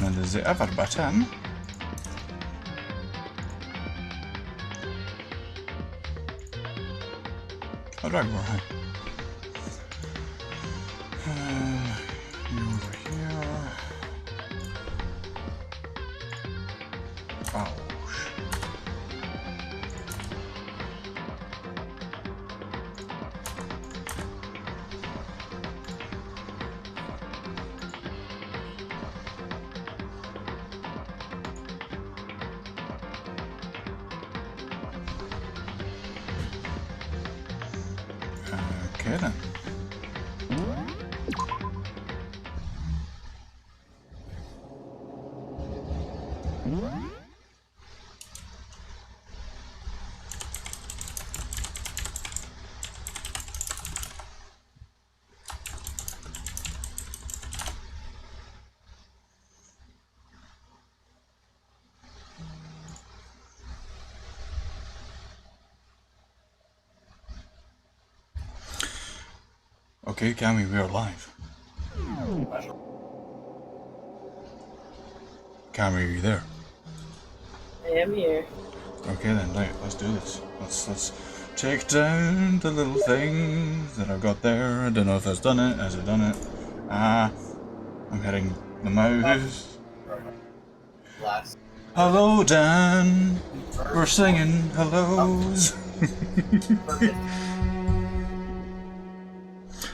And there's the other button. Oh, right, we're high. Over here. Oh. Okay then. Okay, Cammy, we are live. Cammy, are you there? I am here. Okay then, right, let's do this. Let's take down the little things that I've got there. I don't know if that's done it. Has it done it? I'm hitting the mouse. Hello, Dan. We're singing hellos.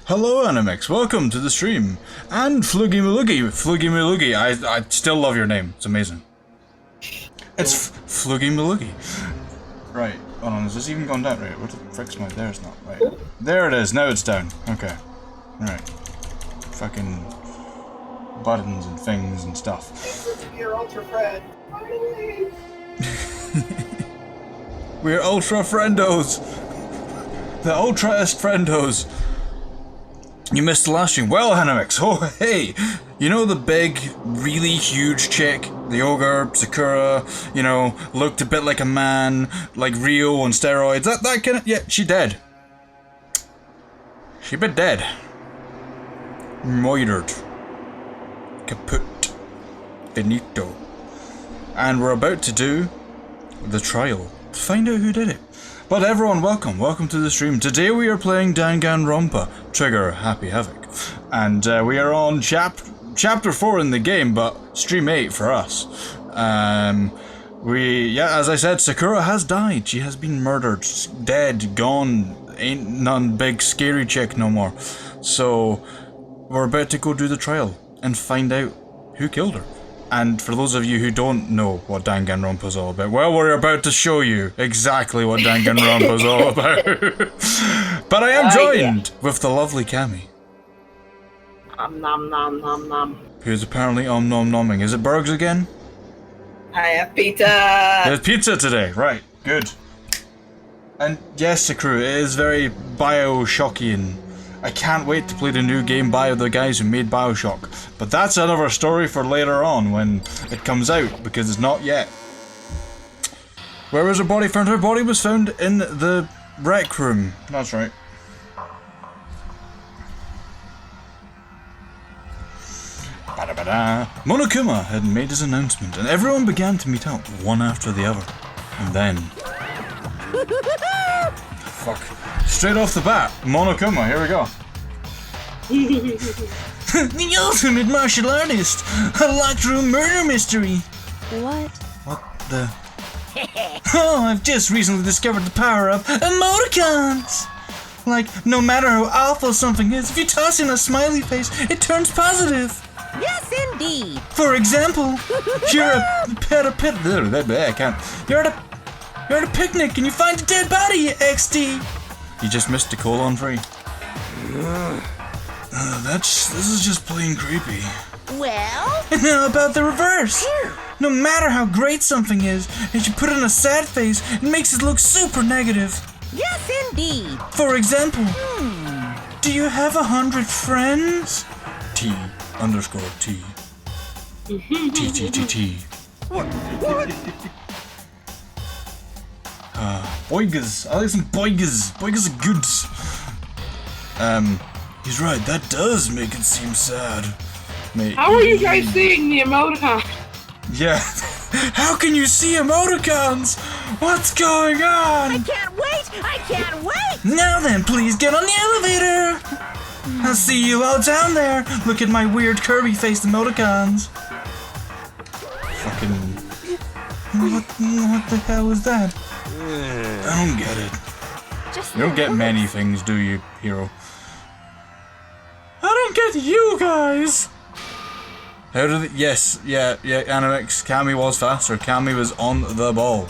Hello, Animex. Welcome to the stream. And Floogie Maloogie. I still love your name. It's amazing. It's Floogie Maloogie. Right. Hold on. Is this even gone down? Right. What the frick's my... There's not. Right. There it is. Now it's down. Okay. Right. Fucking buttons and things and stuff. You're ultra friend. We're ultra friendos. The ultra-est friendos. You missed the last stream. Well, Hanamix, oh hey! You know the big, really huge chick, the ogre, Sakura, you know, looked a bit like a man, like Rio on steroids, that kind of, yeah, she dead. She been dead. Murdered. Kaput. Finito. And we're about to do the trial to find out who did it. But everyone, welcome to the stream. Today we are playing Danganronpa, Trigger Happy Havoc. And we are on chapter 4 in the game, but stream 8 for us. As I said, Sakura has died. She has been murdered, dead, gone, ain't none big scary chick no more. So, we're about to go do the trial and find out who killed her. And for those of you who don't know what Danganronpa is all about, well, we're about to show you exactly what Danganronpa is all about. But I am joined with the lovely Cammy. Nom nom nom nom. Who's apparently nom nomming. Is it Bergs again? I have pizza! There's pizza today, right, good. And yes, Sakura, it is very Bioshockian. I can't wait to play the new game by the guys who made Bioshock. But that's another story for later on when it comes out, because it's not yet. Where was her body found? Her body was found in the rec room. That's right. Ba-da-ba-da. Monokuma had made his announcement, and everyone began to meet up, one after the other. And then... Fuck. Straight off the bat, Monokuma, here we go. The ultimate martial artist! A locked room murder mystery! What? What the... Oh, I've just recently discovered the power of emoticons! Like, no matter how awful something is, if you toss in a smiley face, it turns positive! Yes, indeed! For example, you're at a picnic and you find a dead body, XD! You just missed the colon free. This is just plain creepy. Well? And now about the reverse. No matter how great something is, if you put in a sad face, it makes it look super negative. Yes, indeed! For example, do you have 100 friends? T_T. T. What? Boigas. I like some boigas. Boigas are good. He's right, that does make it seem sad. Mate. How are you guys seeing the emoticon? Yeah. How can you see emoticons? What's going on? I can't wait! I can't wait! Now then, please get on the elevator. I'll see you all down there. Look at my weird Kirby-faced emoticons. Fucking... What the hell is that? I don't get it. You don't get many things, do you, hero? I don't get you guys! How did it... Yes, yeah, Animix. Cammy was faster. Cammy was on the ball.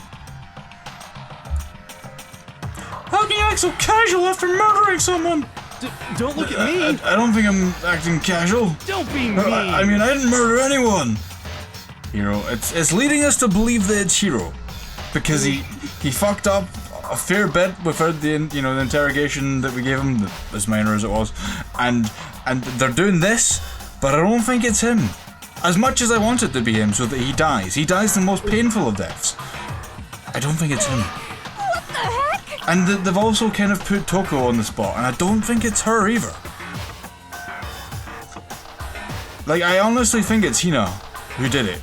How can you act so casual after murdering someone? Don't look at me! I don't think I'm acting casual. Don't be mean! I mean, I didn't murder anyone. Hero, it's leading us to believe that it's Hero, because he fucked up a fair bit without the the interrogation that we gave him, as minor as it was, and they're doing this, but I don't think it's him. As much as I want it to be him, so that he dies the most painful of deaths. I don't think it's him. What the heck? And they've also kind of put Toko on the spot, and I don't think it's her either. Like, I honestly think it's Hina who did it.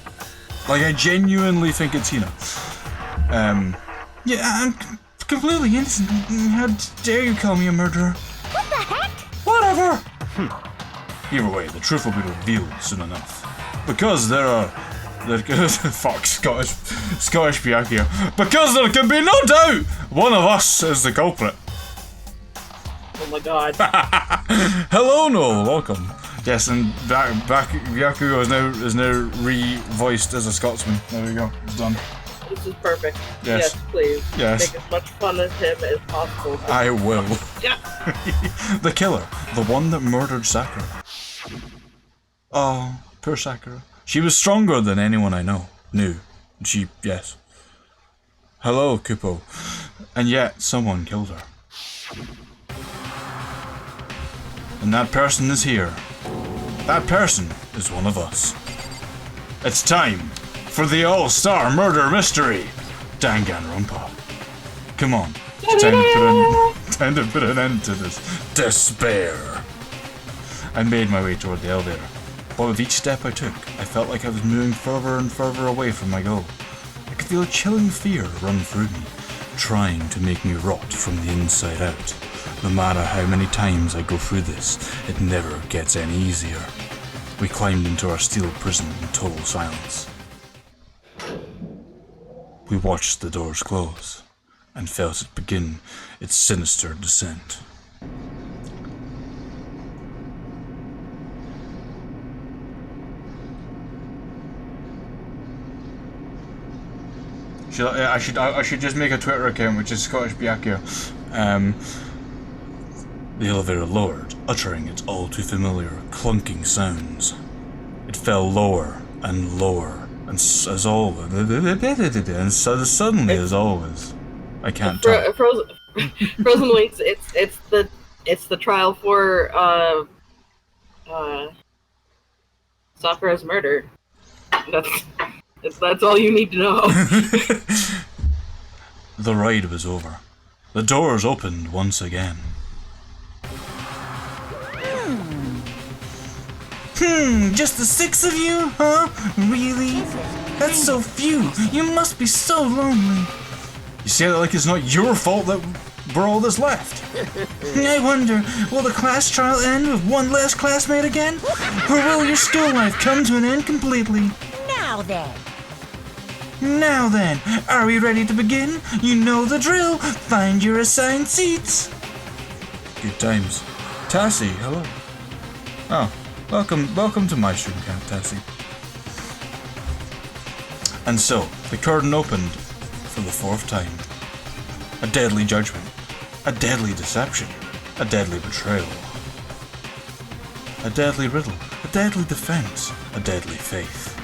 Like, I genuinely think it's Hina. Yeah, I'm completely innocent. How dare you call me a murderer? What the heck? Whatever! Either way, the truth will be revealed soon enough. Because there are... fuck, Scottish Byakuya. Because there can be no doubt one of us is the culprit. Oh my god. Hello, Noel, welcome. Yes, and Byakuya is now re-voiced as a Scotsman. There we go, it's done. This is perfect. Yes. Yes, please. Yes. Make as much fun as him as possible. I will. Yeah. The killer, the one that murdered Sakura. Oh, poor Sakura. She was stronger than anyone I knew. Yes. Hello, Kupo. And yet, someone killed her. And that person is here. That person is one of us. It's time for the all-star murder mystery. Danganronpa. Come on. It's time to put an end to this despair. I made my way toward the elevator. But with each step I took, I felt like I was moving further and further away from my goal. I could feel a chilling fear run through me, trying to make me rot from the inside out. No matter how many times I go through this, it never gets any easier. We climbed into our steel prison in total silence. We watched the doors close, and felt it begin its sinister descent. I should just make a Twitter account, which is Scottish Byakuya. The elevator lowered, uttering its all too familiar clunking sounds. It fell lower and lower, and as always, and suddenly as always, I can't talk. Frozen Winks. It's the trial for Sakura's murder. That's all you need to know. The ride was over. The doors opened once again. Just the 6 of you, huh? Really? That's so few. You must be so lonely. You say that like it's not your fault that we're all that's left. I wonder, will the class trial end with one less classmate again? Or will your school life come to an end completely? Now then, are we ready to begin? You know the drill. Find your assigned seats. Good times. Tassie, hello. Oh, welcome to my stream camp, Tassie. And so, the curtain opened for the 4th time. A deadly judgment. A deadly deception. A deadly betrayal. A deadly riddle. A deadly defense. A deadly faith.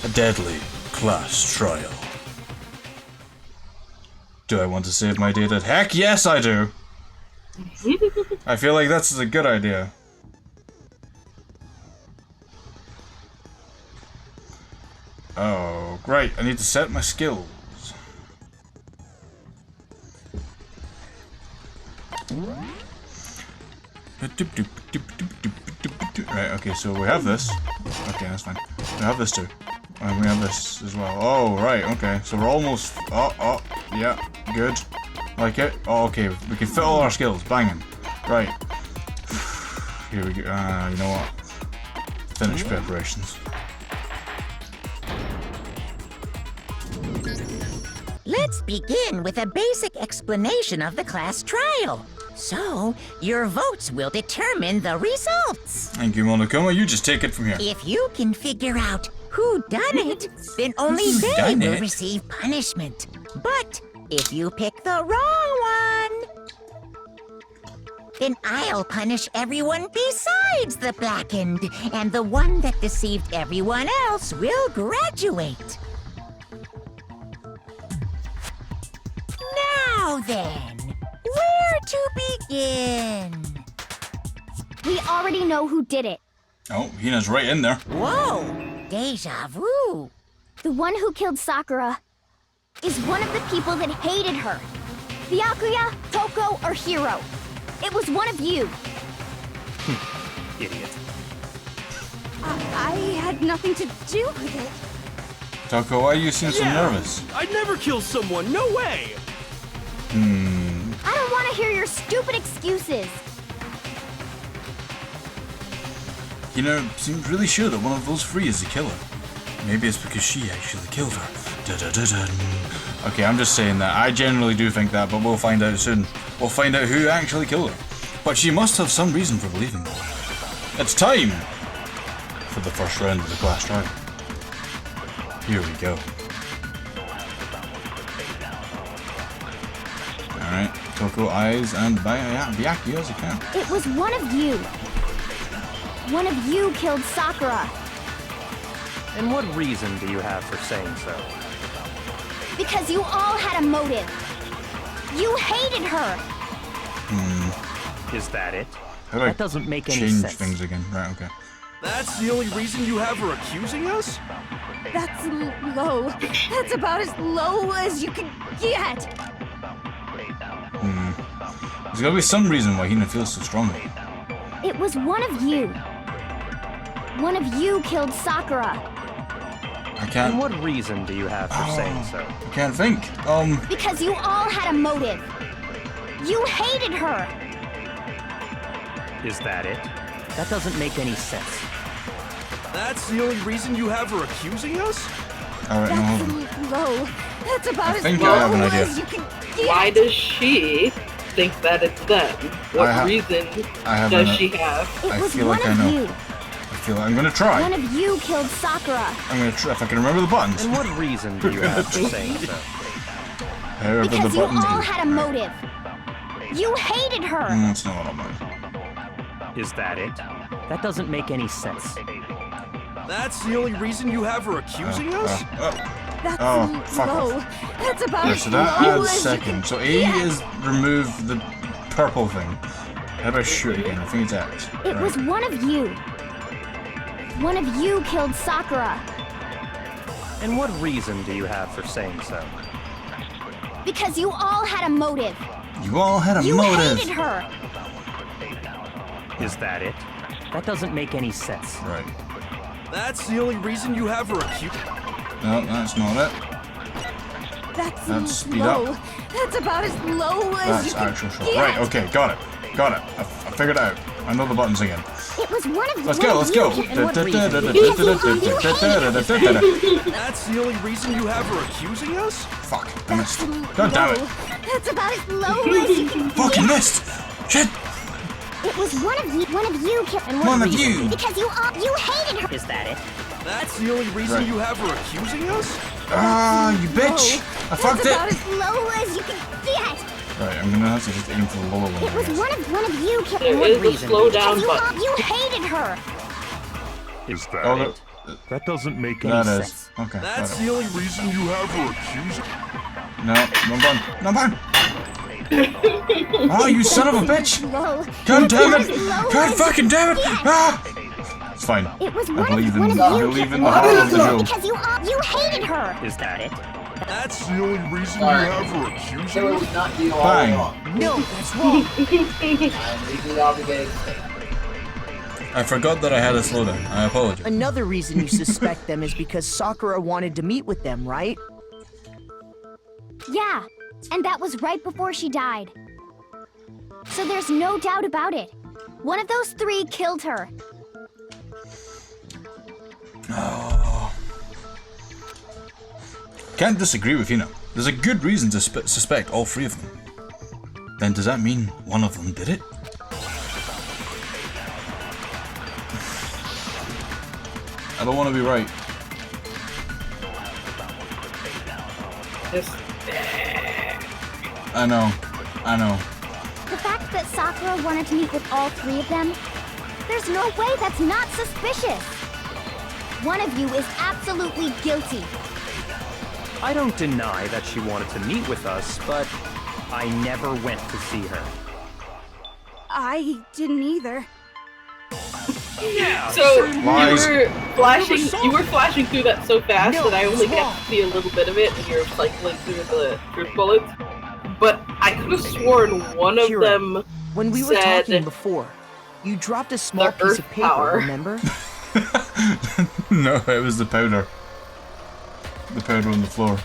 A deadly class trial. Do I want to save my data? Heck yes I do! I feel like that's a good idea. Oh, great. I need to set my skills. Right, Okay, so we have this. Okay, that's fine. We have this too. And we have this as well. Oh, right, okay. So we're almost... Oh, yeah, good. Like it? Oh, okay, we can fit all our skills. Banging. Right. Here we go. You know what? Finish preparations. Let's begin with a basic explanation of the class trial. So, your votes will determine the results. Thank you, Monokuma. You just take it from here. If you can figure out who done it, then only they done will it? receive punishment. But if you pick the wrong one, then I'll punish everyone besides the blackened, and the one that deceived everyone else will graduate. Now then, where to begin? We already know who did it. Oh, Hina's right in there. Whoa, deja vu. The one who killed Sakura is one of the people that hated her. Byakuya, Toko, or Hiro. It was one of you. Idiot. I had nothing to do with it. Taco, why you seem so nervous? I'd never kill someone, no way! I don't want to hear your stupid excuses. Hina seems really sure that one of those three is the killer. Maybe it's because she actually killed her. Da-da-da-dun. Okay, I'm just saying that. I generally do think that, but we'll find out soon. We'll find out who actually killed her. But she must have some reason for believing that. It's time for the first round of the class trial. Here we go. Alright, Toko, Eyes, and Byakuya as you can. It was one of you. One of you killed Sakura. And what reason do you have for saying so? Because you all had a motive. You hated her. Is that it? How do I That doesn't make any change sense. things again? Right, okay. That's the only reason you have her accusing us? That's low. That's about as low as you can get. There's gotta be some reason why Hina feels so strongly. It was one of you. One of you killed Sakura. I can't. And what reason do you have for saying so? I can't think. Because you all had a motive. You hated her. Is that it? That doesn't make any sense. That's the only reason you have her accusing us? Alright, no, hold on. Low. That's about I think I have an idea. you can get. Why does she think that it's them? What reason does she have? It I was feel one like I of know. you. I feel like I'm gonna try. One of you killed Sakura. I'm gonna try if I can remember the buttons. And what reason do you have for saying so? However Because the you buttons all do. had a motive. You hated her. That's not what I'm like. Is that it? That doesn't make any sense. That's the only reason you have her accusing us? That's Oh, fuck low. off. That's about Yeah, as so that low adds as you second. can So A get. is remove the purple thing. How do I shoot again? I think it's X. It was one of you. One of you killed Sakura. And what reason do you have for saying so? Because you all had a motive. You all had a You motive. hated her. Is that it? That doesn't make any sense. Right. That's the only reason you have her accused. No, that's not it. That's speed low. up. That's about as low as That's you can actual shot. get. Right, okay, got it. Got it. I figured it out. I know the buttons again. It was one of Let's one go, of let's you go. killed- And what reason? That's the only reason you have her accusing us? Fuck, I missed. God damn it. low. That's about as low as you can Fucking get. missed! Shit! It was one of you killed. And One of reason? you. Because you hated her. Is that it? That's the only reason Right. you have her accusing us? Ah, you bitch! I That's fucked about it! as low as you can get. Right, I'm gonna have to just aim for the lower one. It I was guess. one of you killed. There And is a reason? slow because down you button. you hated her. Is that Oh, it? That doesn't make any that sense. is. Okay. That's got the it. only reason you have her accusing. No, no button. No button! Oh, you son of a bitch! Low. God damn That's it! as low God as fucking you damn it! can get. Ah! It's fine. It was I one believe of in you the killed. heart of the Joe. Because you hated her. Is that it? That's the only reason you have her accusing So it us? was not you all Bang. along. No, that's wrong. I'm legally obligated to say. I forgot that I had a slowdown. I apologize. Another reason you suspect them is because Sakura wanted to meet with them, right? Yeah, and that was right before she died. So there's no doubt about it. One of those three killed her. Oh. Can't disagree with Hina. There's a good reason to suspect all three of them. Then does that mean one of them did it? I don't want to be right. I know. The fact that Sakura wanted to meet with all three of them, there's no way that's not suspicious. One of you is absolutely guilty. I don't deny that she wanted to meet with us, but I never went to see her. I didn't either. Yeah. So Lies. you were flashing through that so fast that I only got to see a little bit of it, and you're cycling through the truth bullets. But I could have sworn one of them when we were said talking before, you dropped a small the piece of Earth paper, power. remember? No, it was the powder. The powder on the floor.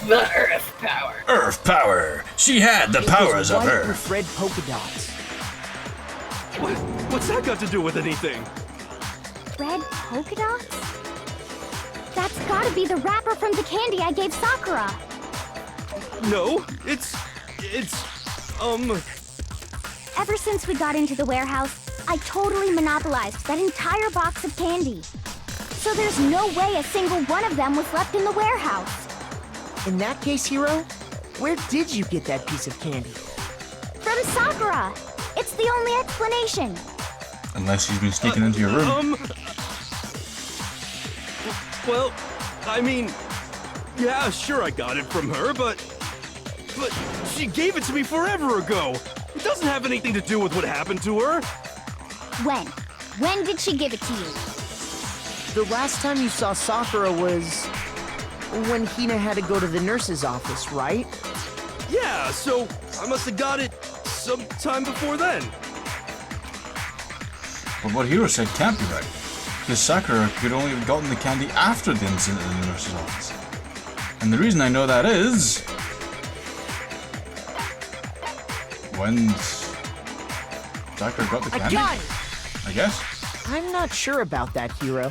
the Earth power. Earth power! She had the powers of White Earth! with red polka dots. What's that got to do with anything? Red polka dots? That's gotta be the wrapper from the candy I gave Sakura. No, it's Ever since we got into the warehouse, I totally monopolized that entire box of candy. So there's no way a single one of them was left in the warehouse. In that case, Hiro, where did you get that piece of candy? From Sakura! It's the only explanation. Unless she's been sneaking into your room. Well, I mean, yeah, sure I got it from her, but she gave it to me forever ago. It doesn't have anything to do with what happened to her. When? When did she give it to you? The last time you saw Sakura was when Hina had to go to the nurse's office, right? Yeah, so I must have got it sometime before then. But what Hiro said can't be right. Because Sakura could only have gotten the candy after the incident in the nurse's office. And the reason I know that is... when Sakura got the candy? I got it! I guess? I'm not sure about that, Hiro.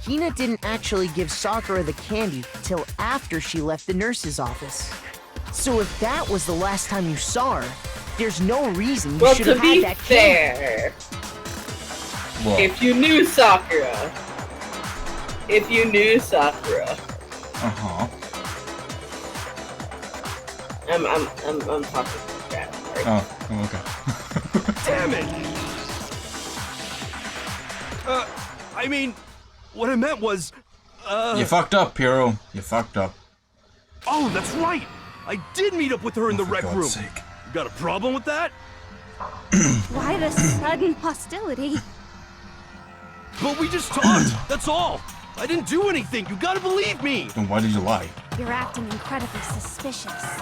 Hina didn't actually give Sakura the candy till after she left the nurse's office. So if that was the last time you saw her, there's no reason you Well, should to have be had that candy. fair, What? if you knew Sakura, Uh-huh. I'm talking crap. Sorry. Oh, okay. Damn it! I mean, what I meant was, You fucked up, Hiro. You fucked up. oh, that's right! I did meet up with her in the For rec God's room. sake. You got a problem with that? Why the sudden hostility? But we just talked, that's all! I didn't do anything, you gotta believe me! Then why did you lie? You're acting incredibly suspicious.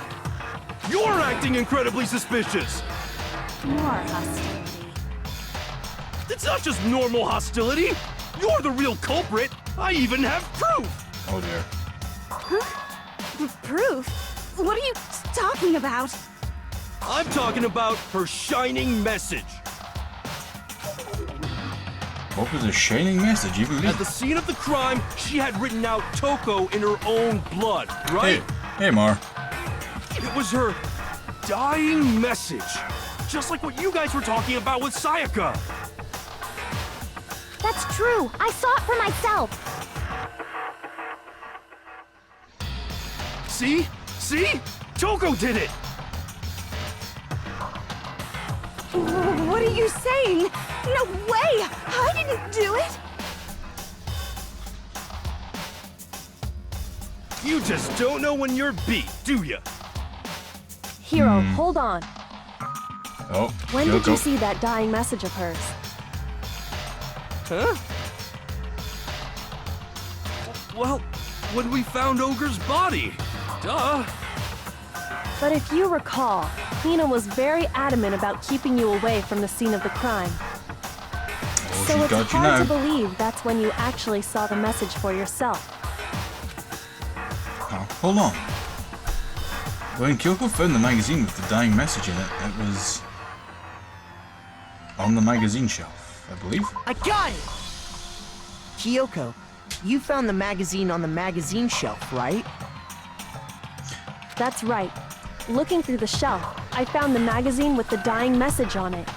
You're acting incredibly suspicious! More hostility. It's not just normal hostility! You're the real culprit! I even have proof! Oh dear. Proof? What are you talking about? I'm talking about her shining message. What was a shining message? You At believe? the scene of the crime, she had written out Toko in her own blood, right? Hey, Mar. It was her dying message. Just like what you guys were talking about with Sayaka. That's true. I saw it for myself. See? See? Toko did it! What are you saying? No way! I didn't do it! You just don't know when you're beat, do ya? Hiro, hold on. Oh, When go, did go. you see that dying message of hers? Huh? Well, when we found Ogre's body. Duh. But if you recall, Hina was very adamant about keeping you away from the scene of the crime. Oh, So she's it's got you hard now. to believe that's when you actually saw the message for yourself. Oh, hold on. When Kyoko found the magazine with the dying message in it, it was on the magazine shelf, I believe. I got it! Kyoko, you found the magazine on the magazine shelf, right? That's right. Looking through the shelf, I found the magazine with the dying message on it.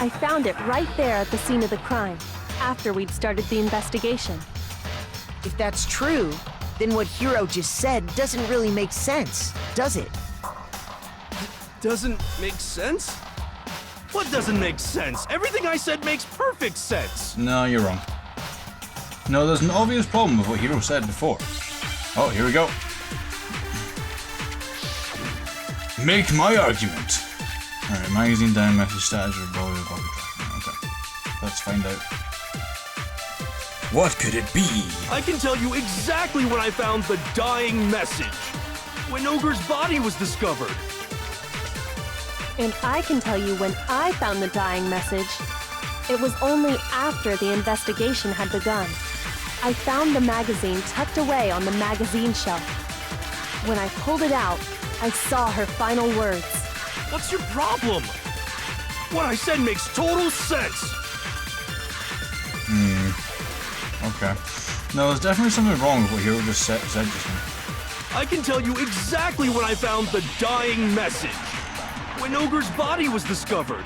I found it right there at the scene of the crime, after we'd started the investigation. If that's true, then what Hiro just said doesn't really make sense, does it? Doesn't make sense? What doesn't make sense? Everything I said makes perfect sense. No, you're wrong. No, there's an obvious problem with what Hiro said before. Oh, here we go. Make my argument. Alright, magazine down, message status, or blah, blah, blah, blah. Okay, let's find out. What could it be? I can tell you exactly when I found the dying message. When Ogre's body was discovered. And I can tell you when I found the dying message. It was only after the investigation had begun. I found the magazine tucked away on the magazine shelf. When I pulled it out, I saw her final words. What's your problem? What I said makes total sense. Okay. No, there's definitely something wrong with what Hiro just said just now. I can tell you exactly when I found the dying message. When Ogre's body was discovered.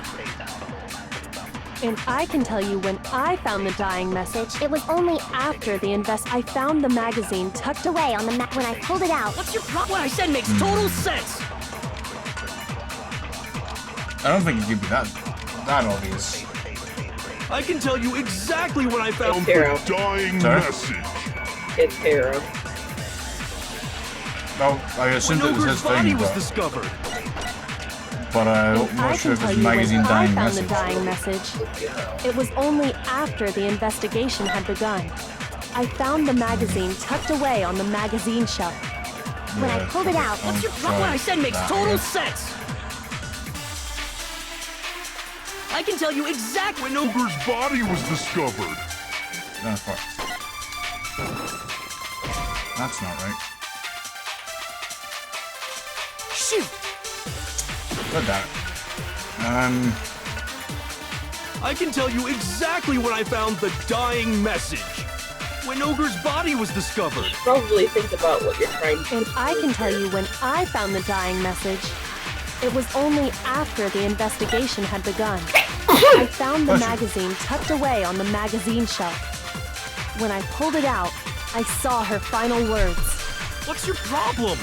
And I can tell you when I found the dying message. It was only after the I found the magazine tucked away on the when I pulled it out. What's your problem? What I said makes total sense. I don't think it could be that obvious. I can tell you exactly when I found Hero. The dying Sorry? message. It's Hero. No, I assumed when it was Ogre's his body thing, was but discovered. I'm I not sure can if tell it's you magazine when I dying found message. the dying message. It was only after the investigation had begun. I found the magazine tucked away on the magazine shelf. When I pulled it out, What's your problem? What I said makes total sense. I can tell you exactly when Ogre's body was discovered. No, fuck. That's not right. Shoot! God damn it. I can tell you exactly when I found the dying message. When Ogre's body was discovered. Probably think about what you're trying to And I can tell you when I found the dying message. It was only after the investigation had begun. I found the magazine tucked away on the magazine shelf. When I pulled it out, I saw her final words. What's your problem?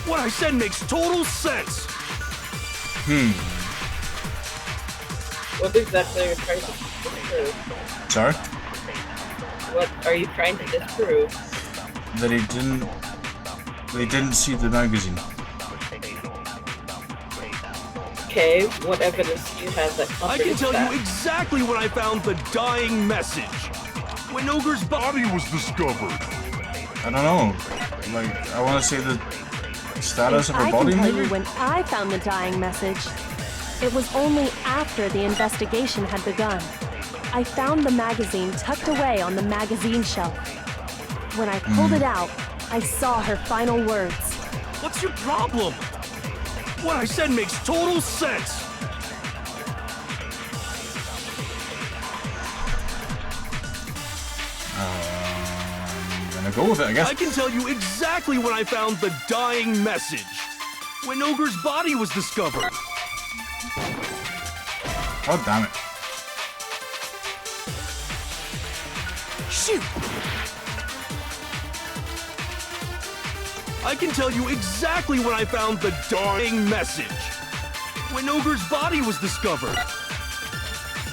What I said makes total sense. What exactly are you trying to disprove? Sorry? What are you trying to disprove? That they didn't see the magazine. Okay, what evidence do you have that I can contradicts tell that? you exactly when I found the dying message. When Ogre's body Body was discovered. I don't know. Like, I want to say the status of her I body, can tell maybe? you when I found the dying message. It was only after the investigation had begun. I found the magazine tucked away on the magazine shelf. When I pulled it out, I saw her final words. What's your problem? What I said makes total sense. I'm gonna go with it, I guess. I can tell you exactly when I found the dying message. When Ogre's body was discovered. God damn it. Shoot! I can tell you exactly when I found the dying message. When Ogre's body was discovered.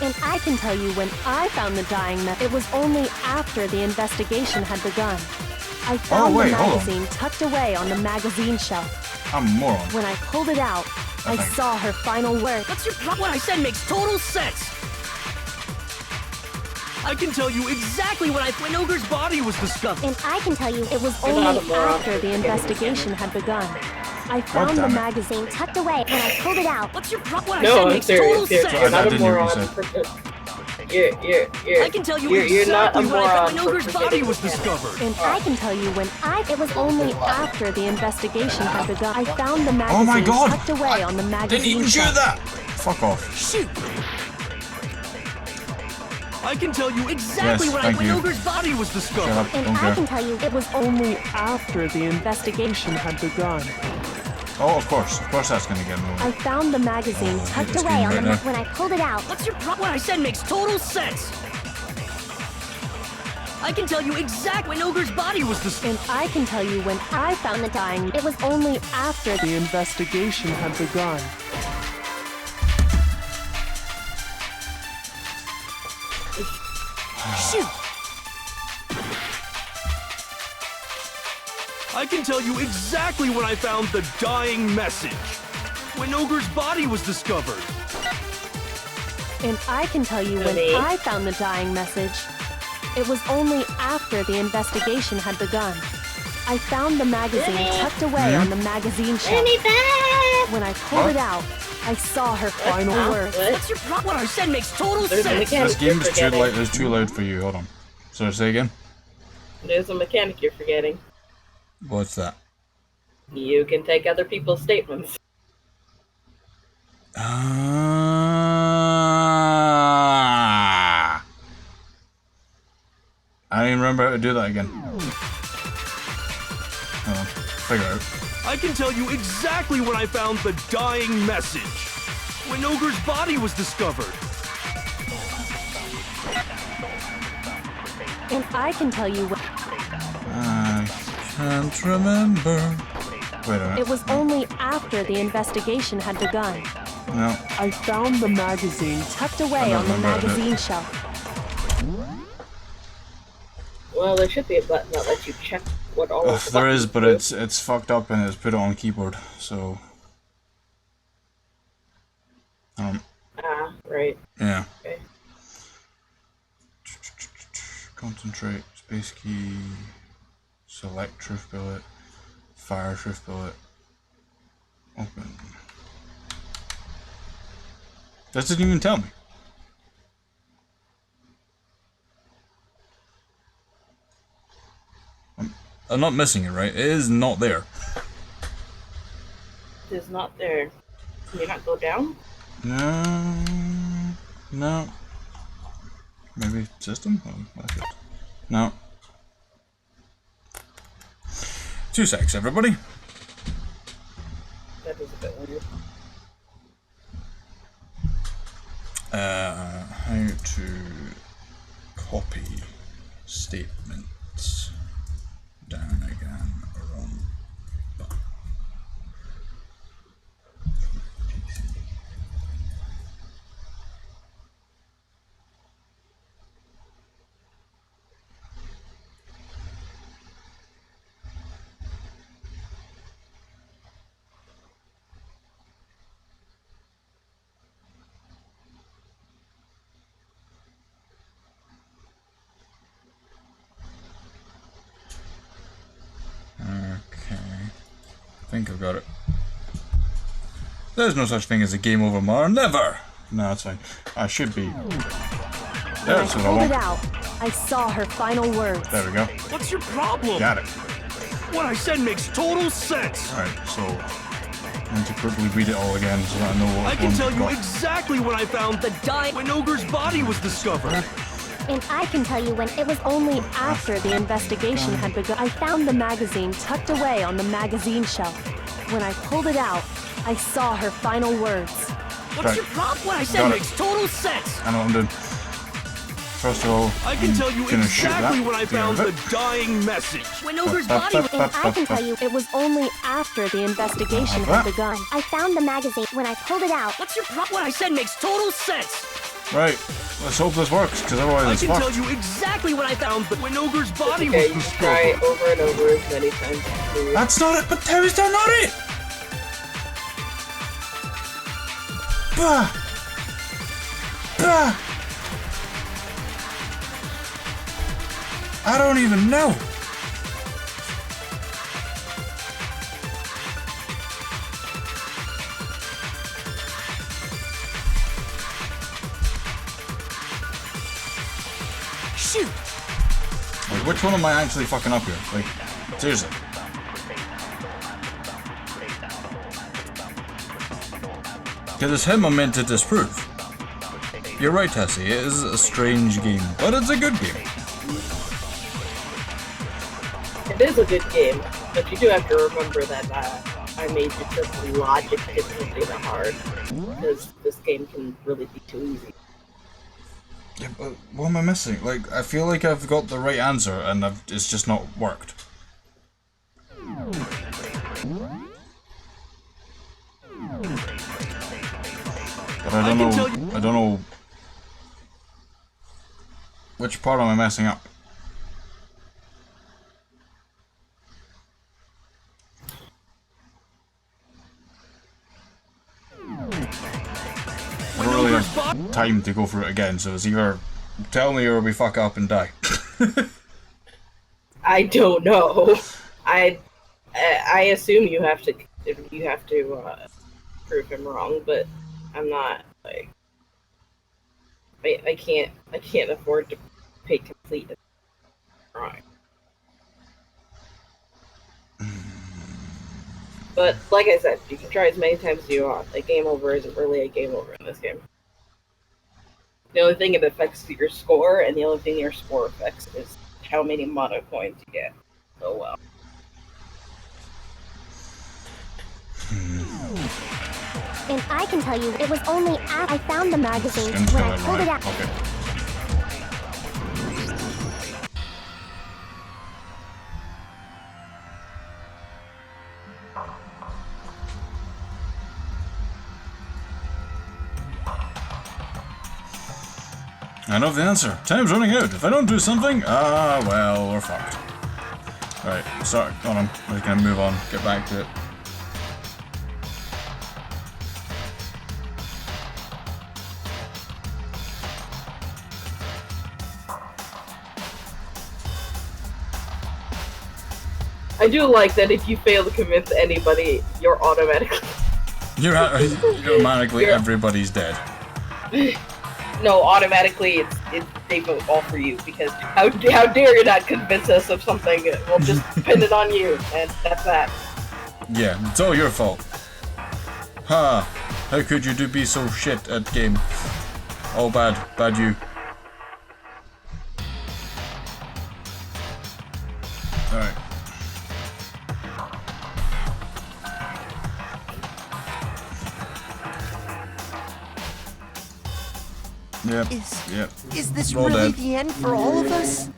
And I can tell you when I found the dying message. It was only after the investigation had begun. I found wait, the hold on. magazine tucked away on the magazine shelf. I'm a moron. When I pulled it out, I Nothing. saw her final words. What's your problem? What I said makes total sense. I can tell you exactly when Ogre's body was discovered. And I can tell you It was You're not only a moron. after the investigation had begun. I found the damn it. magazine. Tucked away when I pulled it out. What's your problem? What I No, said I'm makes total serious. sense. You're I not a didn't hear moron. what you You're, I can tell you you're not a exactly when I found moron. Ogre's for body forgetting was the camera. discovered. And I can tell you when it was only after the investigation had begun. I found the magazine Oh my god! tucked away on the Didn't magazine even shoot shelf. that! Fuck off. Shoot! I can tell you exactly Yes, when thank you. Ogre's body was Shut discovered. up, And don't I care. can tell you It was only after the investigation had begun. Oh, of course that's gonna get me. I found the magazine Oh, tucked it's away getting on right the now. when I pulled it out. What's your problem? What I said makes total sense. I can tell you exactly when Ogre's body was discovered. And I can tell you when I found the dying. It was only after the investigation had begun. Shoot! I can tell you exactly when I found the dying message. When Ogre's body was discovered. And I can tell you when Honey? I found the dying message. It was only after the investigation had begun. I found the magazine Honey? tucked away on the magazine shelf. When I pulled it out, I saw her final words. What's your problem? What I said makes total There's a sense. mechanic This you're game is forgetting. too loud for you. Hold on. So say again. There's a mechanic you're forgetting. What's that? You can take other people's statements. I don't even remember how to do that again. Hold on. Figure it out. I can tell you exactly when I found the dying message. When Ogre's body was discovered. And I can tell you when I can't remember. Wait a minute. it was only after the investigation had begun. No. I found the magazine tucked away on the magazine shelf. Well, there should be a button that lets you check what all of the There is, buttons but do. it's fucked up and it's put it on keyboard. So. Ah, right. Yeah. Okay. Concentrate, space key, select truth bullet, fire truth bullet, open. That didn't even tell me. I'm not missing it, right? It is not there. It's not there. Can you not go down? No. No. Maybe system? Oh, that's it. No. 2 secs, everybody. That is a bit weird. How to copy statements down again wrong button. PC. Okay. I think I've got it. There's no such thing as a game over, Mar. Never! No, that's fine. I should be. When That's I what I pulled it want. out, I saw her final words. There we go. What's your problem? Got it. What I said makes total sense. Alright, so I need to quickly read it all again so that I know what I can ones tell I've you got. exactly when I found the dying when Ogre's body was discovered. And I can tell you when it was only after the investigation had begun. I found the magazine tucked away on the magazine shelf. When I pulled it out, I saw her final words. What's Right. your problem? What I said Got it. makes total sense. I know what I'm doing. First of all, I can tell you gonna shoot exactly that. when I There found we the go. dying message. When Ogre's body was... And I can tell you it was only after the investigation had begun. I found the magazine when I pulled it out. What's your problem? What I said makes total sense. Right, let's hope this works, because otherwise I it's can tell fucked. you exactly when I found the when Ogre's body Okay, was you can try discovered. it over and over as many times as you That's not it, but how is that not it? Bah! Bah! I don't even know. Shoot! Like, which one am I actually fucking up here? Like, seriously. Because it's him I'm meant to disprove. You're right, Tessie, it is a strange game, but it's a good game. It is a good game, but you do have to remember that I made it just logic isn't really that hard, because this game can really be too easy. Yeah, but what am I missing? Like, I feel like I've got the right answer, and it's just not worked. But I don't know which part am I messing up? I don't really have time to go through it again, so it's either tell me or we fuck up and die. I don't know. I assume you have to prove him wrong, but I'm not like I can't afford to pay complete wrong. But like I said, you can try as many times as you want. A game over isn't really a game over in this game. The only thing it affects your score, and the only thing your score affects is how many mono coins you get. Oh well. And I can tell you, it was only after I found the magazine when I pulled it out. Okay. I know the answer. Time's running out. If I don't do something, well, we're fucked. Alright, start on him. We're gonna move on, get back to it. I do like that if you fail to convince anybody, you're automatically... You're automatically everybody's dead. No, automatically they vote all for you, because how dare you not convince us of something? We'll just pin it on you, and that's that. Yeah, it's all your fault. Ha! How could you be so shit at game? All bad you. Alright. Yep. Is this All really dead. the end for all of us?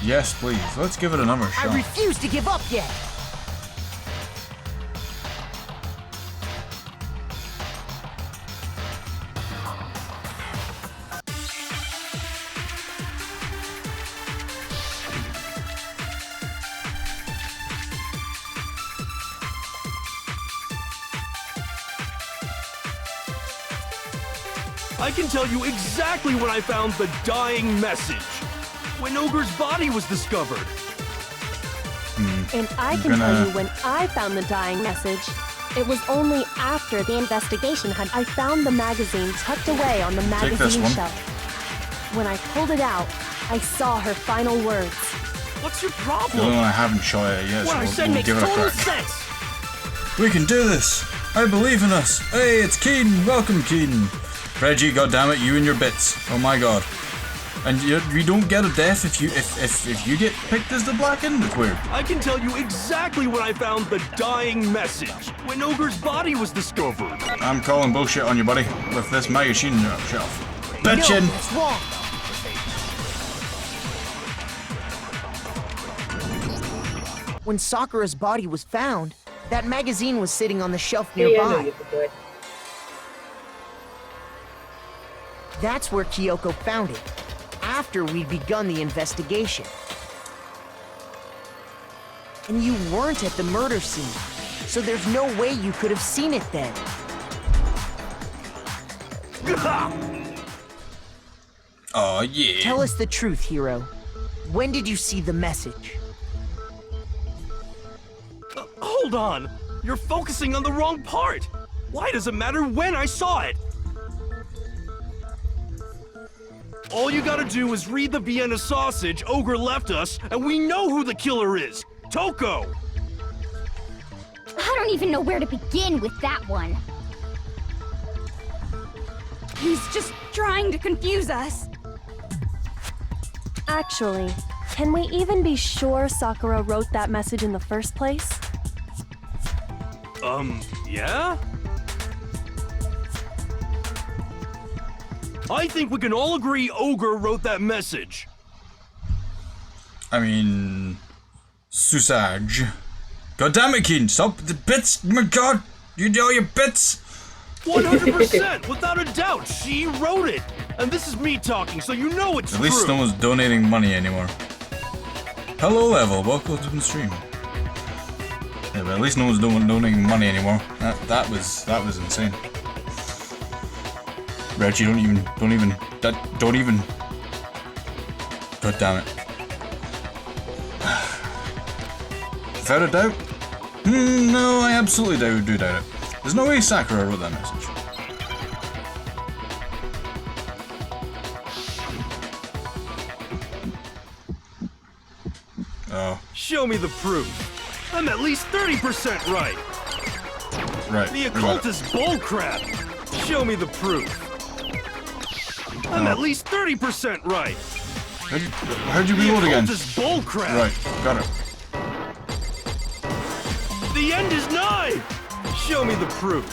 Yes, please. Let's give it another shot. I refuse to give up yet. I can tell you exactly when I found the dying message. When Ogre's body was discovered. And I can tell you when I found the dying message. It was only after the investigation had I found the magazine tucked away on the magazine shelf. When I pulled it out, I saw her final words. What's your The problem? only one I haven't shot at yet, What so I said we'll makes give it a total crack. sense. We can do this! I believe in us! Hey, it's Keaton! Welcome, Keaton! Reggie, goddammit, you and your bits. Oh my god. And you don't get a death if you get picked as the Black End. It's weird. I can tell you exactly when I found the dying message. When Ogre's body was discovered. I'm calling bullshit on you, buddy, with this magazine shelf. Bitchin'! No, it's wrong. When Sakura's body was found, that magazine was sitting on the shelf Yeah, I know nearby. you could do it. That's where Kyoko found it, after we'd begun the investigation. And you weren't at the murder scene, so there's no way you could have seen it then. Oh yeah. Tell us the truth, Hero. When did you see the message? Hold on. You're focusing on the wrong part. Why does it matter when I saw it? All you gotta do is read the Vienna sausage Ogre left us, and we know who the killer is! Toko! I don't even know where to begin with that one. He's just trying to confuse us. Actually, can we even be sure Sakura wrote that message in the first place? Yeah? I think we can all agree Ogre wrote that message. I mean, Susage. God damn it, Keen, stop the bits! Oh my god! You know your bits! 100%! Without a doubt, she wrote it! And this is me talking, so you know it's At least true. no one's donating money anymore. Hello, Level. Welcome to the stream. Yeah, but at least no one's donating money anymore. That was insane. Reggie, don't even. God damn it. Without a doubt? No, I absolutely do doubt it. There's no way Sakura wrote that message. Oh. Show me the proof. I'm at least 30% right. Right. The occult is bullcrap. Show me the proof. I'm at least 30% right. How'd you reload again? The occult is bullcrap. Right, got it. The end is nigh. Show me the proof.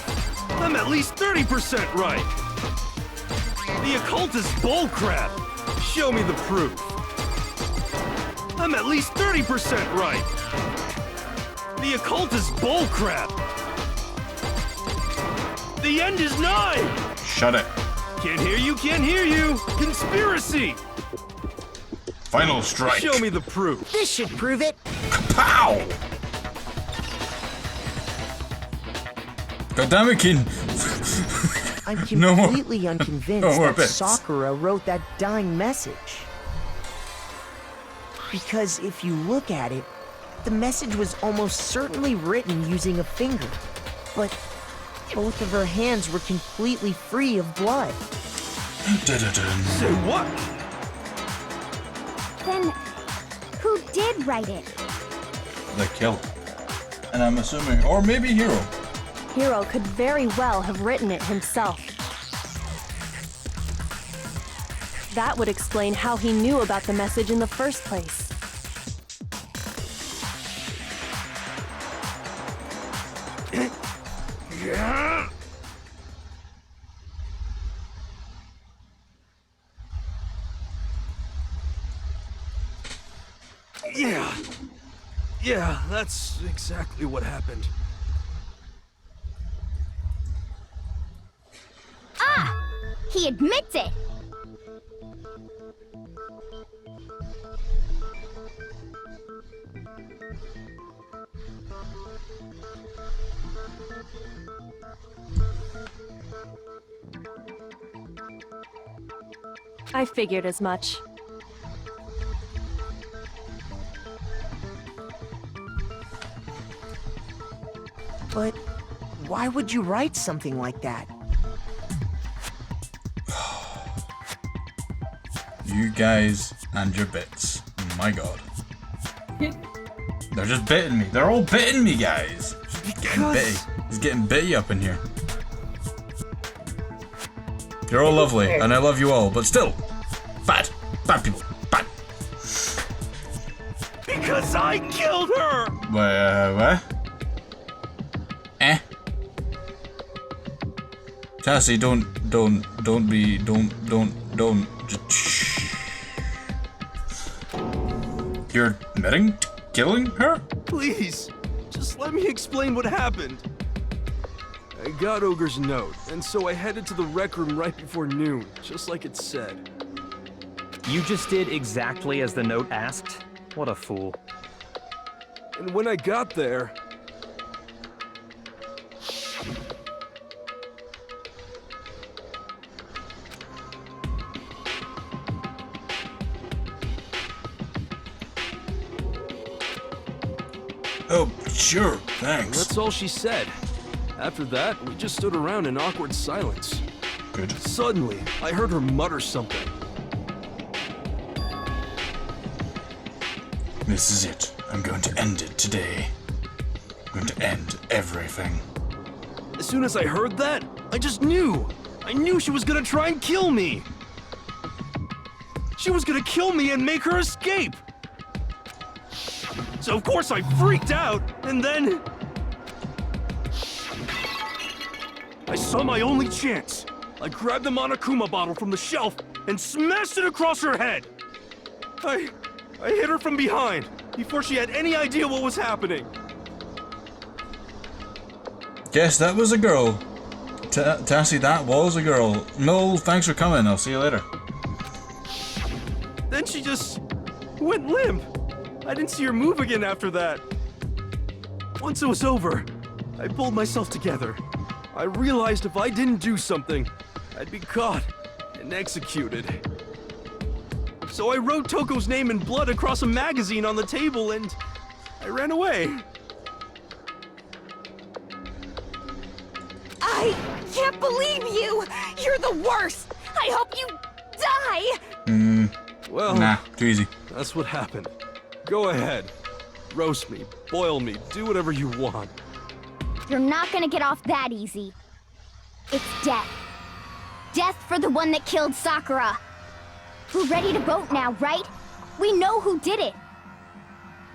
I'm at least 30% right. The occult is bullcrap. Show me the proof. I'm at least 30% right. The occult is bullcrap. The end is nigh. Shut it. Can't hear you, can't hear you. Conspiracy. Final strike. Show me the proof. This should prove it. Pow! God damn it, Keen. I'm No more. completely unconvinced No more that bits. Sakura wrote that dying message. Because if you look at it, the message was almost certainly written using a finger. But both of her hands were completely free of blood. Dun-dun-dun. Say what? Then, who did write it? The kill. And I'm assuming, or maybe Hero. Hiro could very well have written it himself. That would explain how he knew about the message in the first place. Yeah, that's exactly what happened. Ah! He admits it! I figured as much. But why would you write something like that? You guys and your bits. My god. They're just bitting me. They're all bitting me, guys. Getting bitty. He's getting bitty up in here. You're all lovely, and I love you all, but still, bad. Bad people. Bad. Because I killed her! What? Cassie, don't just shh. You're admitting to killing her? Please, just let me explain what happened. I got Ogre's note, and so I headed to the rec room right before noon, just like it said. You just did exactly as the note asked? What a fool. And when I got there... Oh, sure, thanks. That's all she said. After that, we just stood around in awkward silence. Good. Suddenly, I heard her mutter something. This is it. I'm going to end it today. I'm going to end everything. As soon as I heard that, I just knew. I knew she was gonna try and kill me. She was gonna kill me and make her escape. So of course I freaked out, and then... I saw my only chance. I grabbed the Monokuma bottle from the shelf and smashed it across her head. I hit her from behind before she had any idea what was happening. Guess that was a girl. Tassie, that was a girl. Noel, thanks for coming. I'll see you later. Then she just went limp. I didn't see her move again after that. Once it was over, I pulled myself together. I realized if I didn't do something, I'd be caught and executed. So I wrote Toko's name in blood across a magazine on the table and I ran away. I can't believe you! You're the worst! I hope you die! Well, Nah, too easy. that's what happened. Go ahead. Roast me, boil me, do whatever you want. You're not gonna get off that easy. It's death. Death for the one that killed Sakura. We're ready to vote now, right? We know who did it.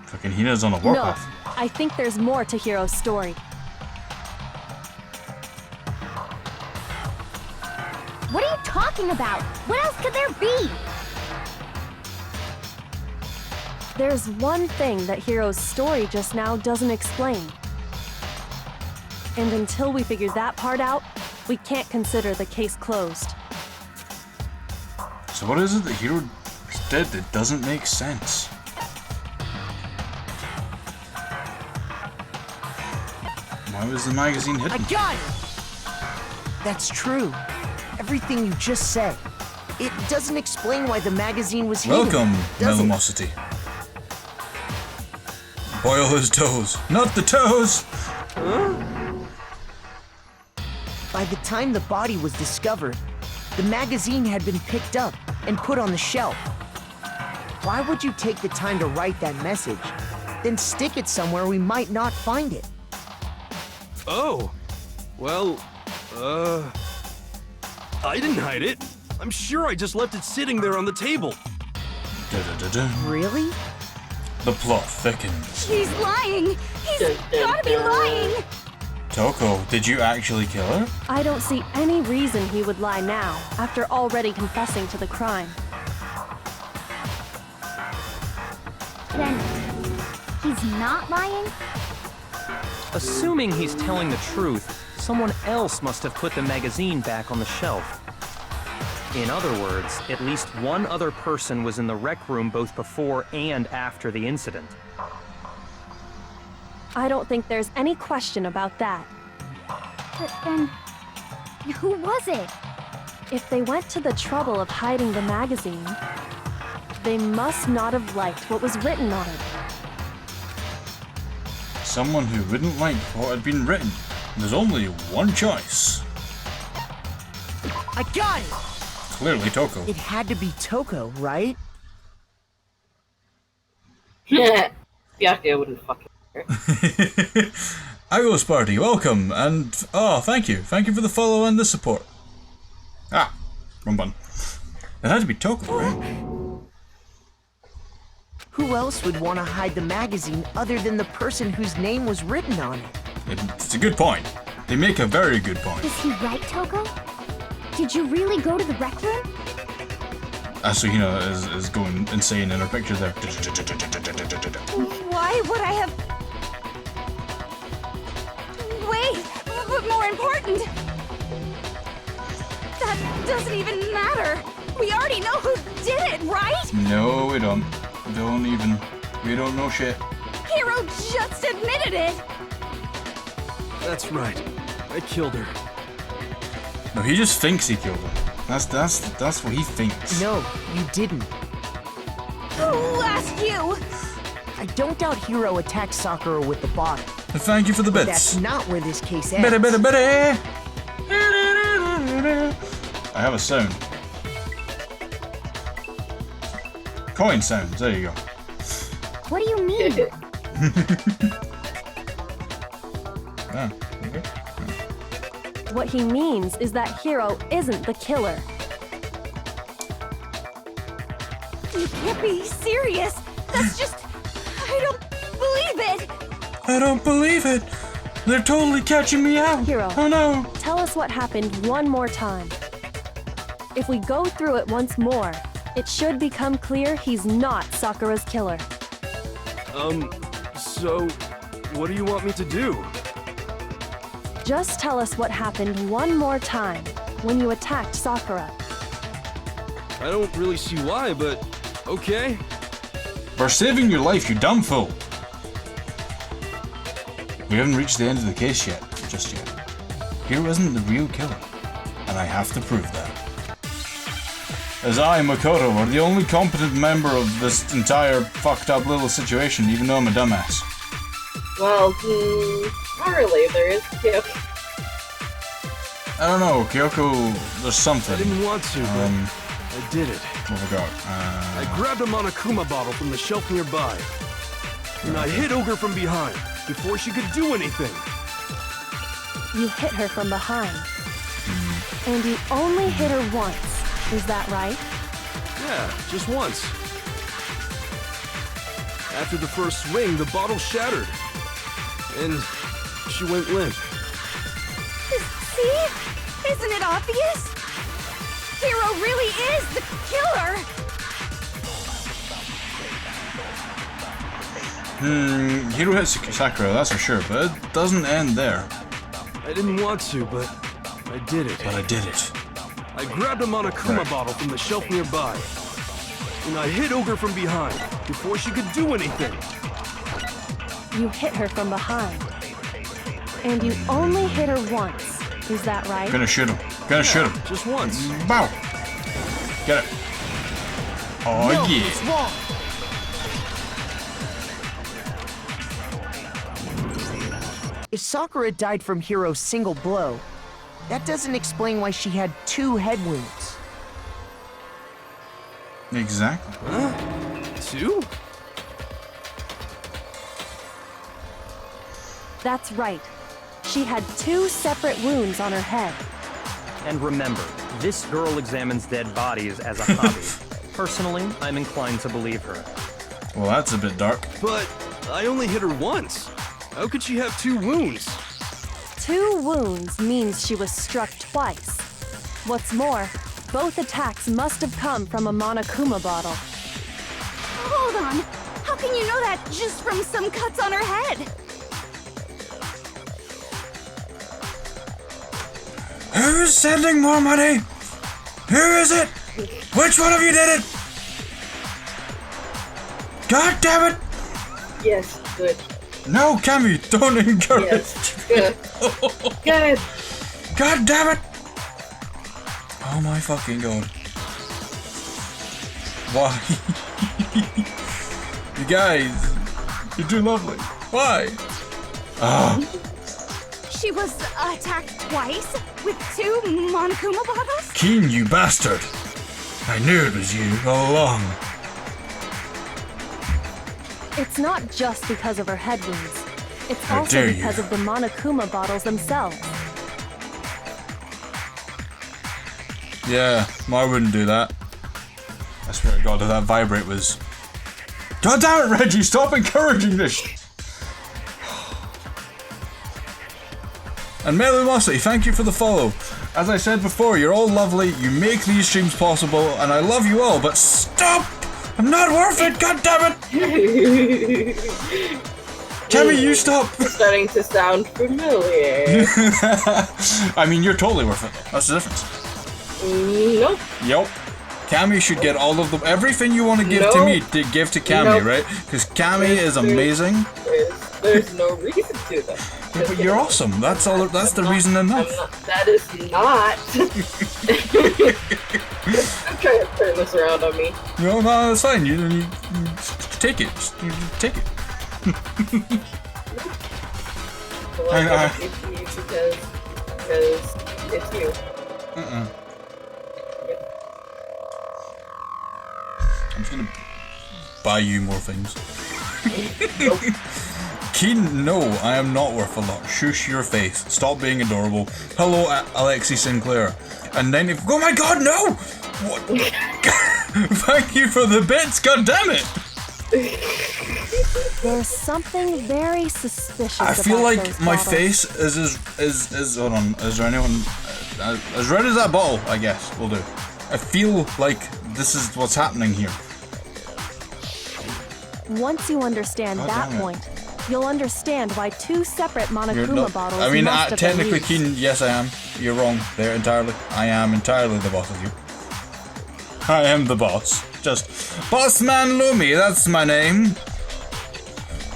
Fucking Hina's on a No, warpath. I think there's more to Hiro's story. What are you talking about? What else could there be? There's one thing that Hiro's story just now doesn't explain. And until we figure that part out, we can't consider the case closed. So what is it that Hiro did that doesn't make sense? Why was the magazine I hidden? got it! That's true. Everything you just said. It doesn't explain why the magazine was hidden. Welcome, does it? Melamosity. Boil his toes. Not the toes! By the time the body was discovered, the magazine had been picked up and put on the shelf. Why would you take the time to write that message, then stick it somewhere we might not find it? Oh, well, I didn't hide it. I'm sure I just left it sitting there on the table. Da-da-da-da. Really? The plot thickens. He's lying! He's gotta be lying! Toko, did you actually kill her? I don't see any reason he would lie now, after already confessing to the crime. Then, he's not lying? Assuming he's telling the truth, someone else must have put the magazine back on the shelf. In other words, at least one other person was in the rec room both before and after the incident. I don't think there's any question about that. But then, who was it? If they went to the trouble of hiding the magazine, they must not have liked what was written on it. Someone who wouldn't like what had been written. There's only one choice. I got it! Clearly Toko. It had to be Toko, right? Yeah, I wouldn't fucking care. Agos Party, welcome, and thank you for the follow and the support. Ah, wrong button. It had to be Toko, right? Who else would want to hide the magazine other than the person whose name was written on it? It's a good point. They make a very good point. Is he right, Toko? Did you really go to the rec room? Asuhina is going insane in her picture there. Why would I have... Wait, but more important... That doesn't even matter. We already know who did it, right? No, we don't. We don't know shit. Hiro just admitted it. That's right. I killed her. No, he just thinks he killed her. That's what he thinks. No, you didn't. Who asked you? I don't doubt Hiro attacked Sakura with the bottle. Thank you for the But bits. that's not where this case ends. Bitty. I have a sound. Coin sounds, there you go. What do you mean? Ah, okay. What he means is that Hiro isn't the killer. You can't be serious. That's just... I don't believe it. I don't believe it. They're totally catching me out. Hiro. Oh no. Tell us what happened one more time. If we go through it once more, it should become clear he's not Sakura's killer. So, what do you want me to do? Just tell us what happened one more time when you attacked Sakura. I don't really see why, but okay. We're saving your life, you dumb fool. We haven't reached the end of the case yet, just yet. Hiro isn't the real killer, and I have to prove that. As I, Makoto, are the only competent member of this entire fucked up little situation, even though I'm a dumbass. Well, not really. There is Kyoko. I don't know, Kyoko, there's something. I didn't want to, but I did it. What have we got? I grabbed a Monokuma bottle from the shelf nearby, and I hit Ogre from behind before she could do anything. You hit her from behind. And you only hit her once. Is that right? Yeah, just once. After the first swing, the bottle shattered, and she went limp. See? Isn't it obvious? Hiro really is the killer! Hiro hit Sakura, that's for sure, but it doesn't end there. I didn't want to, but I did it. But I did it. I grabbed a Monokuma bottle from the shelf nearby, and I hit Ogre from behind before she could do anything. You hit her from behind. And you only hit her once. Is that right? Gonna shoot him. Gonna shoot him. Just once. Bow. Get it. Oh No, yeah. it's wrong. If Sakura died from Hiro's single blow, that doesn't explain why she had 2 head wounds. Exactly. Huh? 2? That's right. She had 2 separate wounds on her head. And remember, this girl examines dead bodies as a hobby. Personally, I'm inclined to believe her. Well, that's a bit dark. But I only hit her once. How could she have 2 wounds? 2 wounds means she was struck twice. What's more, both attacks must have come from a Monokuma bottle. Hold on. How can you know that just from some cuts on her head? Who's sending more money? Who is it? Which one of you did it? God damn it! Yes, good. No, Cammy, don't encourage. Yes, good. Good. God damn it! Oh my fucking god. Why? You guys, you're too lovely. Why? Ah. She was attacked twice with 2 Monokuma bottles? Keen, you bastard! I knew it was you all along. It's not just because of her head wounds. It's How also dare because you. of the Monokuma bottles themselves. Yeah, I wouldn't do that. I swear to God, if that vibrate was... God damn it, Reggie, stop encouraging this! And Melumosity, thank you for the follow. As I said before, you're all lovely, you make these streams possible, and I love you all, but stop! I'm not worth it, god damn it! Cammy, you stop! It's starting to sound familiar. I mean, you're totally worth it, though. That's the difference. Nope. Yep. Cammy should get all of the everything you want to give to me to give to Cammy, Nope. right? Because Cammy is amazing. There's no reason to that. Yeah, but you're awesome. That's all. That's the reason enough. That is not. I'm trying to turn this around on me. No, that's fine. You take it. You take it. Well, I- it's you because it's you. I'm just gonna buy you more things. Keen, no, I am not worth a lot. Shush your face. Stop being adorable. Hello, Alexi Sinclair. And then if. Oh my god, no! What? Thank you for the bits, god damn it! There's something very suspicious I feel about like those my bottles. face is hold on, is there anyone as red as that bottle, I guess, will do. I feel like this is what's happening here. Once you understand God that damn it. point, you'll understand why two separate You're Monokuma not, bottles I mean, must have been technically, used. Keen, yes I am. You're wrong there entirely. I am entirely the boss of you. I am the boss. Just Bossman Lumi, that's my name.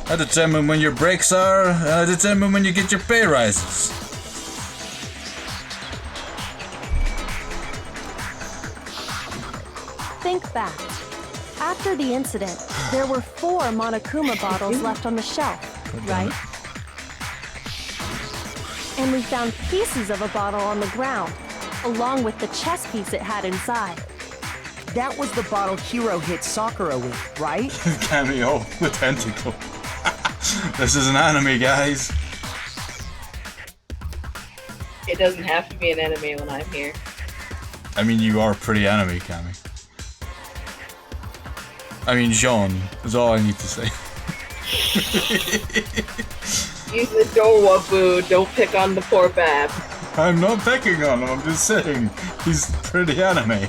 I determine when your breaks are, and I determine when you get your pay rises. Think back. After the incident, there were 4 Monokuma bottles left on the shelf, right? And we found pieces of a bottle on the ground, along with the chess piece it had inside. That was the bottle Hiro hit Sakura with, right? Cameo, the tentacle. This is an anime, guys. It doesn't have to be an anime when I'm here. I mean, you are pretty anime, Cammy. I mean, Jean is all I need to say. He's a Dowabu, don't pick on the poor Bab. I'm not picking on him, I'm just saying he's pretty anime.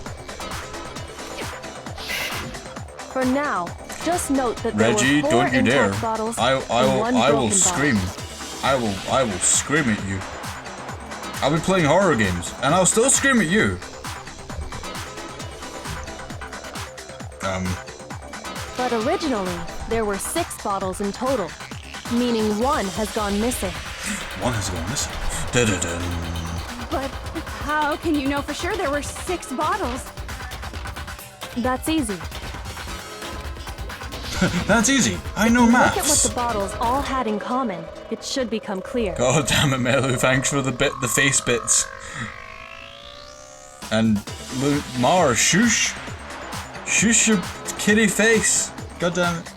For now, just note that there Reggie, were 4 don't you dare! intact bottles I and 1 will broken scream. bottle. I will scream at you. I'll be playing horror games, and I'll still scream at you. But originally, there were 6 bottles in total, meaning 1 has gone missing. One has gone missing. Da-da-dun. But how can you know for sure there were 6 bottles? That's easy. That's easy. I know Look at what maths. the bottles all had in common. It should become clear. God damn it, Melu, thanks for the face bits. And Mar, shush. Shush your kitty face. God damn it.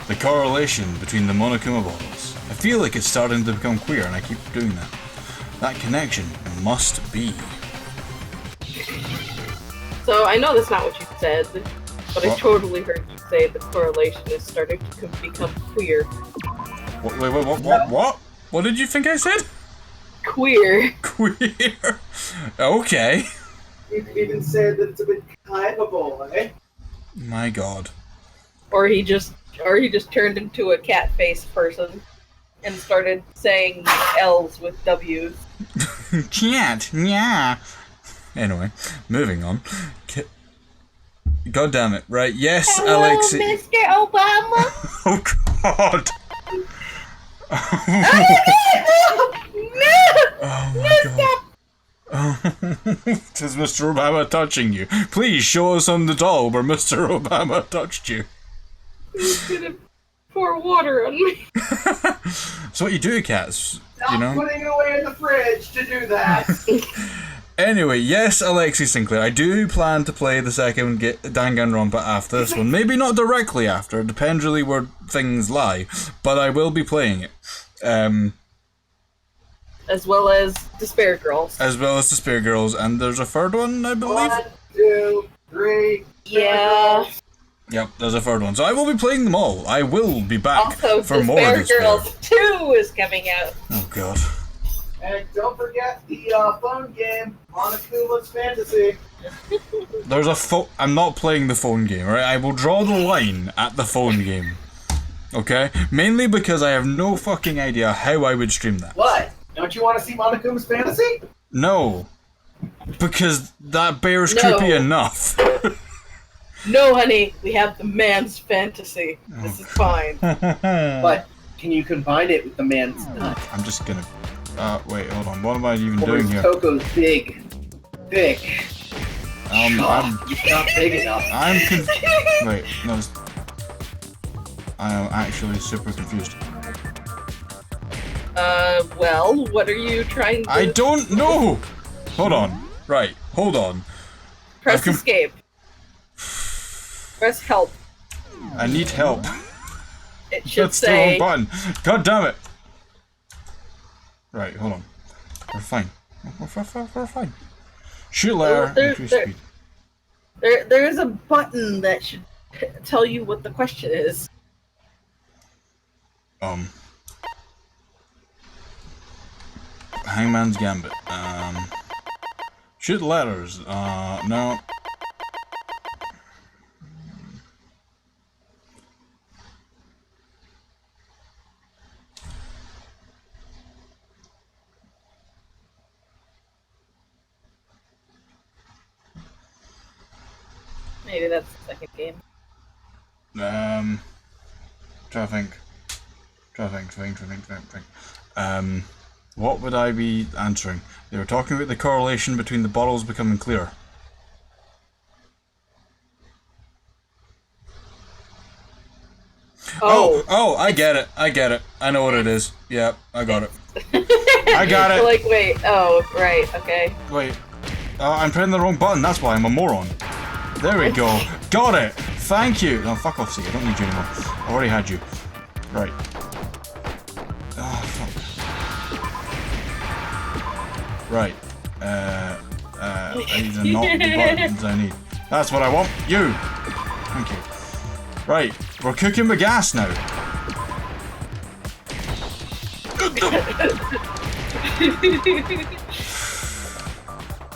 The correlation between the Monokuma bottles. I feel like it's starting to become clear and I keep doing that. That connection must be. So I know that's not what you said, but I What? totally heard you say the correlation is starting to become queer. What? What did you think I said? Queer. Queer. Okay. You could even say that it's a bit climbable, eh? My god. Or he just turned into a cat-faced person and started saying L's with W's. Cat. Yeah. Anyway, moving on. God damn it. Right. Yes, Hello, Alexi. Mr. Obama. Oh god. Oh my god. Oh. Is Mr. Obama touching you? Please show us on the doll where Mr. Obama touched you. He's gonna pour water on me. So what you do, cats, Stop you know? putting it away in the fridge to do that. Anyway, yes, Alexi Sinclair, I do plan to play the second Danganronpa after this one. Maybe not directly after, it depends really where things lie, but I will be playing it. As well as Despair Girls. As well as the Spear Girls, and there's a third one, I believe? 1, 2, 3. Yeah. Yep, there's a third one. So I will be playing them all. I will be back Also, for more of Despair Despair. Girls 2 is coming out. Oh god. And don't forget the phone game, Monokuma's Fantasy. There's a I'm not playing the phone game, right? I will draw the line at the phone game. Okay? Mainly because I have no fucking idea how I would stream that. What? Don't you want to see Monokuma's Fantasy? No. Because that bear's No. creepy enough. No, honey, we have the man's fantasy. This is fine. But can you combine it with the man's nut? I'm just gonna... wait, hold on. What am I even Or doing is here? Coco's big, thick? I'm Not big enough. Wait, no. I am actually super confused. Well, what are you trying to... I don't know! Hold on. Right. Hold on. Press escape. Press help. I need help. It should That's the say. wrong button. God damn it. Right. Hold on. We're fine. We're fine. Shoot layer. Increase speed. There's a button that should tell you what the question is. Hangman's Gambit. Shoot letters. No. Maybe that's the second game. Try to think. What would I be answering? They were talking about the correlation between the bottles becoming clear. Oh, I get it. I know what it is. Yeah, I got it. I got it. Like, wait. Oh, right. Okay. Wait. I'm pressing the wrong button. That's why I'm a moron. There we go. Got it. Thank you. No, fuck off, see. I don't need you anymore. I already had you. Right. Oh, fuck. Right. I need to not the buttons I need. That's what I want. You. Thank you. Right. We're cooking with gas now.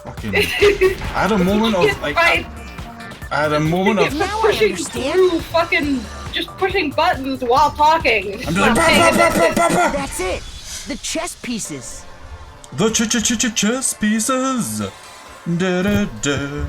Fucking. I had a moment of like. I had a moment of. Now pushing through fucking just pushing buttons while talking. I'm just like. That's it. The chess pieces. The chess pieces. Da da da.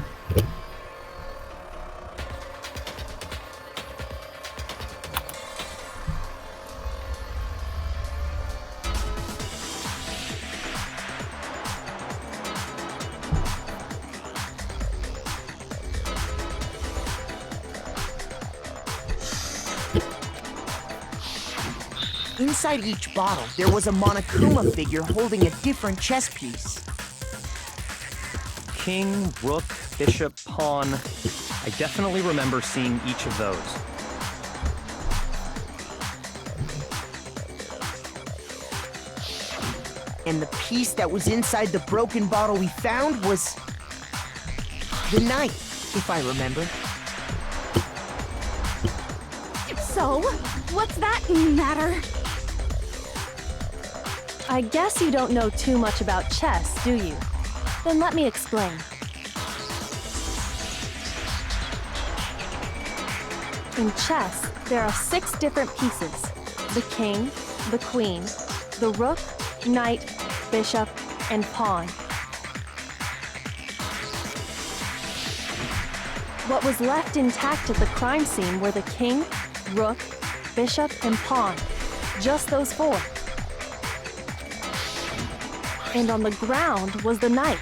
Inside each bottle, there was a Monokuma figure holding a different chess piece. King, rook, bishop, pawn. I definitely remember seeing each of those. And the piece that was inside the broken bottle we found was the knight, if I remember. So, what's that matter? I guess you don't know too much about chess, do you? Then let me explain. In chess, there are 6 different pieces. The king, the queen, the rook, knight, bishop, and pawn. What was left intact at the crime scene were the king, rook, bishop, and pawn. Just those 4. And on the ground was the knight.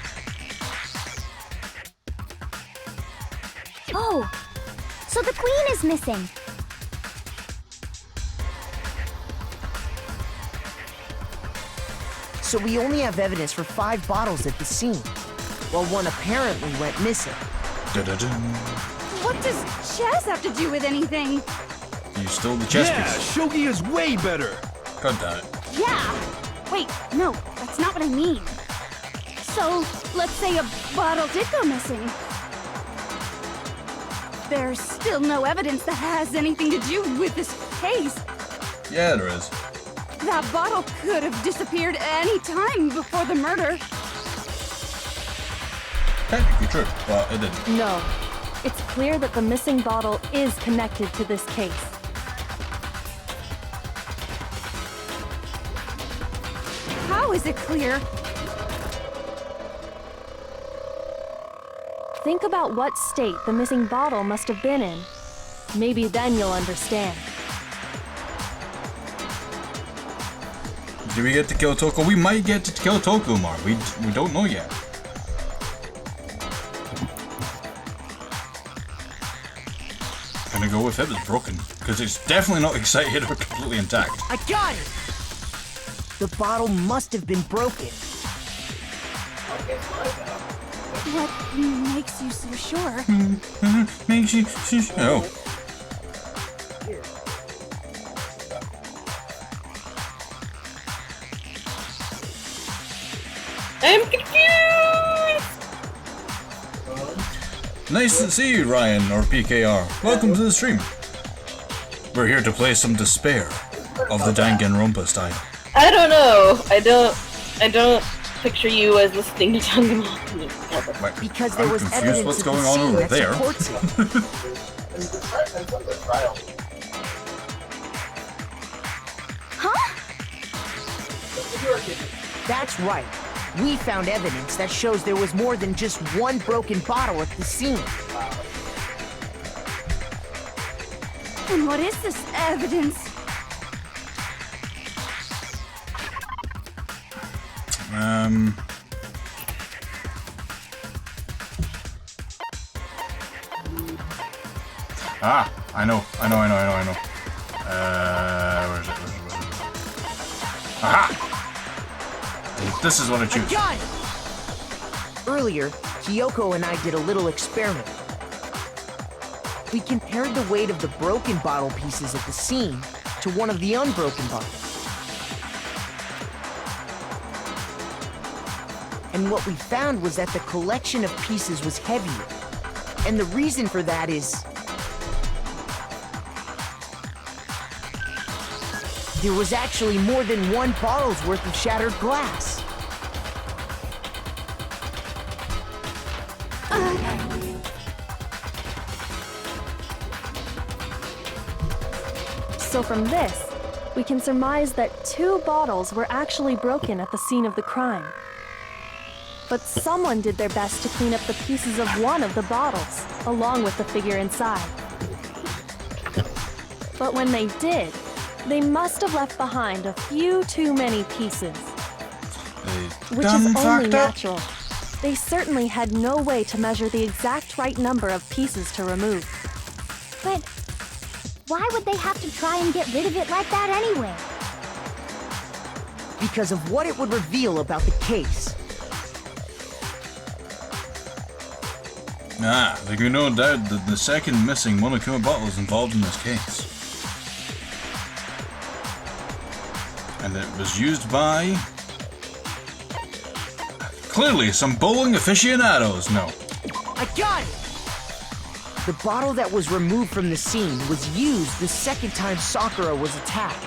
Oh, so the queen is missing. So we only have evidence for 5 bottles at the scene, while one apparently went missing. Da-da-da. What does chess have to do with anything? You stole the chess piece. Shogi is way better. God damn it. Yeah. Wait, no, that's not what I mean. So, let's say a bottle did go missing. There's still no evidence that has anything to do with this case. Yeah, there is. That bottle could have disappeared any time before the murder. Technically true, but it didn't. No. It's clear that the missing bottle is connected to this case. How is it clear? Think about what state the missing bottle must have been in. Maybe then you'll understand. Do we get to kill Toko? We might get to kill Toko, Mark. We don't know yet. Gonna go with it was broken, because it's definitely not excited or completely intact. I got it! The bottle must have been broken. Okay, so I know. What makes you so sure? Makes you. Oh. I'm confused! Nice to see you, Ryan, or PKR. Welcome to the stream. We're here to play some Despair of the Danganronpa style. I don't know. I don't picture you as listening to Danganronpa. Wait, Because there I'm was confused evidence what's of going the on scene over that there. supports it. And some of the trial. Huh? That's right. We found evidence that shows there was more than just one broken bottle at the scene. And what is this evidence? Ah, I know. Where is it? Aha! This is what I choose. Got it! Earlier, Kyoko and I did a little experiment. We compared the weight of the broken bottle pieces at the scene to one of the unbroken bottles. And what we found was that the collection of pieces was heavier. And the reason for that is... there was actually more than one bottle's worth of shattered glass. So from this, we can surmise that 2 bottles were actually broken at the scene of the crime. But someone did their best to clean up the pieces of one of the bottles, along with the figure inside. But when they did, they must have left behind a few too many pieces. Which is only natural. They certainly had no way to measure the exact right number of pieces to remove. But why would they have to try and get rid of it like that anyway? Because of what it would reveal about the case. Ah, there can be no doubt that the second missing Monokuma bottle is involved in this case. And it was used by... clearly some bowling aficionados. No. I got it! The bottle that was removed from the scene was used the second time Sakura was attacked.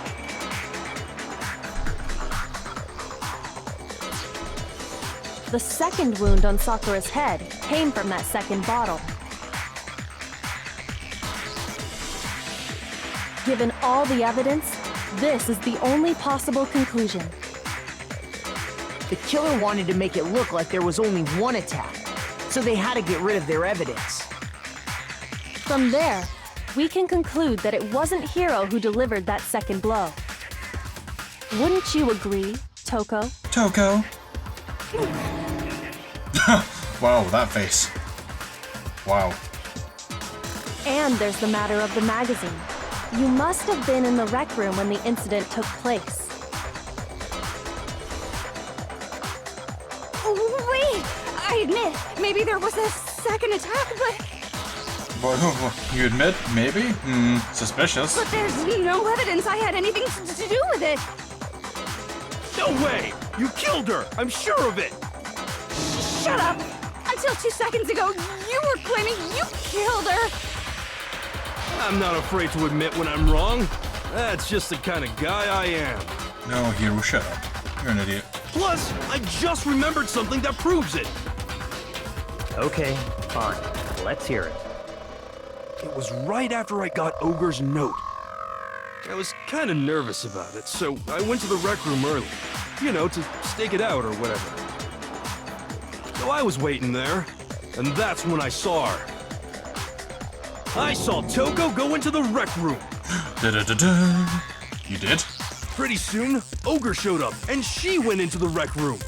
The second wound on Sakura's head came from that second bottle. Given all the evidence, this is the only possible conclusion. The killer wanted to make it look like there was only one attack, so they had to get rid of their evidence. From there, we can conclude that it wasn't Hiro who delivered that second blow. Wouldn't you agree, Toko? Toko. Wow, that face. Wow. And there's the matter of the magazine. You must have been in the rec room when the incident took place. Wait! I admit, maybe there was a second attack, but You admit? Maybe? Suspicious. there's no evidence I had anything to do with it. No way! You killed her! I'm sure of it! Shut up! Until 2 seconds ago, you were claiming you killed her. I'm not afraid to admit when I'm wrong. That's just the kind of guy I am. No, Hiro, shut up. You're an idiot. Plus, I just remembered something that proves it. Okay, fine. Let's hear it. It was right after I got Ogre's note. I was kind of nervous about it, so I went to the rec room early. You know, to stake it out or whatever. So I was waiting there, and that's when I saw her. I saw Toko go into the rec room. Da-da-da-da. You did? Pretty soon, Ogre showed up, and she went into the rec room.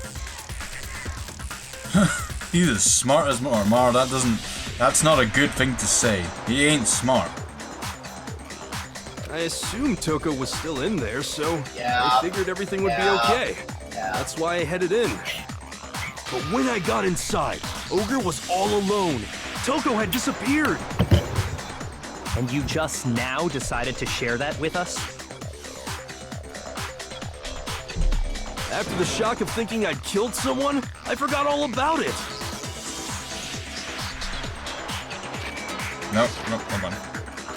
He's as smart as Mar. That's not a good thing to say. He ain't smart. I assumed Toko was still in there, so Yeah. I figured everything would be okay. Yeah. That's why I headed in. But when I got inside, Ogre was all alone. Toko had disappeared. And you just now decided to share that with us? After the shock of thinking I'd killed someone, I forgot all about it. Nope, hold on.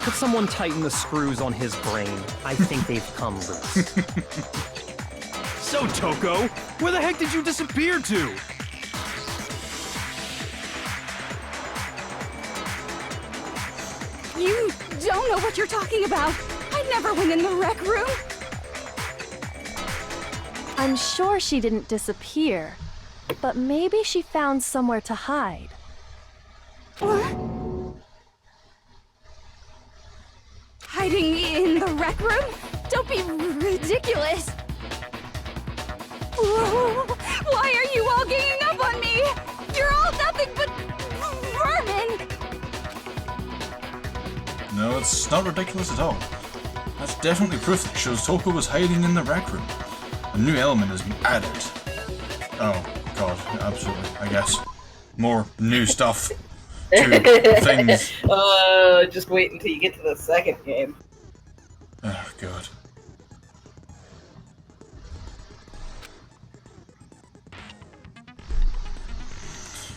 Could someone tighten the screws on his brain? I think they've come loose. So, Toko, where the heck did you disappear to? You don't know what you're talking about. I never went in the rec room. I'm sure she didn't disappear, but maybe she found somewhere to hide. What? Hiding in the rec room? Don't be ridiculous. Whoa. Why are you all ganging up on me? You're all nothing but vermin. No, it's not ridiculous at all. That's definitely proof that shows Toko was hiding in the rec room. A new element has been added. Oh, God, absolutely, I guess. More new stuff to things. Just wait until you get to the second game. Oh, God.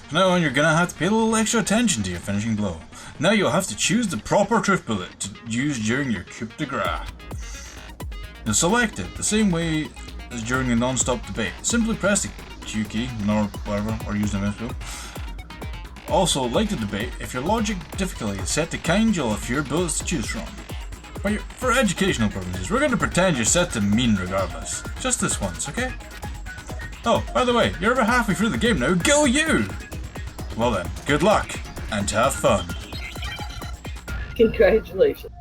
From now on, you're gonna have to pay a little extra attention to your finishing blow. Now you'll have to choose the proper truth bullet to use during your coup de grace. You'll select it the same way as during a non-stop debate. Simply press the Q key, or whatever, or use the mouse wheel. Also, like the debate, if your logic difficulty is set to kind, you'll have fewer bullets to choose from. But for educational purposes, we're going to pretend you're set to mean regardless. Just this once, okay? Oh, by the way, you're about halfway through the game now. Go you! Well then, good luck, and have fun. Congratulations.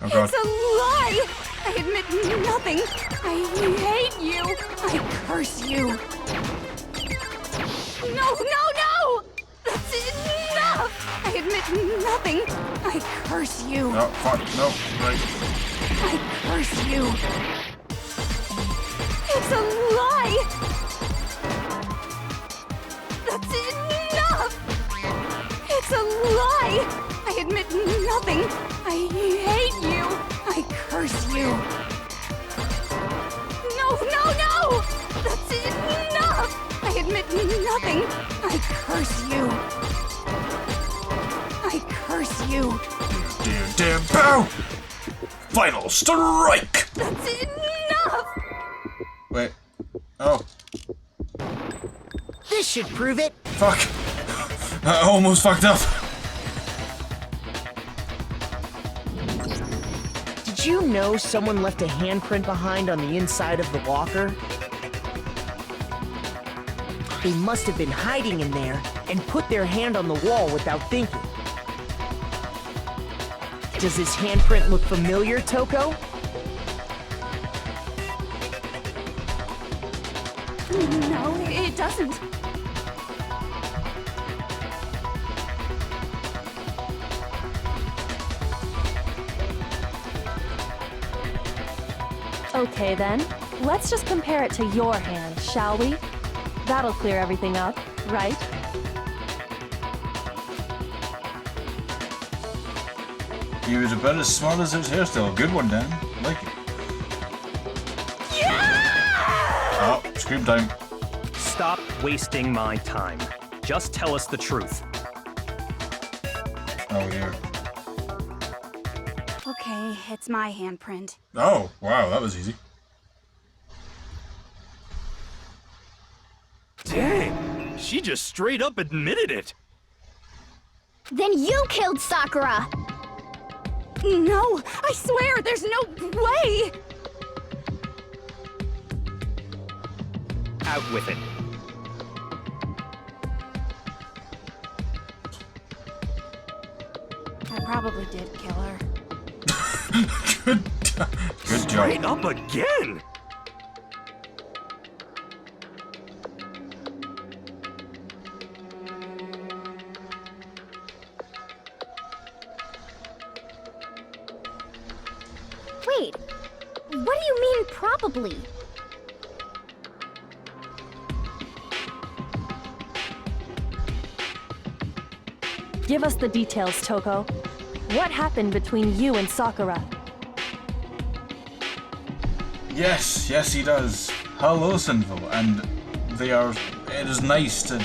Oh God. It's a lie! I admit nothing. I hate you. I curse you. No! That's enough! I admit nothing. I curse you. Oh, fuck, no, right. I curse you. It's a lie! That's enough! It's a lie! I admit nothing. I hate you. I curse you. No! That's enough! I admit nothing. I curse you. I curse you. Damn bow! Final strike! That's enough! Wait. Oh, This should prove it. fuck. I almost fucked up. Did you know someone left a handprint behind on the inside of the locker? They must have been hiding in there and put their hand on the wall without thinking. Does this handprint look familiar, Toko? No, it doesn't. Okay then, let's just compare it to your hand, shall we? That'll clear everything up, right? He was about as smart as his hairstyle. Good one, Dan. Like it. Oh, scream time. Stop wasting my time. Just tell us the truth. Oh, yeah. Okay, it's my handprint. Oh, wow, that was easy. Dang, she just straight up admitted it. Then you killed Sakura! No, I swear, there's no way! Out with it. I probably did kill her. Good job. Straight up again. Wait, What do you mean, probably? Give us the details, Toko. What happened between you and Sakura? Yes, yes, he does. Hello, Sinful, and it is nice to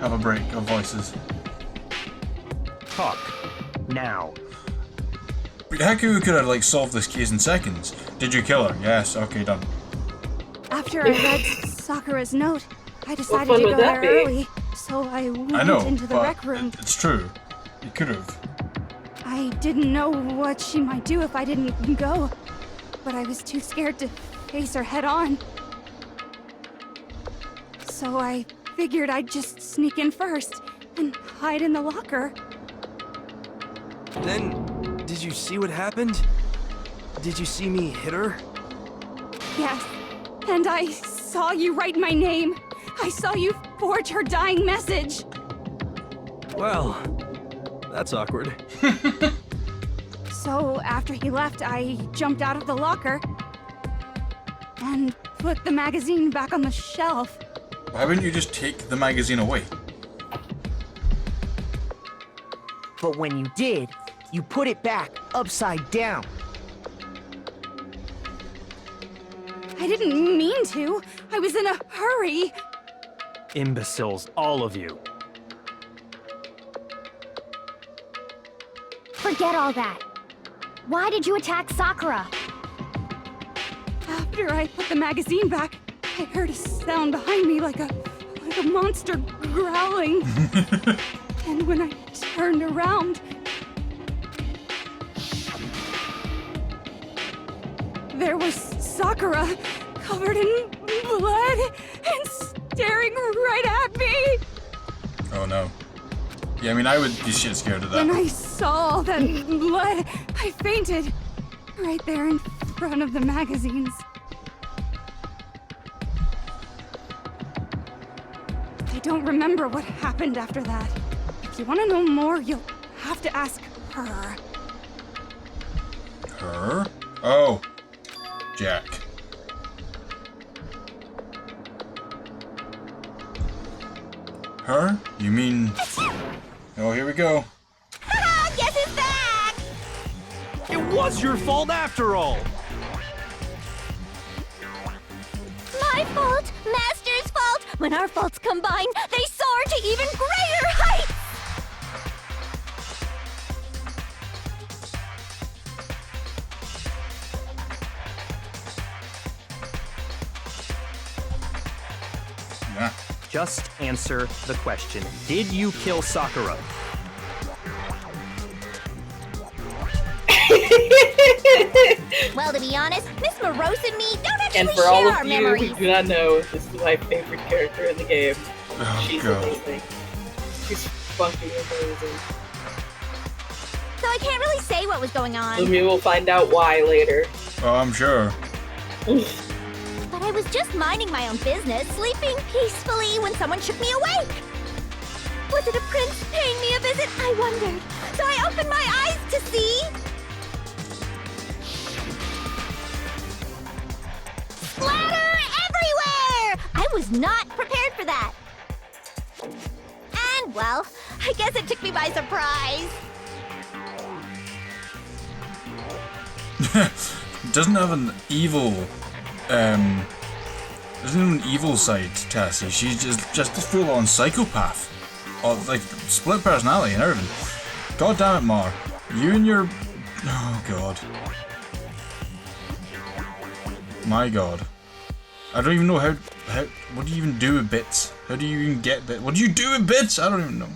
have a break of voices. Talk. Now. Haku could have, like, solved this case in seconds. Did you kill her? Yes, okay, done. After I read Sakura's note, I decided fun to would go that there be? early, so I went I know, into the but rec room. it's true. You could have. I didn't know what she might do if I didn't go, but I was too scared to face her head on. So I figured I'd just sneak in first and hide in the locker. Then, did you see what happened? Did you see me hit her? Yes, and I saw you write my name. I saw you forge her dying message. Well, that's awkward. So after he left, I jumped out of the locker and put the magazine back on the shelf. Why wouldn't you just take the magazine away? But when you did, you put it back upside down. I didn't mean to. I was in a hurry. Imbeciles, all of you. Forget all that. Why did you attack Sakura? After I put the magazine back, I heard a sound behind me like a monster growling. And when I turned around, there was Sakura, covered in blood and staring right at me. Oh no. Yeah, I mean, I would be shit scared of that. When I saw all that blood, I fainted. Right there in front of the magazines. I don't remember what happened after that. If you want to know more, you'll have to ask her. Her? Oh. Jack. Her? You mean... Oh, here we go. Guess who's back? It was your fault after all! My fault, Master's fault. When our faults combine, they soar to even greater heights. Yeah. Just answer the question. Did you kill Sakura? Well, to be honest, Miss Morose and me don't actually And for all share of our you memories. who do not know, this is my favorite character in the game. Oh, She's God. amazing. She's fucking amazing. So I can't really say what was going on. Lumi will find out why later. Oh, I'm sure. But I was just minding my own business, sleeping peacefully when someone shook me awake. Was it a prince paying me a visit? I wondered. So I opened my eyes to see... splatter everywhere! I was not prepared for that. And, well, I guess it took me by surprise. Doesn't have an evil, doesn't have an evil side to Tassie. She's just a full-on psychopath. Or, like, split personality and everything. God damn it, Mar. You and your... Oh, God. My God. I don't even know how... What do you even do with bits? How do you even get bits? What do you do with bits? I don't even know.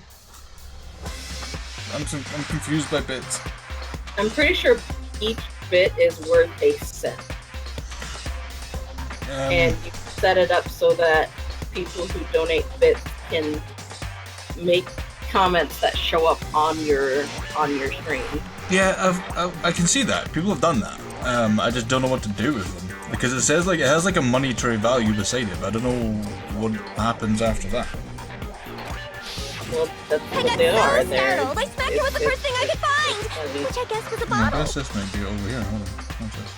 I'm confused by bits. I'm pretty sure each bit is worth a cent. And you set it up so that people who donate bits can make comments that show up on your screen. Yeah, I can see that. People have done that. I just don't know what to do with them. Because it says, like, it has, like, a monetary value beside it, but I don't know what happens after that. Well, that's I what got they so are. startled, I smacked it with the first thing I could find, which I guess was a I bottle. guess this might be over here. Hold on. What's this?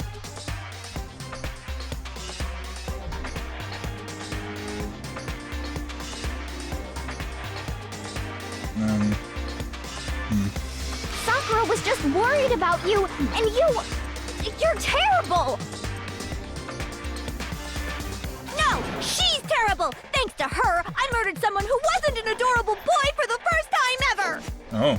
worried about you, and you're terrible! No, she's terrible! Thanks to her, I murdered someone who wasn't an adorable boy for the first time ever! Oh.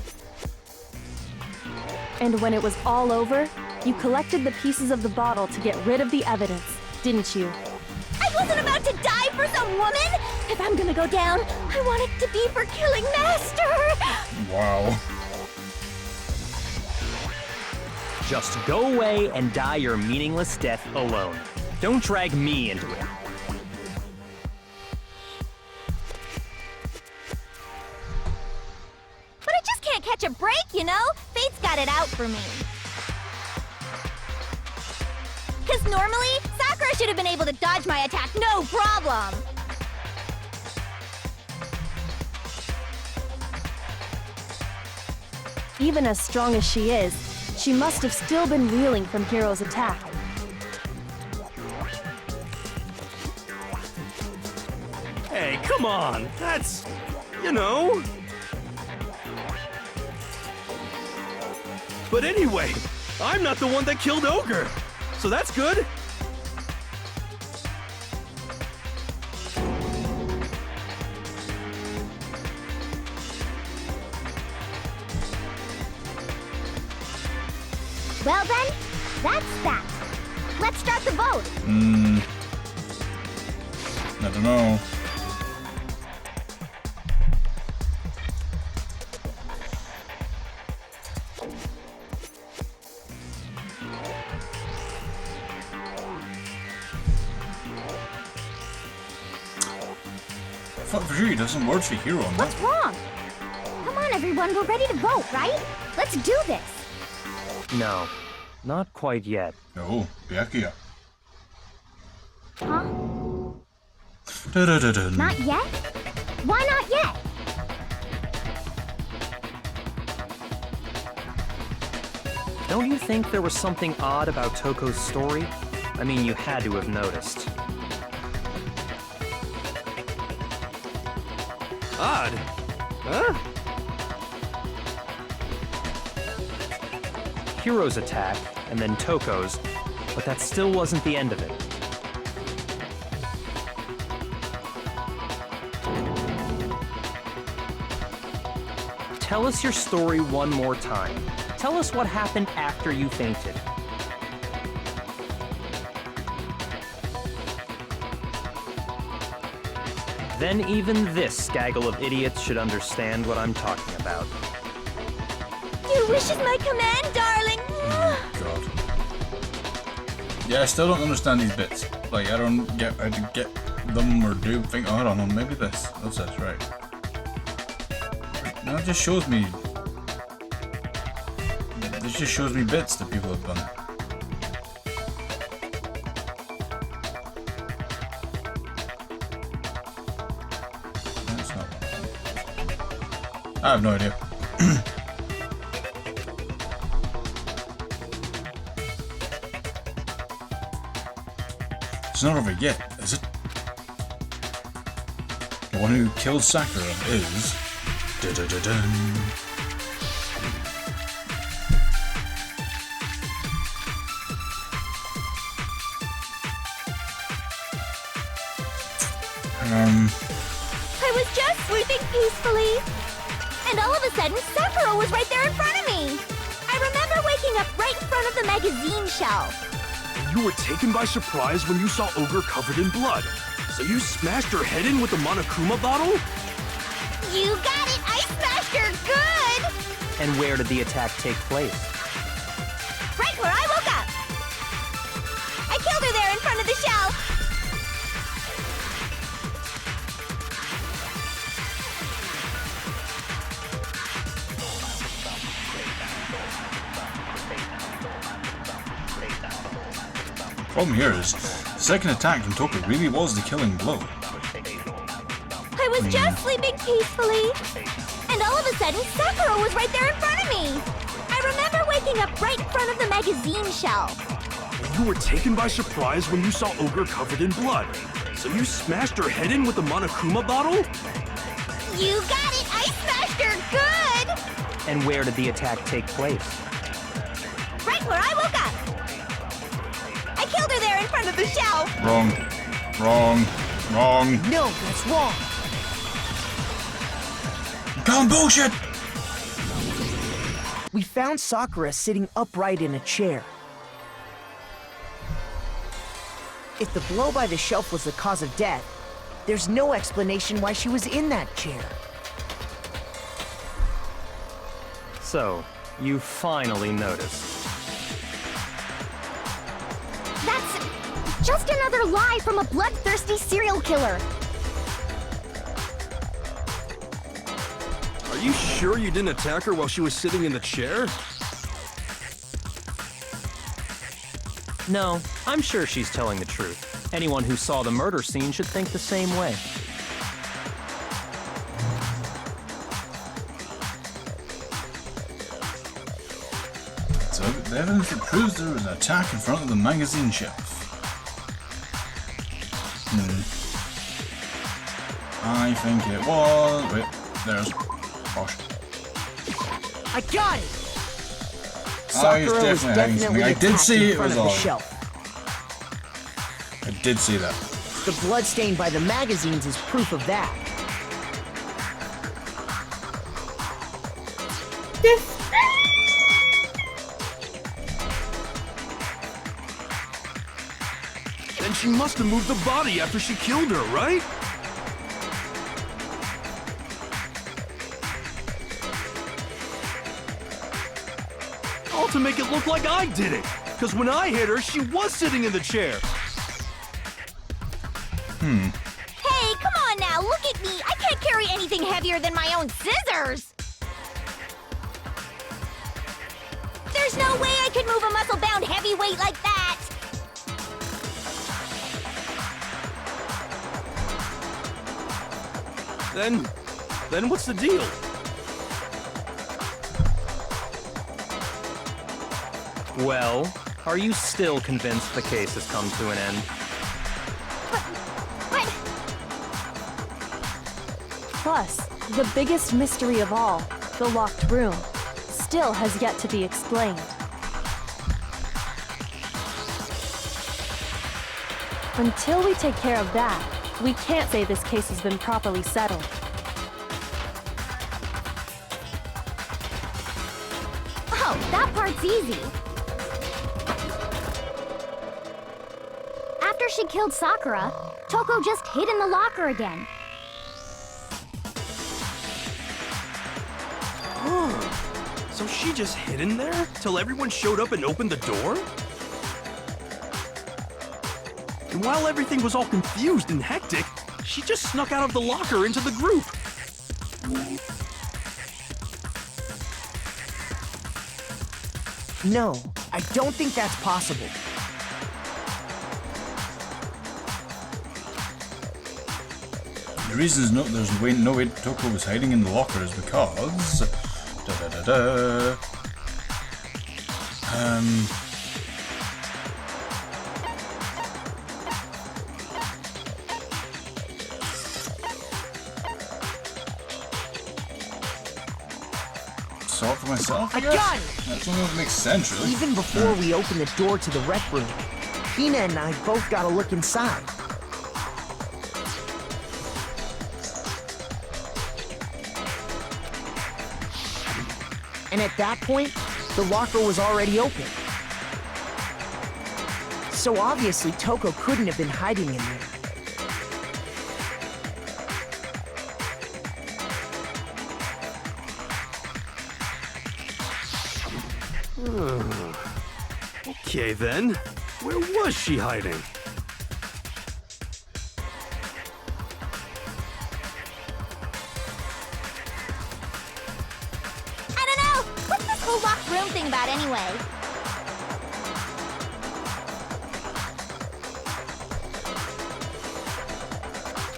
And when it was all over, you collected the pieces of the bottle to get rid of the evidence, didn't you? I wasn't about to die for some woman! If I'm gonna go down, I want it to be for killing Master! Wow. Just go away and die your meaningless death alone. Don't drag me into it. But I just can't catch a break, you know? Fate's got it out for me. 'Cause normally, Sakura should have been able to dodge my attack, no problem! Even as strong as she is, she must have still been reeling from Hiro's attack. Hey, come on! That's... you know... But anyway, I'm not the one that killed Ogre, so that's good. Well then, that's that. Let's start the vote. I don't know. I thought for sure he doesn't work for Hero on What's that. wrong? Come on, everyone, we're ready to vote, right? Let's do this. No, not quite yet. Oh, Byakuya. Huh? Da-da-da-dun. Not yet? Why not yet? Don't you think there was something odd about Toko's story? I mean, you had to have noticed. Odd? Huh? Hiro's attack, and then Toko's, but that still wasn't the end of it. Tell us your story one more time. Tell us what happened after you fainted. Then even this gaggle of idiots should understand what I'm talking about. Your wish is my command, darling. God. Yeah, I still don't understand these bits. Like, I don't get how to get them or do think, oh, I don't know, maybe this. That's this, right. Now it just shows me... This just shows me bits that people have done. That's not one. I have no idea. It's not over yet, is it? The one who killed Sakura is... Da-da-da-dun. I was just sleeping peacefully. And all of a sudden, Sakura was right there in front of me. I remember waking up right in front of the magazine shelf. You were taken by surprise when you saw Ogre covered in blood. So you smashed her head in with the Monokuma bottle? You got it! I smashed her good! And where did the attack take place? Right where I woke up! I killed her there in front of the shelf! Problem here is, the second attack from Toku really was the killing blow. I was just sleeping peacefully. And all of a sudden, Sakura was right there in front of me. I remember waking up right in front of the magazine shelf. You were taken by surprise when you saw Ogre covered in blood. So you smashed her head in with the Monokuma bottle? You got it! I smashed her good! And where did the attack take place? where I woke up. I killed her there in front of the shelf. Wrong. Wrong. Wrong. No, that's wrong. Calm bullshit! We found Sakura sitting upright in a chair. If the blow by the shelf was the cause of death, there's no explanation why she was in that chair. So, you finally noticed. That's just another lie from a bloodthirsty serial killer. Are you sure you didn't attack her while she was sitting in the chair? No, I'm sure she's telling the truth. Anyone who saw the murder scene should think the same way. So, the evidence that proves there was an attack in front of the magazine shelf. I think it was... Wait, there's... Gosh. I got it! Oh, he's Sakura was definitely hiding something. I did attacked see in it front was of the all. shelf. I did see that. The blood stain by the magazines is proof of that. Then she must have moved the body after she killed her, right? All to make it look like I did it. Because when I hit her, she was sitting in the chair. Hey, come on now, look at me. I can't carry anything heavier than my own scissors. There's no way I could move a muscle-bound heavyweight like that. Then what's the deal? Well, are you still convinced the case has come to an end? But Plus, the biggest mystery of all, the locked room, still has yet to be explained. Until we take care of that, we can't say this case has been properly settled. oh, that part's easy. After she killed Sakura, Toko just hid in the locker again. So she just hid in there till everyone showed up and opened the door? And while everything was all confused and hectic, she just snuck out of the locker into the group. No, I don't think that's possible. The reason is there's no way Toko was hiding in the locker is because... Saw it for myself, I guess? got it! That's one that makes sense, really. Even before we open the door to the rec room, Hina and I both got a look inside. And at that point, the locker was already open. So obviously Toko couldn't have been hiding in there. Okay then, where was she hiding? I don't know. What's this whole locked room thing about anyway?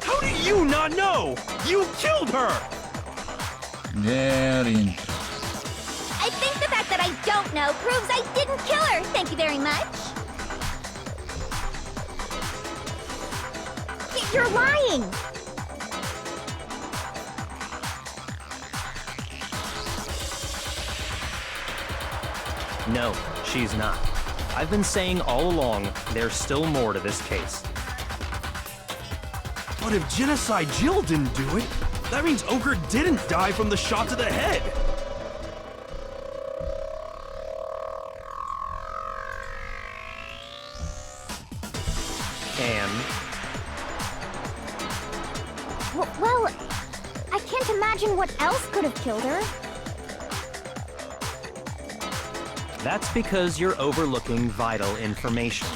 How do you not know? You killed her! Very interesting. I think the fact that I don't know proves I didn't kill her. Thank you very much. You're lying. No, she's not. I've been saying all along, there's still more to this case. But if Genocide Jill didn't do it, that means Ogre didn't die from the shot to the head. And Well, I can't imagine what else could have killed her. that's because you're overlooking vital information.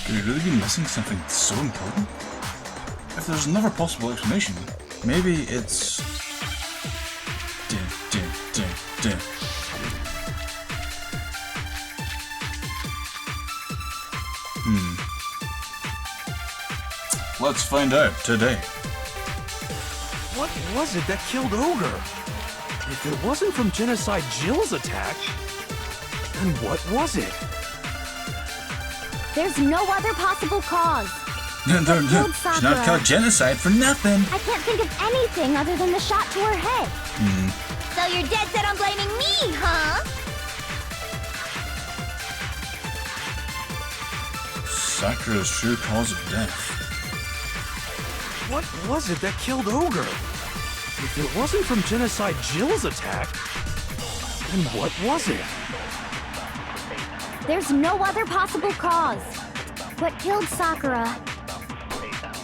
Could we really be missing something so important? If there's another possible explanation, maybe it's... Let's find out today. What was it that killed Ogre? If it wasn't from Genocide Jill's attack, then what was it? There's no other possible cause. She's not called genocide for nothing. I can't think of anything other than the shot to her head. So you're dead set on blaming me, huh? Sakura's true cause of death. What was it that killed Ogre? If it wasn't from Genocide Jill's attack, then what was it? There's no other possible cause. What killed Sakura?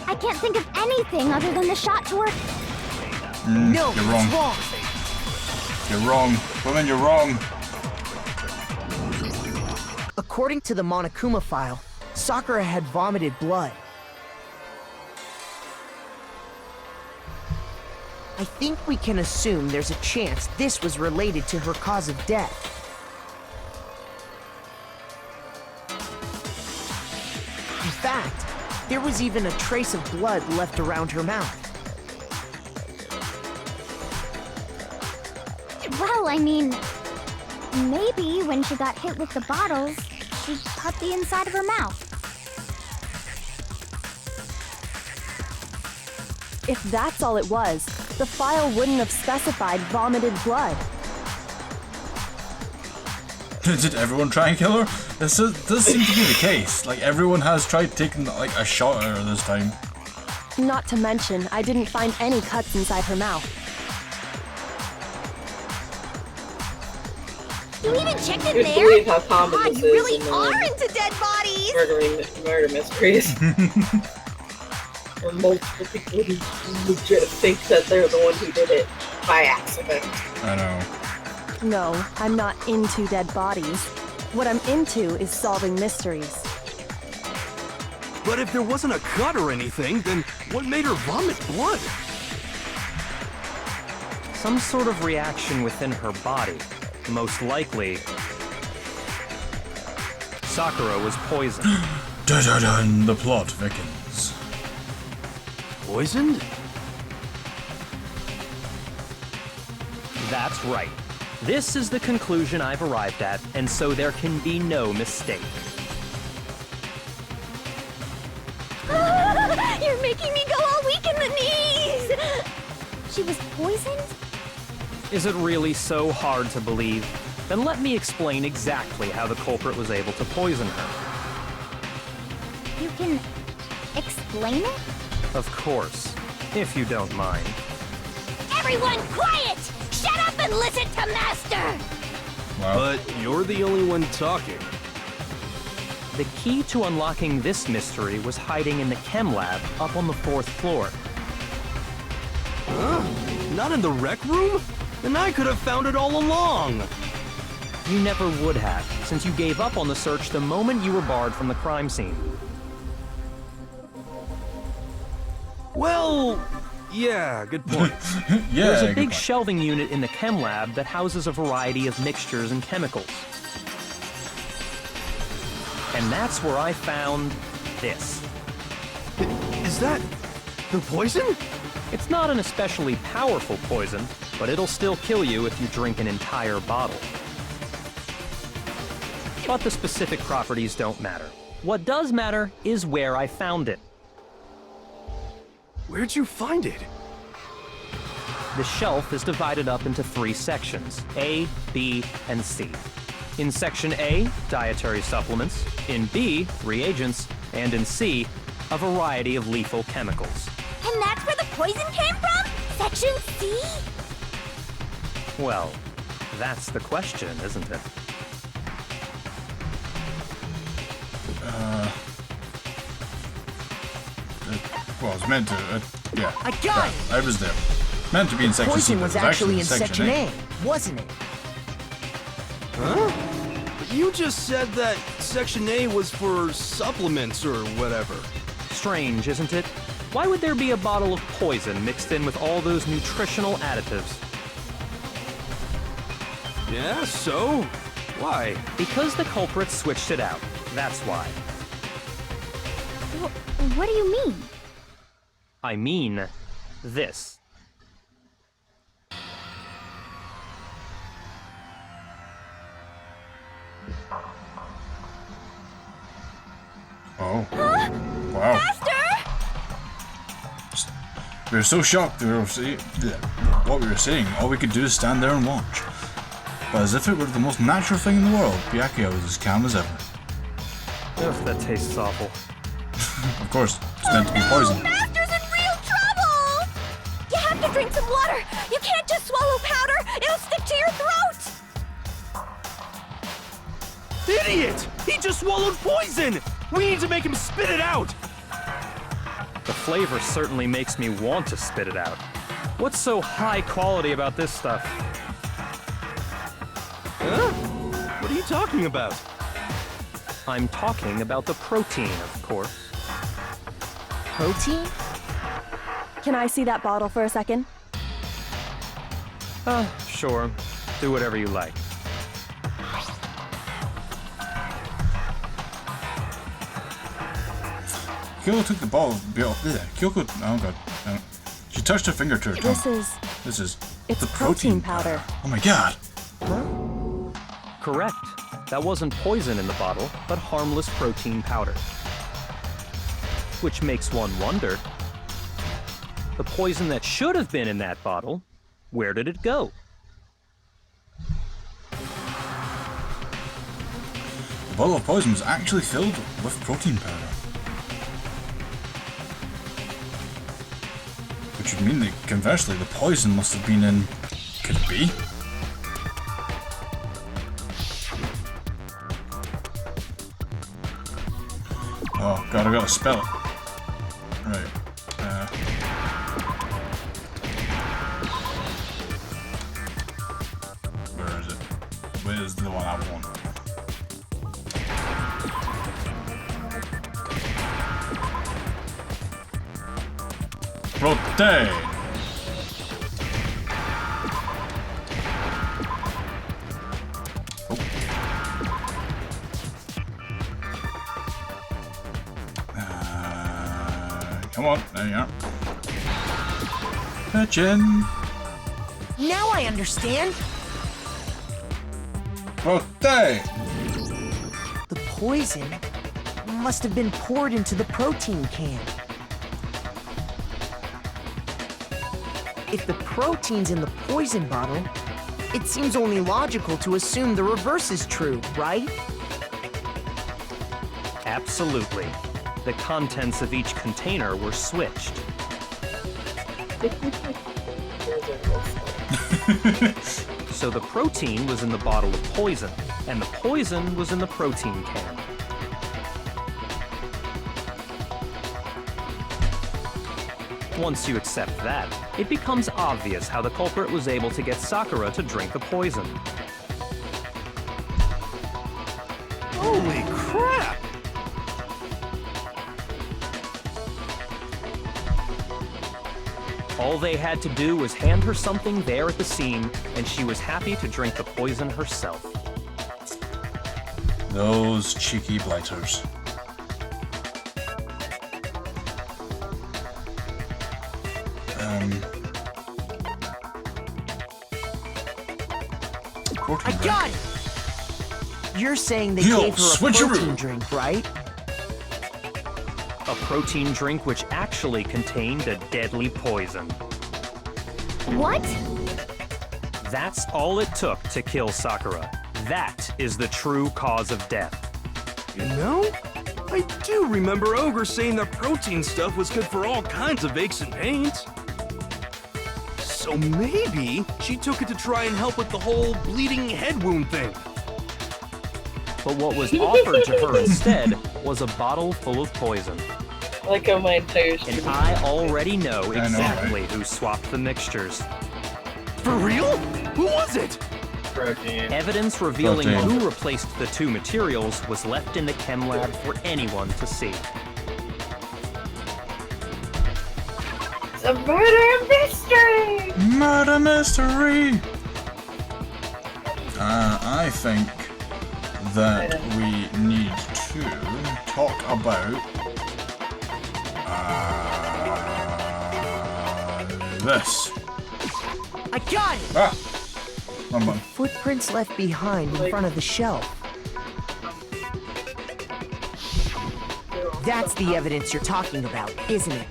I can't think of anything other than the shot to her. No, you're wrong. it's wrong. You're wrong. Woman, you're wrong. According to the Monokuma file, Sakura had vomited blood. I think we can assume there's a chance this was related to her cause of death. In fact, there was even a trace of blood left around her mouth. Well, I mean, maybe when she got hit with the bottles, she cut the inside of her mouth. If that's all it was, the file wouldn't have specified vomited blood. Did everyone try and kill her? This does seem to be the case. Like, everyone has tried taking, like, a shot at her this time. Not to mention, I didn't find any cuts inside her mouth. You even checked in Good there? believe how common God, this you is really in, are into dead bodies! murder mysteries. Or multiple people who legit think that they're the one who did it by accident. I know. No, I'm not into dead bodies. What I'm into is solving mysteries. But if there wasn't a cut or anything, then what made her vomit blood? Some sort of reaction within her body. Most likely, Sakura was poisoned. Dun-dun-dun, the plot thickens. Poisoned? That's right. This is the conclusion I've arrived at, and so there can be no mistake. You're making me go all weak in the knees! She was poisoned? Is it really so hard to believe? Then let me explain exactly how the culprit was able to poison her. You can explain it? Of course, if you don't mind. Everyone quiet! Shut up and listen to Master! Wow. But you're the only one talking. The key to unlocking this mystery was hiding in the chem lab up on the 4th floor. Huh? Not in the rec room? Then I could have found it all along! You never would have, since you gave up on the search the moment you were barred from the crime scene. Well, yeah, good point. Yeah, There's a good big point. shelving unit in the chem lab that houses a variety of mixtures and chemicals. And that's where I found this. Is that the poison? It's not an especially powerful poison, but it'll still kill you if you drink an entire bottle. But the specific properties don't matter. What does matter is where I found it. Where'd you find it? The shelf is divided up into 3 sections, A, B, and C. In Section A, dietary supplements. In B, reagents. And in C, a variety of lethal chemicals. And that's where the poison came from? Section C? Well, that's the question, isn't it? Well, it's meant to. Yeah. I got it! I was there. Meant to be in Section C. Poison but was it's actually in Section A, wasn't it? Huh? But you just said that Section A was for supplements or whatever. Strange, isn't it? Why would there be a bottle of poison mixed in with all those nutritional additives? Yeah, so? Why? Because the culprit switched it out. That's why. What do you mean? I mean this. Oh. Wow. Faster! We were so shocked we were what we were saying. All we could do is stand there and watch. But as if it were the most natural thing in the world, Byakuya was as calm as ever. Ugh, that tastes awful. Of course, it's meant to be poison. Master's in real trouble! You have to drink some water! You can't just swallow powder! It'll stick to your throat! Idiot! He just swallowed poison! We need to make him spit it out! The flavor certainly makes me want to spit it out. What's so high quality about this stuff? Huh? What are you talking about? I'm talking about the protein, of course. Protein? Can I see that bottle for a second? Sure. Do whatever you like. Kyoko took the ball. Kyoko. Oh god. She touched her finger to her tongue. This is. It's the protein powder. Oh my god. Correct. That wasn't poison in the bottle, but harmless protein powder. Which makes one wonder, the poison that should have been in that bottle, where did it go? The bottle of poison was actually filled with protein powder. Which would mean that, conversely, the poison must have been in... Could it be? Oh god, I gotta spell it. Right. Where is it? Where is the one I want? Protein! Come on, there you are. Camychan! Now I understand. Protein! The poison must have been poured into the protein can. If the protein's in the poison bottle, it seems only logical to assume the reverse is true, right? Absolutely. The contents of each container were switched. So the protein was in the bottle of poison, and the poison was in the protein can. Once you accept that, it becomes obvious how the culprit was able to get Sakura to drink the poison. Holy crap! All they had to do was hand her something there at the scene, and she was happy to drink the poison herself. Those cheeky blighters. I got it! You're saying they Yo, gave her a switcheroo. protein drink, right? a protein drink which actually contained a deadly poison. What? That's all it took to kill Sakura. That is the true cause of death. You know, I do remember Ogre saying that protein stuff was good for all kinds of aches and pains. So maybe she took it to try and help with the whole bleeding head wound thing. But what was offered to her instead was a bottle full of poison. Like how my entire And I already know I know, exactly who swapped the mixtures. For real? Who was it? Protein. Evidence revealing Protein. who replaced the two materials was left in the chem lab for anyone to see. It's a murder mystery! Murder mystery! I think that we need to talk about this. I got it! Ah! Wrong one. Footprints left behind in front of the shelf. That's the evidence you're talking about, isn't it?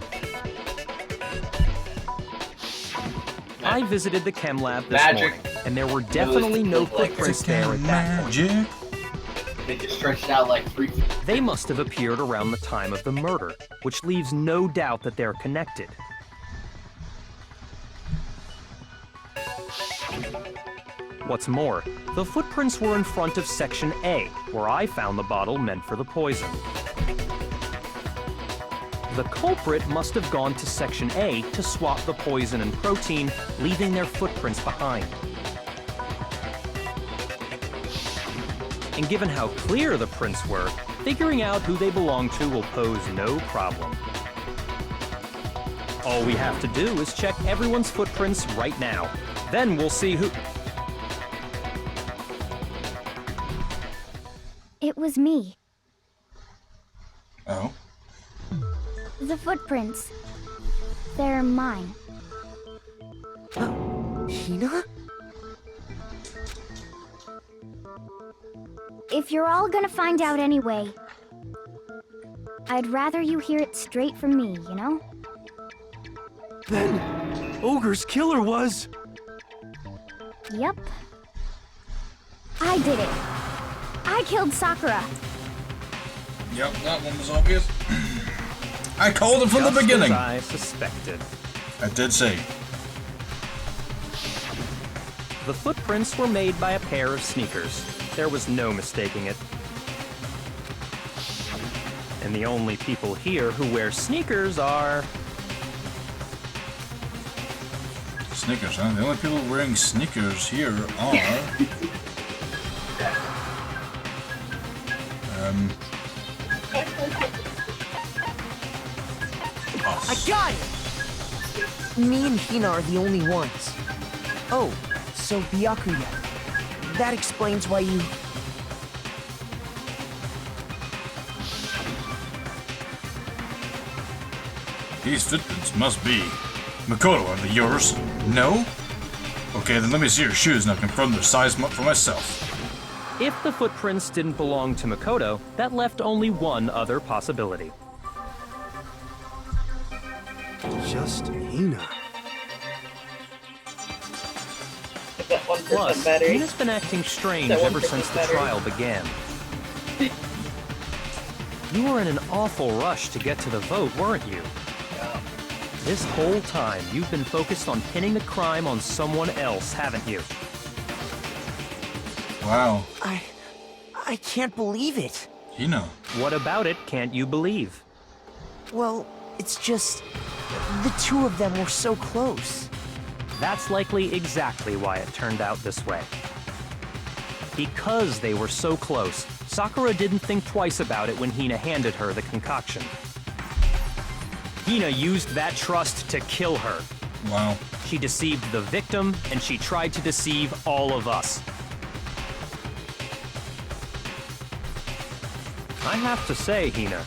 I visited the chem lab this Magic. morning, and there were definitely no footprints there at that point. Magic. They just stretched out like 3 feet. They must have appeared around the time of the murder, which leaves no doubt that they're connected. What's more, the footprints were in front of Section A, where I found the bottle meant for the poison. The culprit must have gone to Section A to swap the poison and protein, leaving their footprints behind. And given how clear the prints were, figuring out who they belong to will pose no problem. All we have to do is check everyone's footprints right now. Then we'll see who... It was me. Oh. The footprints. They're mine. Hina? If you're all gonna find out anyway, I'd rather you hear it straight from me, you know? Then, Ogre's killer was... Yep. I did it. I killed Sakura. Yep, that one was obvious. I called it from the Just beginning. as I suspected. I did say. The footprints were made by a pair of sneakers. There was no mistaking it. And the only people here who wear sneakers are... Sneakers, huh? The only people wearing sneakers here are... I us. got it! Me and Hina are the only ones. Oh, so Byakuya. That explains why you... These footprints must be... Makoto, are they yours? No? Okay, then let me see your shoes and I'll confirm their size for myself. If the footprints didn't belong to Makoto, that left only one other possibility. Just Hina. That 1% Plus, battery. Hina's been acting strange That ever 1% since the battery. trial began. You were in an awful rush to get to the vote, weren't you? This whole time, you've been focused on pinning the crime on someone else, haven't you? Wow. I can't believe it. Hina. What about it can't you believe? Well, it's just... the two of them were so close. That's likely exactly why it turned out this way. Because they were so close, Sakura didn't think twice about it when Hina handed her the concoction. Hina used that trust to kill her. Wow. She deceived the victim, and she tried to deceive all of us. I have to say, Hina,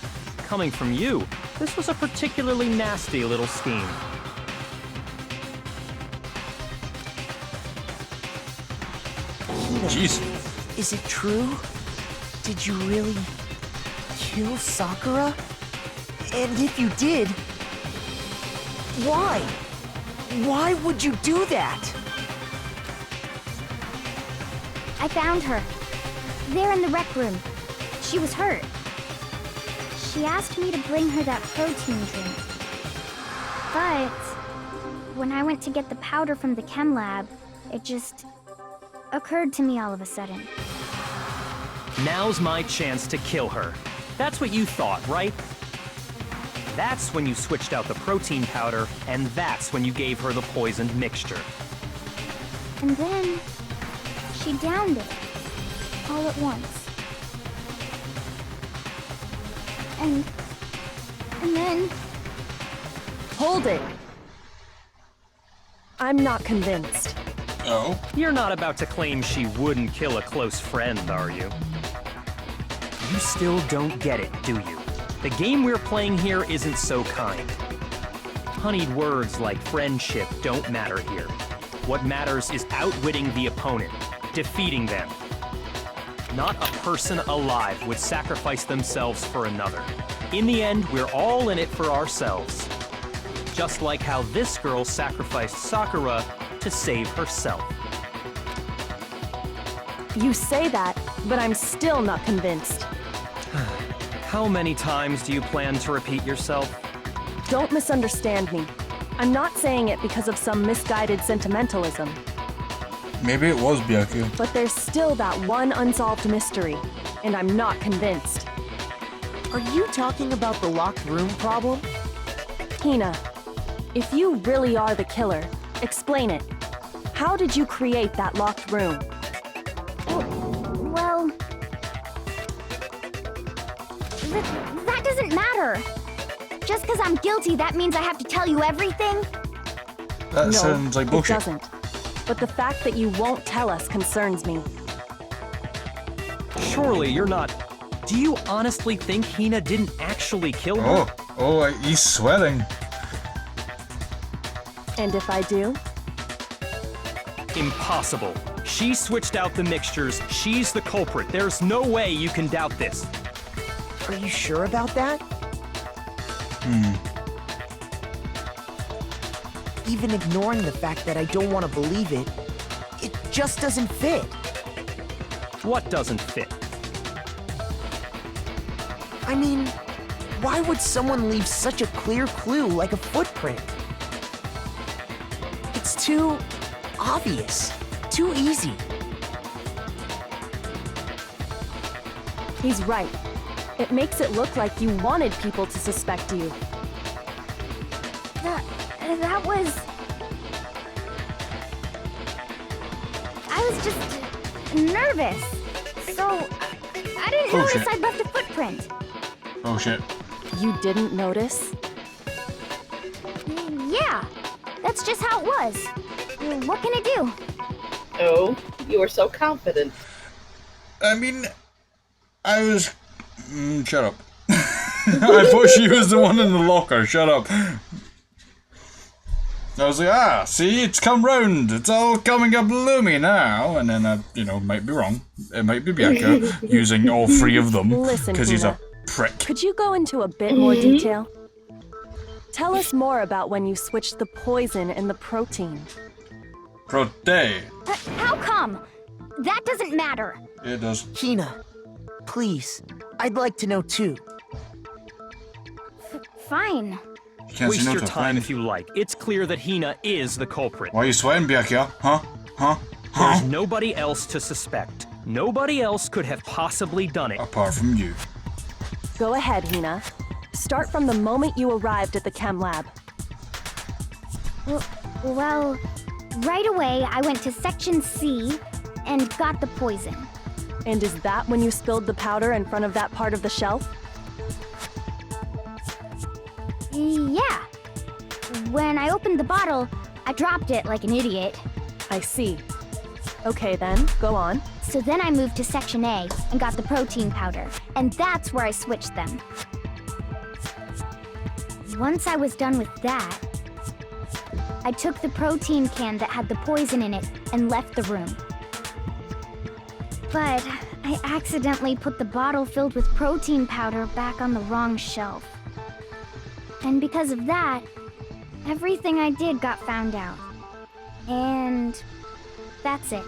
coming from you, this was a particularly nasty little scheme. Hina, Jeez. is it true? Did you really... kill Sakura? And if you did, why? Why would you do that? I found her. There in the rec room. She was hurt. She asked me to bring her that protein drink. But when I went to get the powder from the chem lab, it just occurred to me all of a sudden. Now's my chance to kill her. That's what you thought, right? That's when you switched out the protein powder, and that's when you gave her the poisoned mixture. And then she downed it all at once. And then... Hold it. I'm not convinced. Oh? You're not about to claim she wouldn't kill a close friend, are you? You still don't get it, do you? The game we're playing here isn't so kind. Honeyed words like friendship don't matter here. What matters is outwitting the opponent, defeating them. Not a person alive would sacrifice themselves for another. In the end, we're all in it for ourselves. Just like how this girl sacrificed Sakura to save herself. You say that, but I'm still not convinced. How many times do you plan to repeat yourself? Don't misunderstand me. I'm not saying it because of some misguided sentimentalism. Maybe it was Byakuya. But there's still that one unsolved mystery, and I'm not convinced. Are you talking about the locked room problem? Hina, if you really are the killer, explain it. How did you create that locked room? Well... that doesn't matter. Just because I'm guilty, that means I have to tell you everything? That sounds like bullshit. It doesn't. But the fact that you won't tell us concerns me. Surely you're not... Do you honestly think Hina didn't actually kill her? Oh, he's sweating. And if I do? Impossible. She switched out the mixtures. She's the culprit. There's no way you can doubt this. Are you sure about that? Even ignoring the fact that I don't want to believe it, it just doesn't fit. What doesn't fit? I mean, why would someone leave such a clear clue like a footprint? It's too obvious, too easy. He's right. It makes it look like you wanted people to suspect you. That was... I was just nervous. So, I didn't notice I'd left a footprint. Oh shit. You didn't notice? Yeah, that's just how it was. What can I do? Oh, you were so confident. I mean, I was... shut up. I thought she was the one in the locker, shut up. I was like, see, it's come round. It's all coming up bloomy now. And then I, might be wrong. It might be Byakuya using all three of them. Listen, because he's a Hina. prick. Could you go into a bit more detail? Tell us more about when you switched the poison and the protein. Protein. How come? That doesn't matter. It does. Hina, please, I'd like to know too. Fine. You can't Waste say no your to a time friend. if you like. It's clear that Hina is the culprit. Why are you sweating, Byakuya? Huh? There's nobody else to suspect. Nobody else could have possibly done it. Apart from you. Go ahead, Hina. Start from the moment you arrived at the chem lab. Well, right away I went to Section C and got the poison. And is that when you spilled the powder in front of that part of the shelf? Yeah. When I opened the bottle, I dropped it like an idiot. I see. Okay then, go on. So then I moved to Section A and got the protein powder, and that's where I switched them. Once I was done with that, I took the protein can that had the poison in it and left the room. But I accidentally put the bottle filled with protein powder back on the wrong shelf. And because of that, everything I did got found out. And that's it.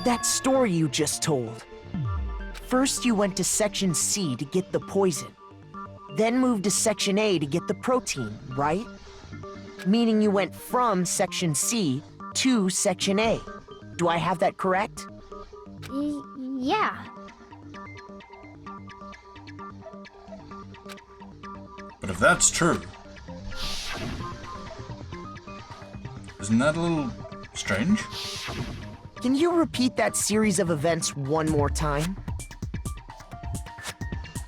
That story you just told. First, you went to Section C to get the poison. Then moved to Section A to get the protein, right? Meaning you went from Section C to Section A. Do I have that correct? Yeah. But if that's true, isn't that a little strange? Can you repeat that series of events one more time?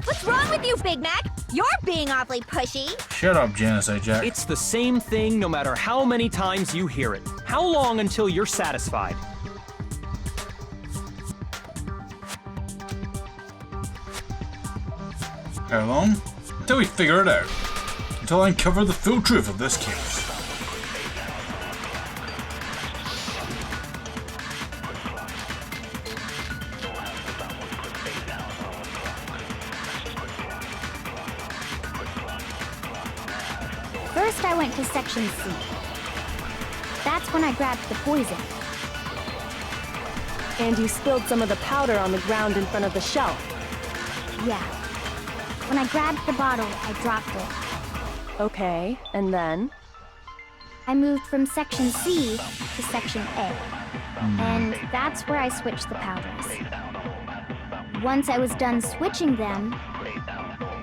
What's wrong with you, Big Mac? You're being awfully pushy. Shut up, Genocide Jack. It's the same thing no matter how many times you hear it. How long until you're satisfied? How long? Until we figure it out. Until I uncover the full truth of this case. First, I went to Section C. That's when I grabbed the poison. And you spilled some of the powder on the ground in front of the shelf. Yeah. When I grabbed the bottle, I dropped it. Okay, and then? I moved from Section C to Section A. And that's where I switched the powders. Once I was done switching them,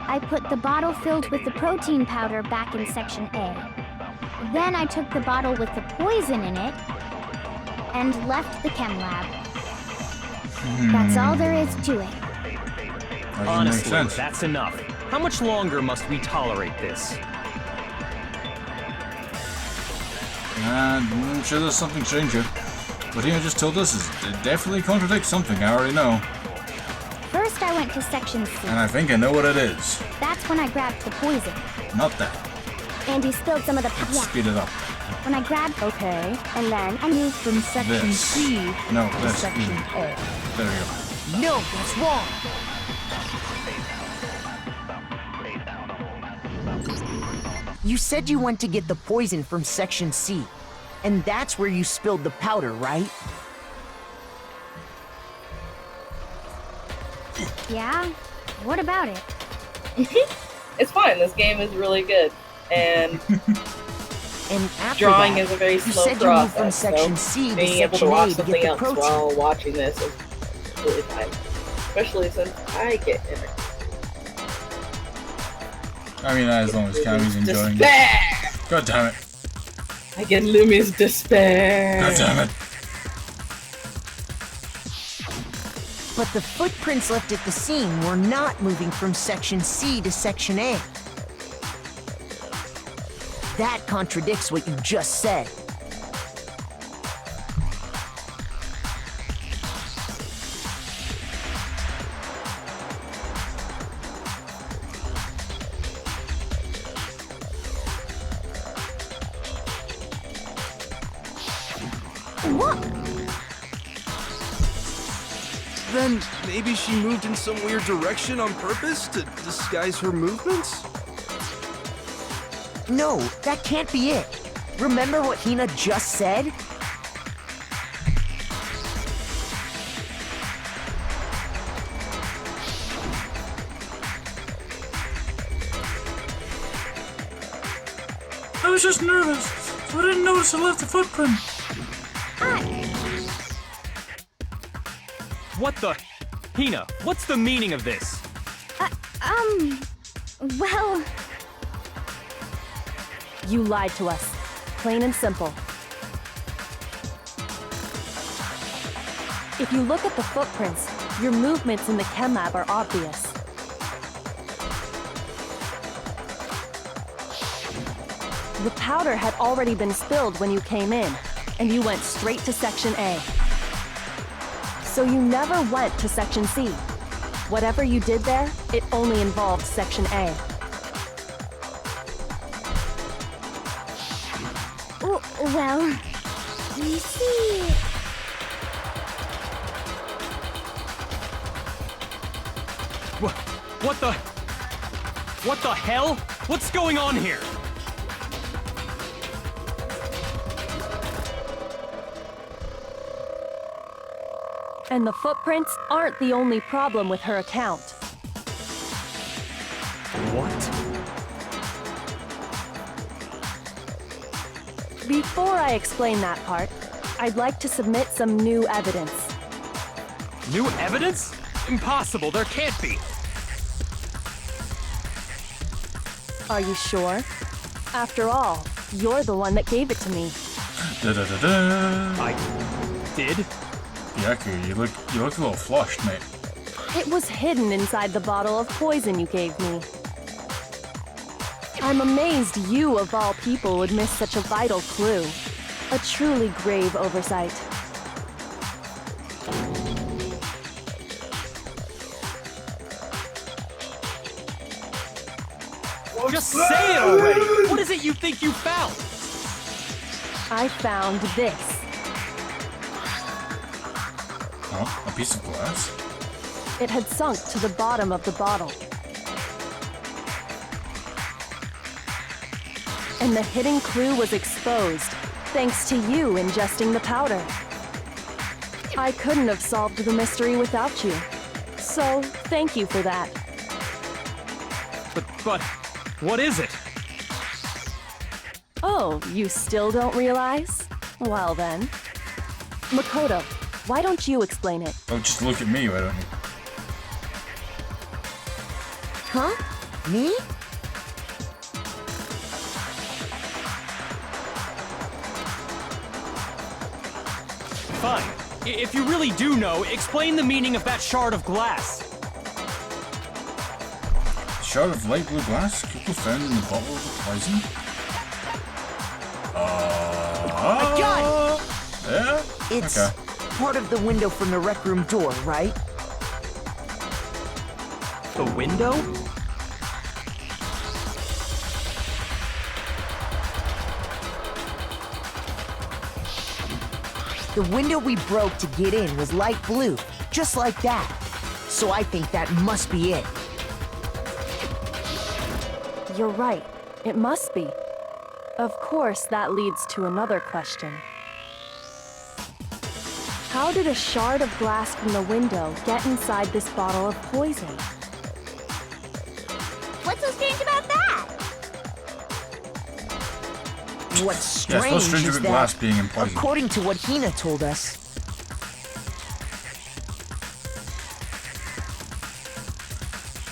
I put the bottle filled with the protein powder back in Section A. Then I took the bottle with the poison in it and left the chem lab. That's all there is to it. Honestly, that's enough. How much longer must we tolerate this? I'm sure there's something strange here. What Hina just told us it definitely contradicts something I already know. First, I went to Section C. And I think I know what it is. That's when I grabbed the poison. Not that. And you spilled some of the Let's speed it up. When I grabbed... Okay. And then I moved from Section This. C No, to this. Section A. There we go. No, that's wrong. You said you went to get the poison from Section C, and that's where you spilled the powder, right? Yeah? What about it? It's fine. This game is really good. And And after drawing that, is a very you slow said you moved from process. Section So C to being able to Section watch A to something get the else protein. while watching this is really fine. Especially since I get in it. I mean, as long as Cammy's enjoying Despair! it. God damn it. I get Lumi's despair. God damn it. But the footprints left at the scene were not moving from Section C to Section A. That contradicts what you just said. Then maybe she moved in some weird direction on purpose to disguise her movements? No, that can't be it. Remember what Hina just said? I was just nervous, so I didn't notice I left the footprint. What the? Hina, what's the meaning of this? Well... You lied to us. Plain and simple. If you look at the footprints, your movements in the chem lab are obvious. The powder had already been spilled when you came in, and you went straight to Section A. So you never went to Section C. Whatever you did there, it only involved Section A. Well... You see... What the? What the hell? What's going on here? And the footprints aren't the only problem with her account. What? Before I explain that part, I'd like to submit some new evidence. New evidence? Impossible, there can't be. Are you sure? After all, you're the one that gave it to me. Da-da-da-da. I did? Yaku, you look a little flushed, mate. It was hidden inside the bottle of poison you gave me. I'm amazed you, of all people, would miss such a vital clue. A truly grave oversight. Just say it already! What is it you think you found? I found this. Oh, a piece of glass? It had sunk to the bottom of the bottle. And the hidden clue was exposed, thanks to you ingesting the powder. I couldn't have solved the mystery without you. So, thank you for that. But, what is it? Oh, you still don't realize? Well then. Makoto, why don't you explain it? Oh, just look at me, why don't you? Huh? Me? Fine. If you really do know, explain the meaning of that shard of glass. Shard of light blue glass, Cuckoo found in the bottle of the poison? I got it! Yeah? It's okay. part of the window from the rec room door, right? The window? The window we broke to get in was light blue, just like that. So I think that must be it. You're right. It must be. Of course, that leads to another question. How did a shard of glass from the window get inside this bottle of poison? What's so strange about that? What's strange Yeah, it's strange is about that, glass being in poison. according to what Hina told us,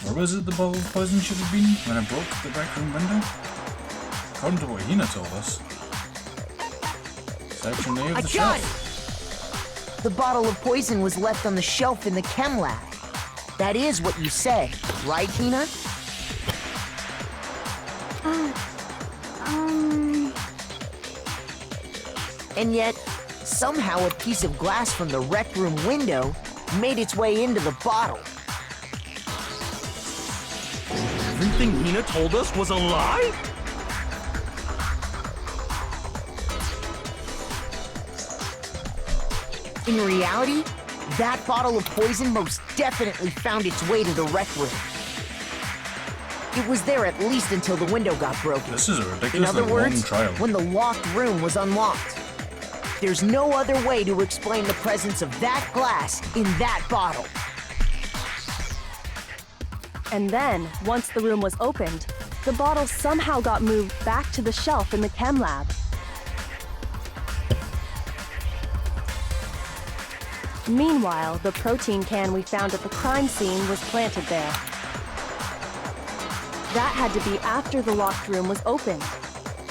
Where was it the bottle of poison should have been when I broke the back room window? According to what Hina told us. Section A of I the got shelf. it! The bottle of poison was left on the shelf in the chem lab. That is what you said, right, Hina? And yet, somehow a piece of glass from the rec room window made its way into the bottle. Everything Hina told us was a lie? In reality, that bottle of poison most definitely found its way to the rec room. It was there at least until the window got broken. This is a In ridiculously other long words, trial. when the locked room was unlocked. There's no other way to explain the presence of that glass in that bottle. And then, once the room was opened, the bottle somehow got moved back to the shelf in the chem lab. Meanwhile, the protein can we found at the crime scene was planted there. That had to be after the locked room was opened.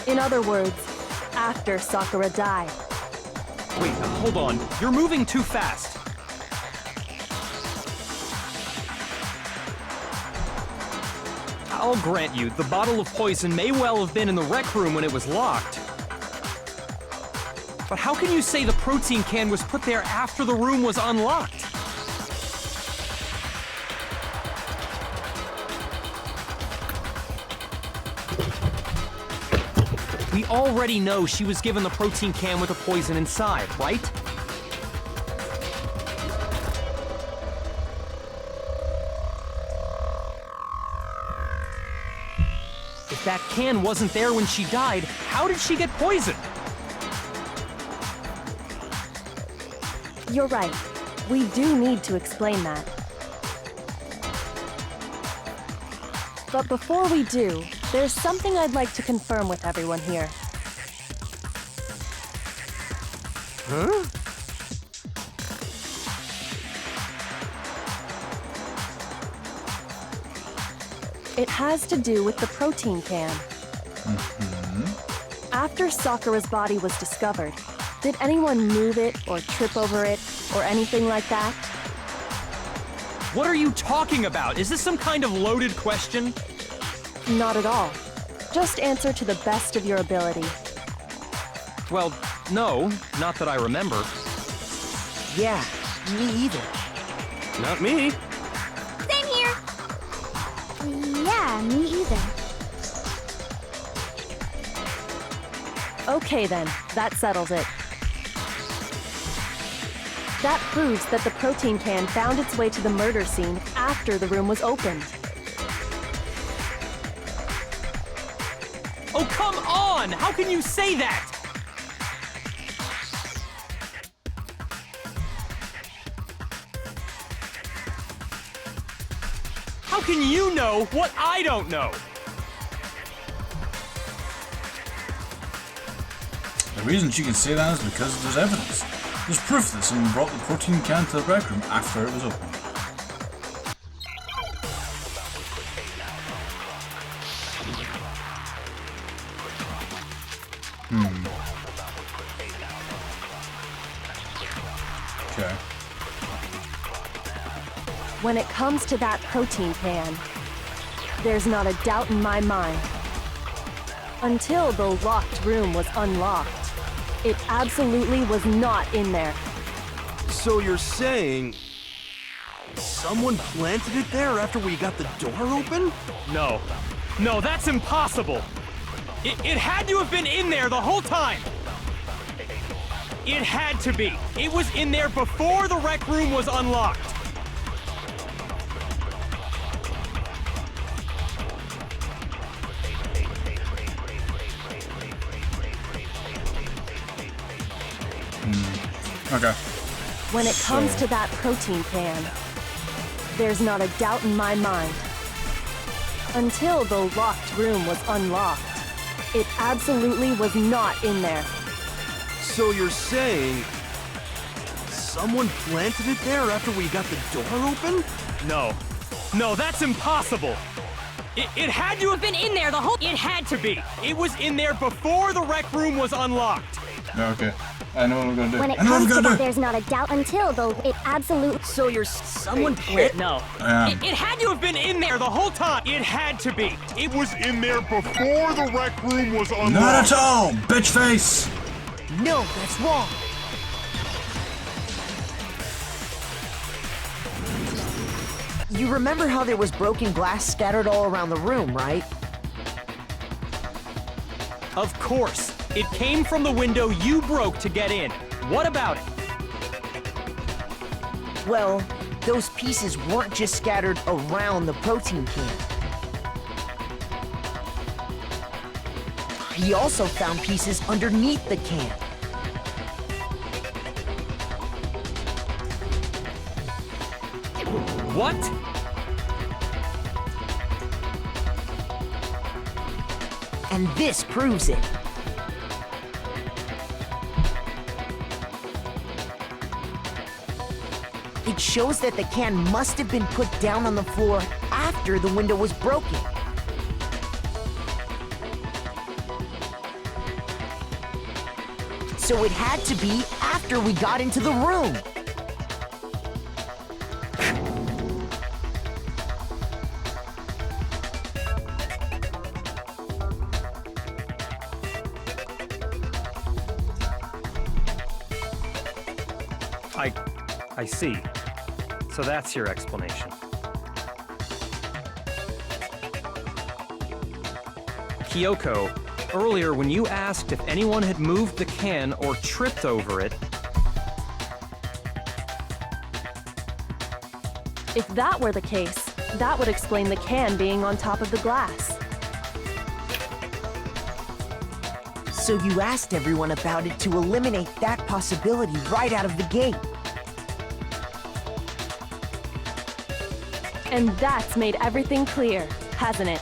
In other words, after Sakura died. Wait, hold on. You're moving too fast. I'll grant you, the bottle of poison may well have been in the rec room when it was locked. But how can you say the protein can was put there after the room was unlocked? We already know she was given the protein can with the poison inside, right? If that can wasn't there when she died, how did she get poisoned? You're right. We do need to explain that. But before we do, there's something I'd like to confirm with everyone here. Huh? It has to do with the protein can. After Sakura's body was discovered, did anyone move it or trip over it or anything like that? What are you talking about? Is this some kind of loaded question? Not at all. Just answer to the best of your ability. Well, no, not that I remember. Yeah, me either. Not me. Same here. Yeah, me either. Okay then, that settles it. That proves that the protein can found its way to the murder scene after the room was opened. Oh, come on! How can you say that? How can you know what I don't know? The reason she can say that is because there's evidence. There's proof that someone brought the protein can to the rec room after it was opened. Okay. When it comes to that protein can, there's not a doubt in my mind. Until the locked room was unlocked, it absolutely was not in there. So you're saying someone planted it there after we got the door open? No. No, that's impossible. It had to have been in there the whole time. It had to be. It was in there before the rec room was unlocked. Okay. When it comes to that protein can, there's not a doubt in my mind. Until the locked room was unlocked, it absolutely was not in there. So you're saying someone planted it there after we got the door open? No. No, that's impossible. It had to have been in there the whole... It had to be. It was in there before the rec room was unlocked. Okay. I know what we're gonna do. When it I know what comes we're to gonna that, do. there's not a doubt until, though, it absolutely... So you're someone planted? No. It had to have been in there the whole time. It had to be. It was in there before the rec room was unlocked. Not at all, bitch face. No, that's wrong. You remember how there was broken glass scattered all around the room, right? Of course. It came from the window you broke to get in. What about it? Well, those pieces weren't just scattered around the protein can. He also found pieces underneath the can. What? And this proves it. It shows that the can must have been put down on the floor after the window was broken. So it had to be after we got into the room. I see. So that's your explanation. Kyoko, earlier when you asked if anyone had moved the can or tripped over it... If that were the case, that would explain the can being on top of the glass. So you asked everyone about it to eliminate that possibility right out of the gate. And that's made everything clear, hasn't it?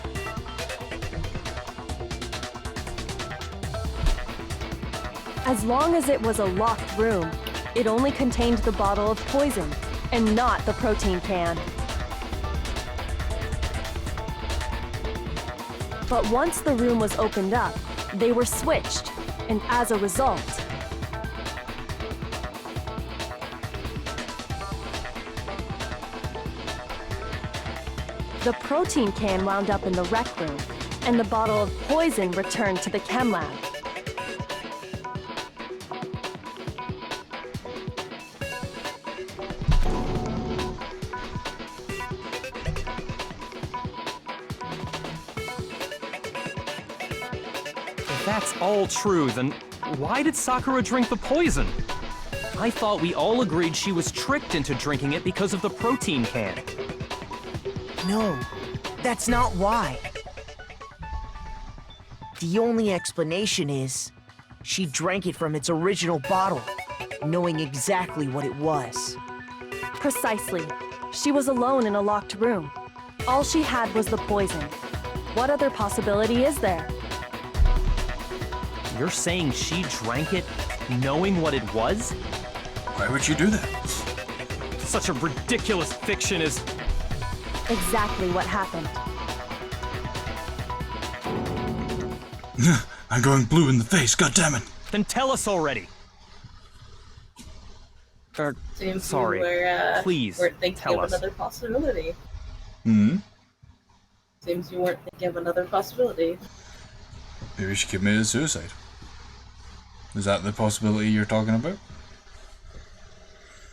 As long as it was a locked room, it only contained the bottle of poison, and not the protein can. But once the room was opened up, they were switched, and as a result, the protein can wound up in the rec room, and the bottle of poison returned to the chem lab. If that's all true, then why did Sakura drink the poison? I thought we all agreed she was tricked into drinking it because of the protein can. No, that's not why. The only explanation is she drank it from its original bottle, knowing exactly what it was. Precisely. She was alone in a locked room. All she had was the poison. What other possibility is there? You're saying she drank it knowing what it was? Why would you do that? Such a ridiculous fiction is... Exactly what happened. I'm going blue in the face, goddammit. Then tell us already. Seems Sorry. Please, weren't thinking tell of us. another possibility. Hmm? Seems you weren't thinking of another possibility. Maybe she committed suicide. Is that the possibility you're talking about?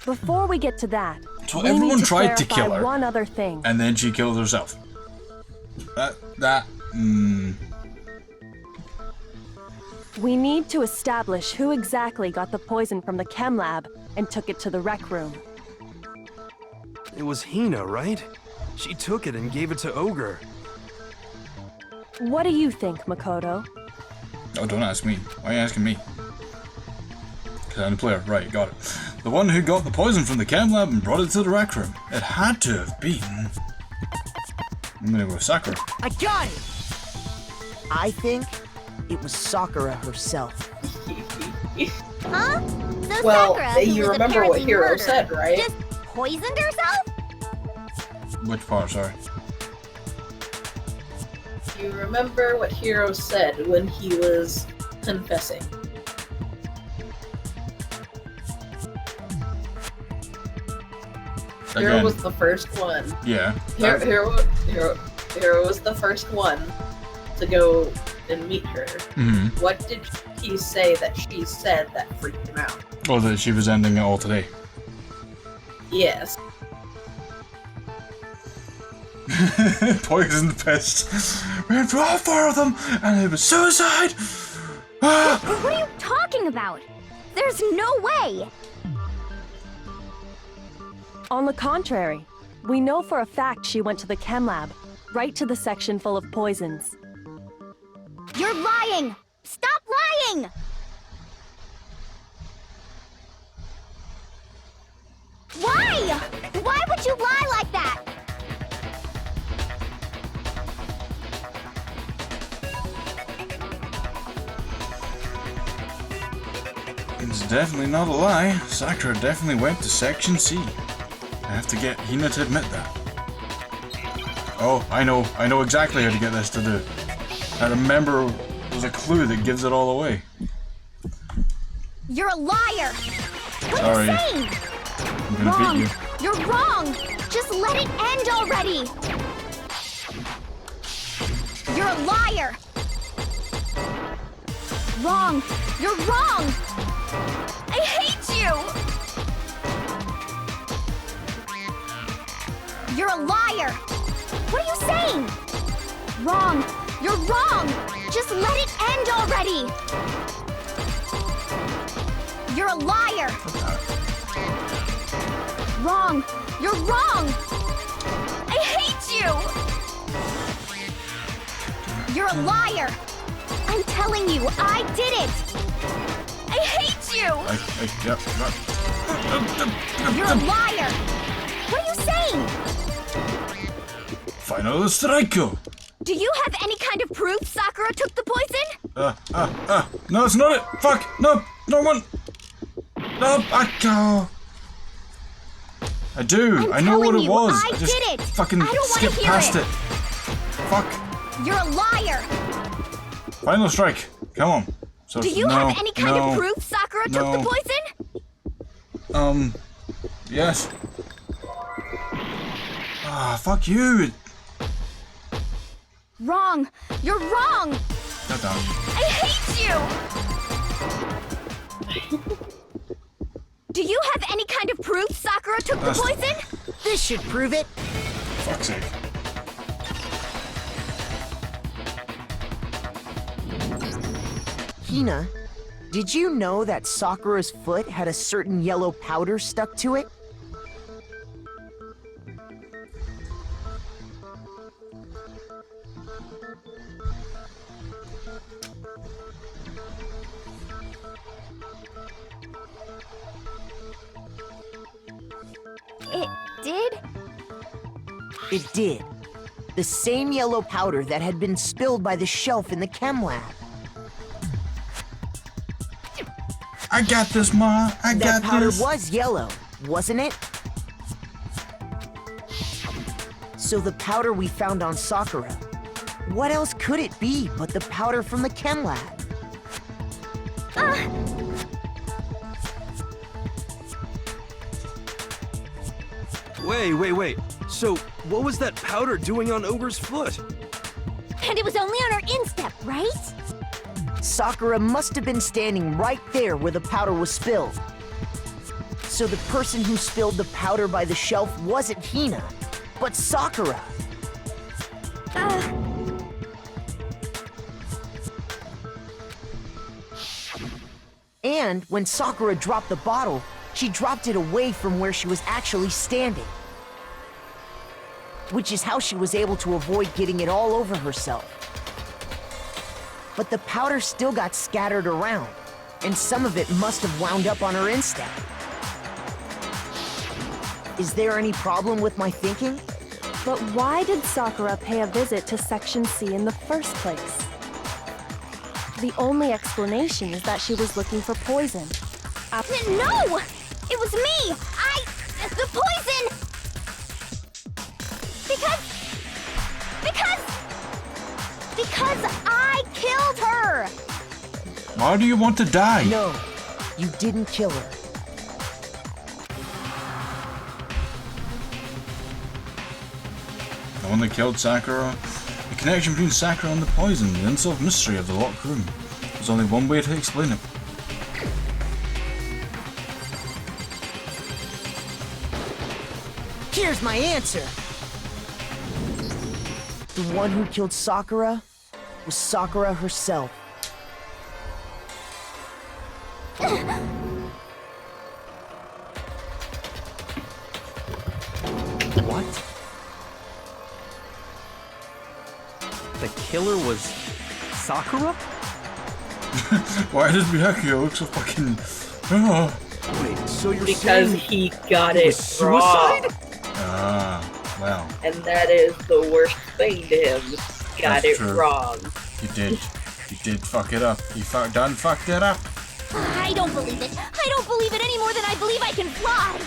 Before we get to that, So we everyone need to tried to clarify kill her. one other thing. And then she killed herself. We need to establish who exactly got the poison from the chem lab and took it to the rec room. It was Hina, right? She took it and gave it to Ogre. What do you think, Makoto? Oh, don't ask me. Why are you asking me? Because I'm the player. Right, got it. The one who got the poison from the chem lab and brought it to the rec room. It had to have been... I'm gonna go with Sakura. I got it! I think it was Sakura herself. Huh? So Well, Sakura, who you was remember what apparently Hiro murdered, said, right? just poisoned herself? Which part, sorry? You remember what Hiro said when he was confessing? Hiro Again. was the first one. Yeah. Hiro was the first one to go and meet her. Mm-hmm. What did he say that she said that freaked him out? Oh, that she was ending it all today. Yes. Poisoned pissed. We had all four of them, and it was suicide! What are you talking about? There's no way! On the contrary, we know for a fact she went to the chem lab, right to the section full of poisons. You're lying! Stop lying! Why? Why would you lie like that? It's definitely not a lie. Sakura definitely went to Section C. I have to get Hina to admit that. Oh, I know exactly how to get this to do. I remember there's a clue that gives it all away. You're a liar! What Sorry. are you saying? I'm gonna Wrong! beat you. You're wrong! Just let it end already! You're a liar! Wrong! You're wrong! I hate you! You're a liar! What are you saying? Wrong! You're wrong! Just let it end already! You're a liar! Wrong! You're wrong! I hate you! You're a liar! I'm telling you, I did it! I hate you! You're a liar! What are you saying? Final strike! Do you have any kind of proof Sakura took the poison? No, it's not it! Fuck! No! No one! No! I do! I know what it was! I just did it! fucking I don't wanna skipped hear past it! Fuck! You're a liar! Final strike! Come on! So, Do you have any kind of proof Sakura took the poison? Yes. Fuck you! Wrong! You're wrong! God damn it. I hate you! Do you have any kind of proof Sakura took the poison? This should prove it. Fuck's sake. Hina, did you know that Sakura's foot had a certain yellow powder stuck to it? It did? It did. The same yellow powder that had been spilled by the shelf in the chem lab. I got this, Ma. I got this. That powder was yellow, wasn't it? So the powder we found on Sakura, what else could it be but the powder from the chem lab? Wait. So, what was that powder doing on Ogre's foot? And it was only on her instep, right? Sakura must have been standing right there where the powder was spilled. So the person who spilled the powder by the shelf wasn't Hina, but Sakura. And when Sakura dropped the bottle, she dropped it away from where she was actually standing. Which is how she was able to avoid getting it all over herself. But the powder still got scattered around, and some of it must have wound up on her instep. Is there any problem with my thinking? But why did Sakura pay a visit to Section C in the first place? The only explanation is that she was looking for poison. No! It was me! The poison! Because I killed her! Why do you want to die? No, you didn't kill her. The one that killed Sakura? The connection between Sakura and the poison, the unsolved mystery of the locked room. There's only one way to explain it. Here's my answer. The one who killed Sakura was Sakura herself. What? The killer was Sakura? Why does Miyako look so fucking... Oh. Wait, so you're Because saying he got it suicide? wrong. Well. And that is the worst thing to him. Got That's it true. wrong. He did fuck it up. He fucked it up. I don't believe it. I don't believe it any more than I believe I can fly.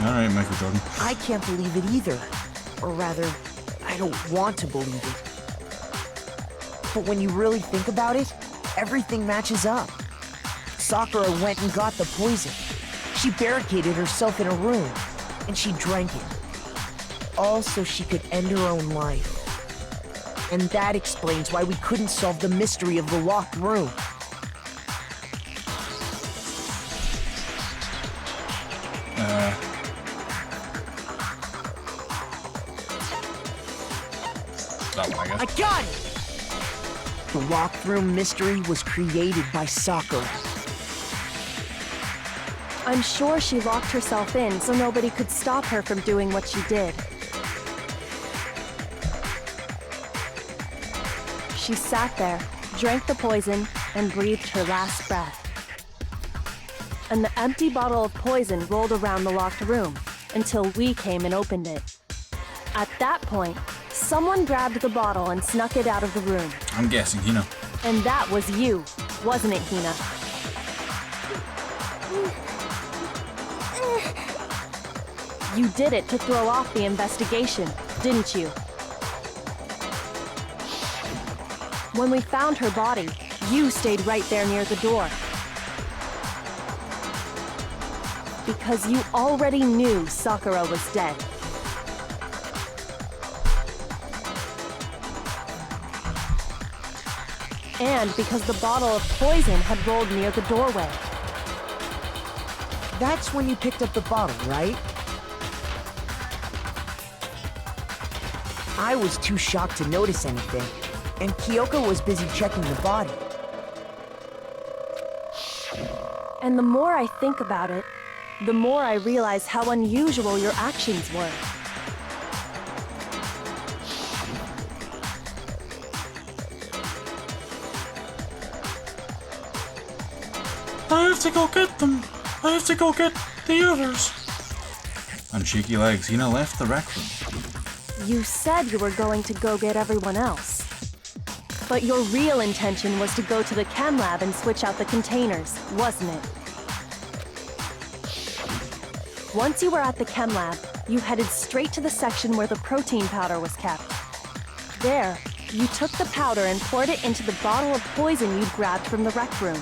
Alright, Michael Jordan. I can't believe it either. Or rather, I don't want to believe it. But when you really think about it, everything matches up. Sakura went and got the poison. She barricaded herself in a room, and she drank it. All so she could end her own life. And that explains why we couldn't solve the mystery of the locked room. That one, I guess. I got it! The locked room mystery was created by Sakura. I'm sure she locked herself in so nobody could stop her from doing what she did. She sat there, drank the poison, and breathed her last breath. And the empty bottle of poison rolled around the locked room until we came and opened it. At that point, someone grabbed the bottle and snuck it out of the room. I'm guessing, Hina. And that was you, wasn't it, Hina? You did it to throw off the investigation, didn't you? When we found her body, you stayed right there near the door. Because you already knew Sakura was dead. And because the bottle of poison had rolled near the doorway. That's when you picked up the bottle, right? I was too shocked to notice anything, and Kyoko was busy checking the body. And the more I think about it, the more I realize how unusual your actions were. I have to go get them. I have to go get the others. On shaky legs, Hina left the rec room. You said you were going to go get everyone else. But your real intention was to go to the chem lab and switch out the containers, wasn't it? Once you were at the chem lab, you headed straight to the section where the protein powder was kept. There, you took the powder and poured it into the bottle of poison you'd grabbed from the rec room.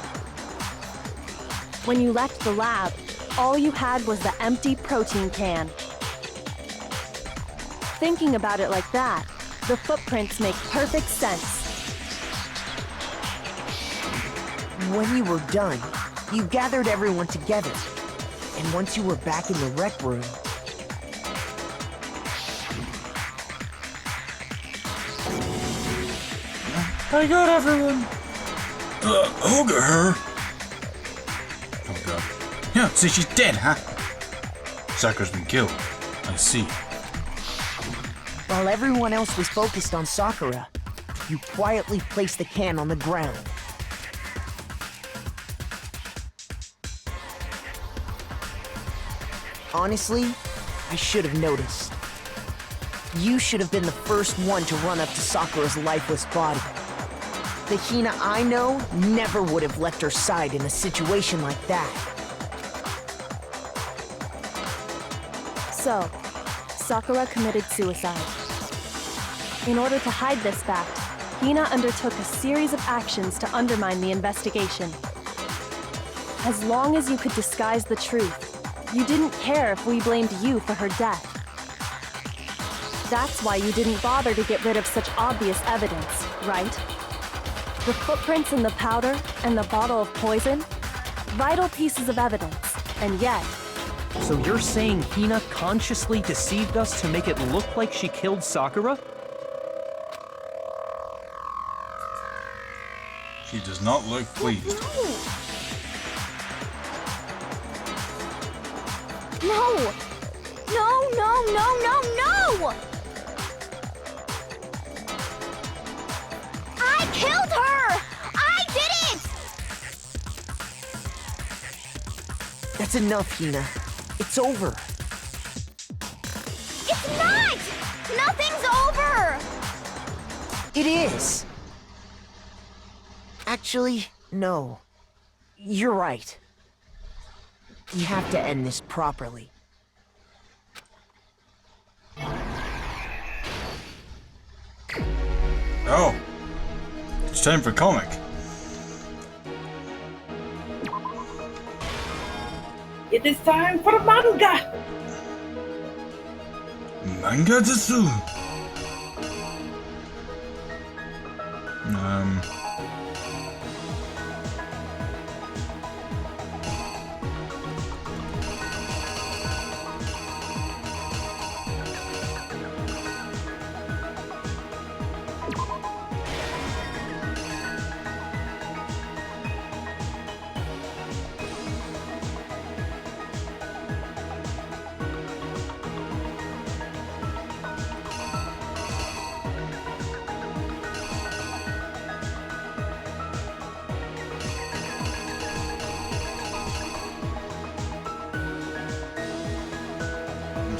When you left the lab, all you had was the empty protein can. Thinking about it like that, the footprints make perfect sense. When you were done, you gathered everyone together. And once you were back in the rec room... I got everyone. Who got her? Oh god. Yeah, see, she's dead, huh? Sakura's been killed. I see. While everyone else was focused on Sakura, you quietly placed the can on the ground. Honestly, I should have noticed. You should have been the first one to run up to Sakura's lifeless body. The Hina I know never would have left her side in a situation like that. So, Sakura committed suicide. In order to hide this fact, Hina undertook a series of actions to undermine the investigation. As long as you could disguise the truth, you didn't care if we blamed you for her death. That's why you didn't bother to get rid of such obvious evidence, right? The footprints in the powder and the bottle of poison? Vital pieces of evidence, and yet... So you're saying Hina consciously deceived us to make it look like she killed Sakura? She does not look pleased. No! No, no, no, no, no! I killed her! I did it! That's enough, Hina. It's over. It's not! Nothing's over! It is! Actually, no. You're right. You have to end this properly. Oh. It's time for comic. It is time for manga! Manga desu.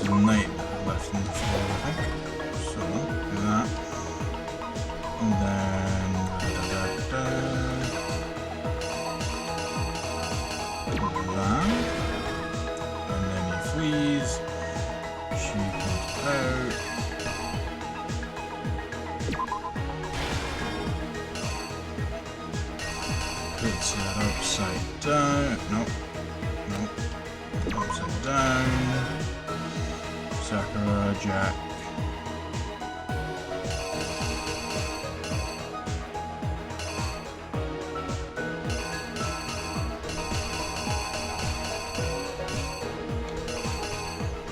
There's a knight left in the floor, I think. So, do that. And then... that. And then he flees. She comes out. Puts it upside down. Nope. Nope. Upside down. Sakura, Jack.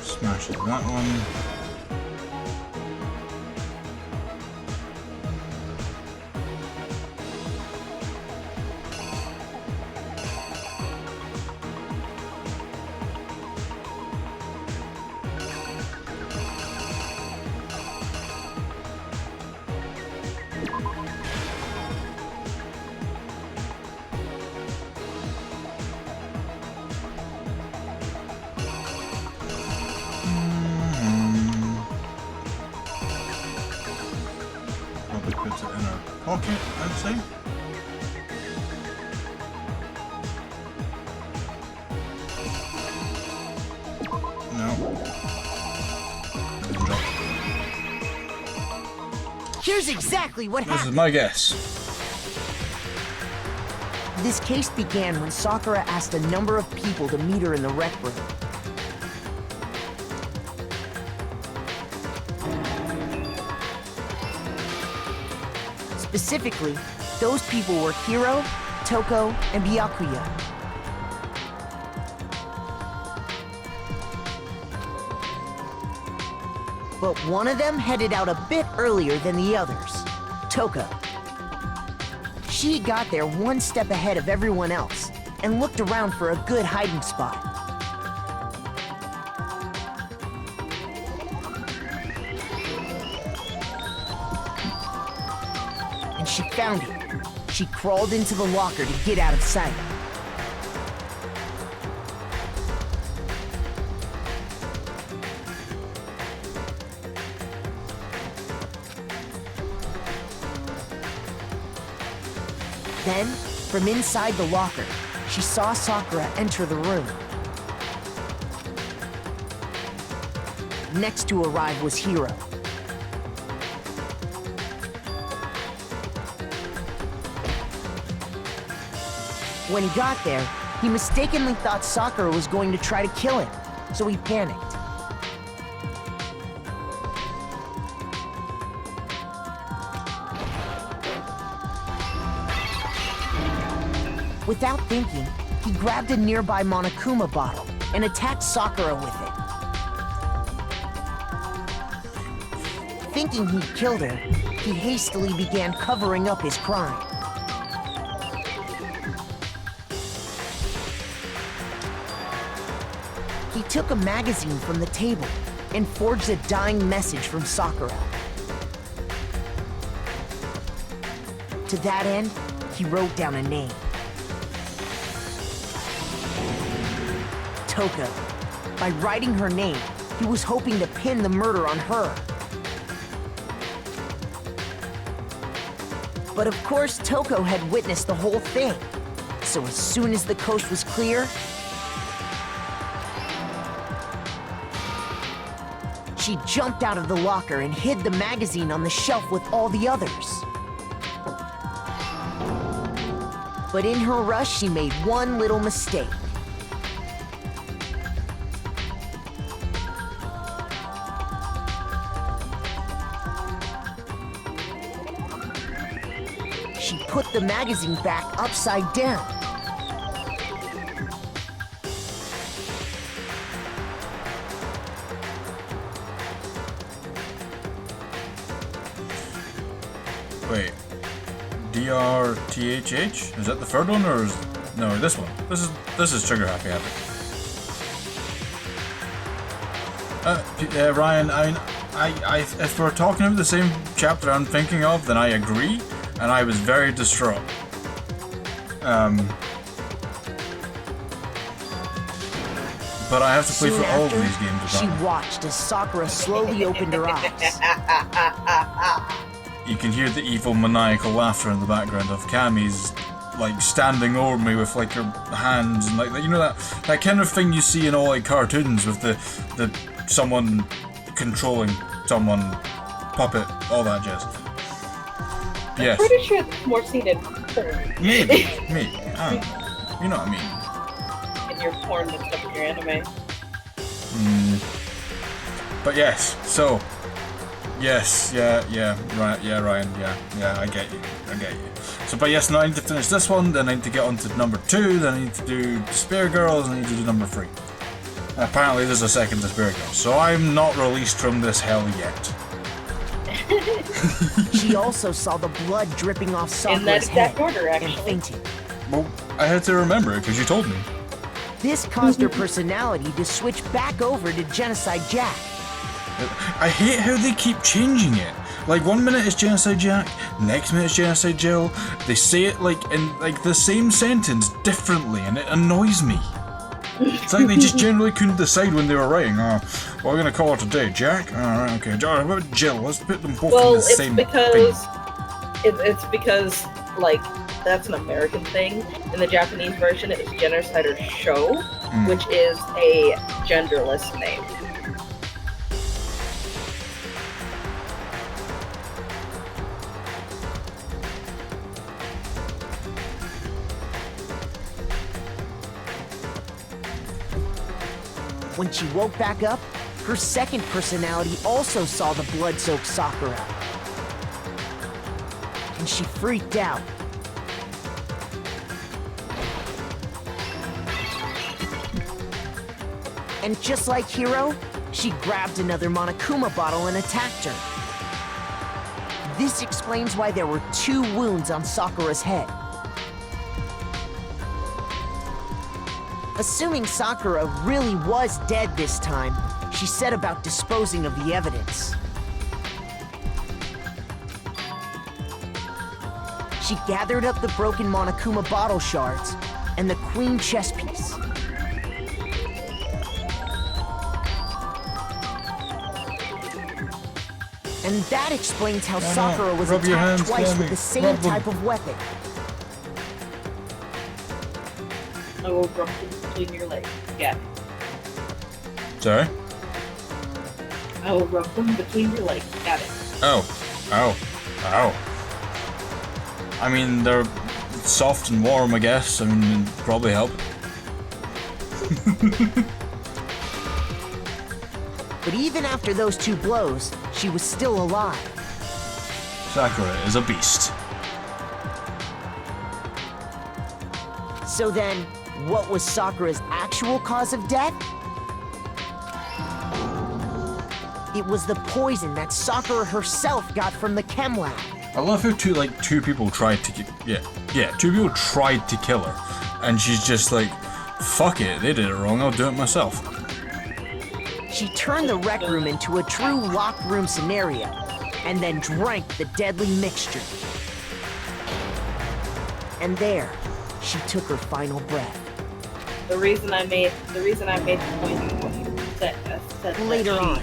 Smashes that one. Probably puts it in her pocket, I'd say. No. Doesn't drop. Here's exactly what This is happened. my guess. This case began when Sakura asked a number of people to meet her in the rec room. Specifically, those people were Hiro, Toko, and Byakuya. But one of them headed out a bit earlier than the others, Toko. She got there one step ahead of everyone else and looked around for a good hiding spot. And she found it. She crawled into the locker to get out of sight. Then, from inside the locker, she saw Sakura enter the room. Next to arrive was Hiro. When he got there, he mistakenly thought Sakura was going to try to kill him, so he panicked. Without thinking, he grabbed a nearby Monokuma bottle and attacked Sakura with it. Thinking he'd killed her, he hastily began covering up his crime. He took a magazine from the table and forged a dying message from Sakura. To that end, he wrote down a name. Toko. By writing her name, he was hoping to pin the murder on her. But of course, Toko had witnessed the whole thing. So as soon as the coast was clear, she jumped out of the locker and hid the magazine on the shelf with all the others. But in her rush, she made one little mistake. She put the magazine back upside down. Wait. DRTHH? Is that the third one, or is... No, this one. This is Trigger Happy Happy. Ryan, if we're talking about the same chapter I'm thinking of, then I agree, and I was very distraught. But I have to play Soon for all of after, these games. she apparently. watched as Sakura slowly opened her eyes. You can hear the evil maniacal laughter in the background of Cammy's like standing over me with like her hands and like you know that kind of thing you see in all like cartoons with the someone controlling someone, puppet, all that jazz. Yes. I'm pretty sure it's more seen in porn. Maybe. I don't know. You know what I mean. In your porn mixed up with your anime. But yes, so yes, Ryan, I get you. So, but yes, now I need to finish this one, then I need to get on to number 2, then I need to do Despair Girls, and I need to do number 3. And apparently there's a second Despair Girl, so I'm not released from this hell yet. She also saw the blood dripping off In that Sakura's exact head order, and actually. fainted. Well, I had to remember it because you told me. This caused her personality to switch back over to Genocide Jack. I hate how they keep changing it. Like 1 minute it's Genocide Jack, next minute it's Genocide Jill. They say it like in like the same sentence differently, and it annoys me. It's like they just generally couldn't decide when they were writing. Oh, what are we gonna call her today, Jack? Alright, okay. What about Jill? Let's put them both in the same thing. It's because like that's an American thing. In the Japanese version, it's Genocide or Show, which is a genderless name. When she woke back up, her second personality also saw the blood-soaked Sakura. And she freaked out. And just like Hiro, she grabbed another Monokuma bottle and attacked her. This explains why there were 2 wounds on Sakura's head. Assuming Sakura really was dead this time, she set about disposing of the evidence. She gathered up the broken Monokuma bottle shards and the queen chess piece. And that explains how Sakura was Rub your attacked hands, twice Cammy. with the same Rub them. type of weapon. I will rub them between your legs. Yeah. Sorry? I will rub them between your legs. Got it. Oh. I mean, they're soft and warm, I guess. I mean, it'd probably help. But even after those 2 blows, she was still alive. Sakura is a beast. So then, what was Sakura's actual cause of death? It was the poison that Sakura herself got from the chem lab. I love how two people tried to two people tried to kill her, and she's just like, fuck it, they did it wrong, I'll do it myself. She turned the rec room into a true locked room scenario, and then drank the deadly mixture. And there, she took her final breath. The reason I made the point that Later on,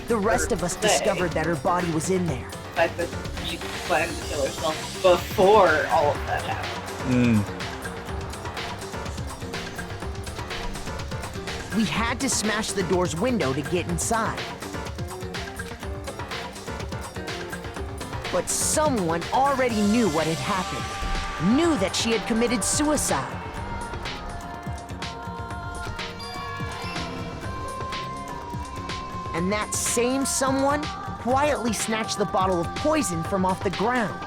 the rest of us discovered that her body was in there. That she planned to kill herself before all of that happened. We had to smash the door's window to get inside. But someone already knew what had happened. Knew that she had committed suicide. And that same someone quietly snatched the bottle of poison from off the ground.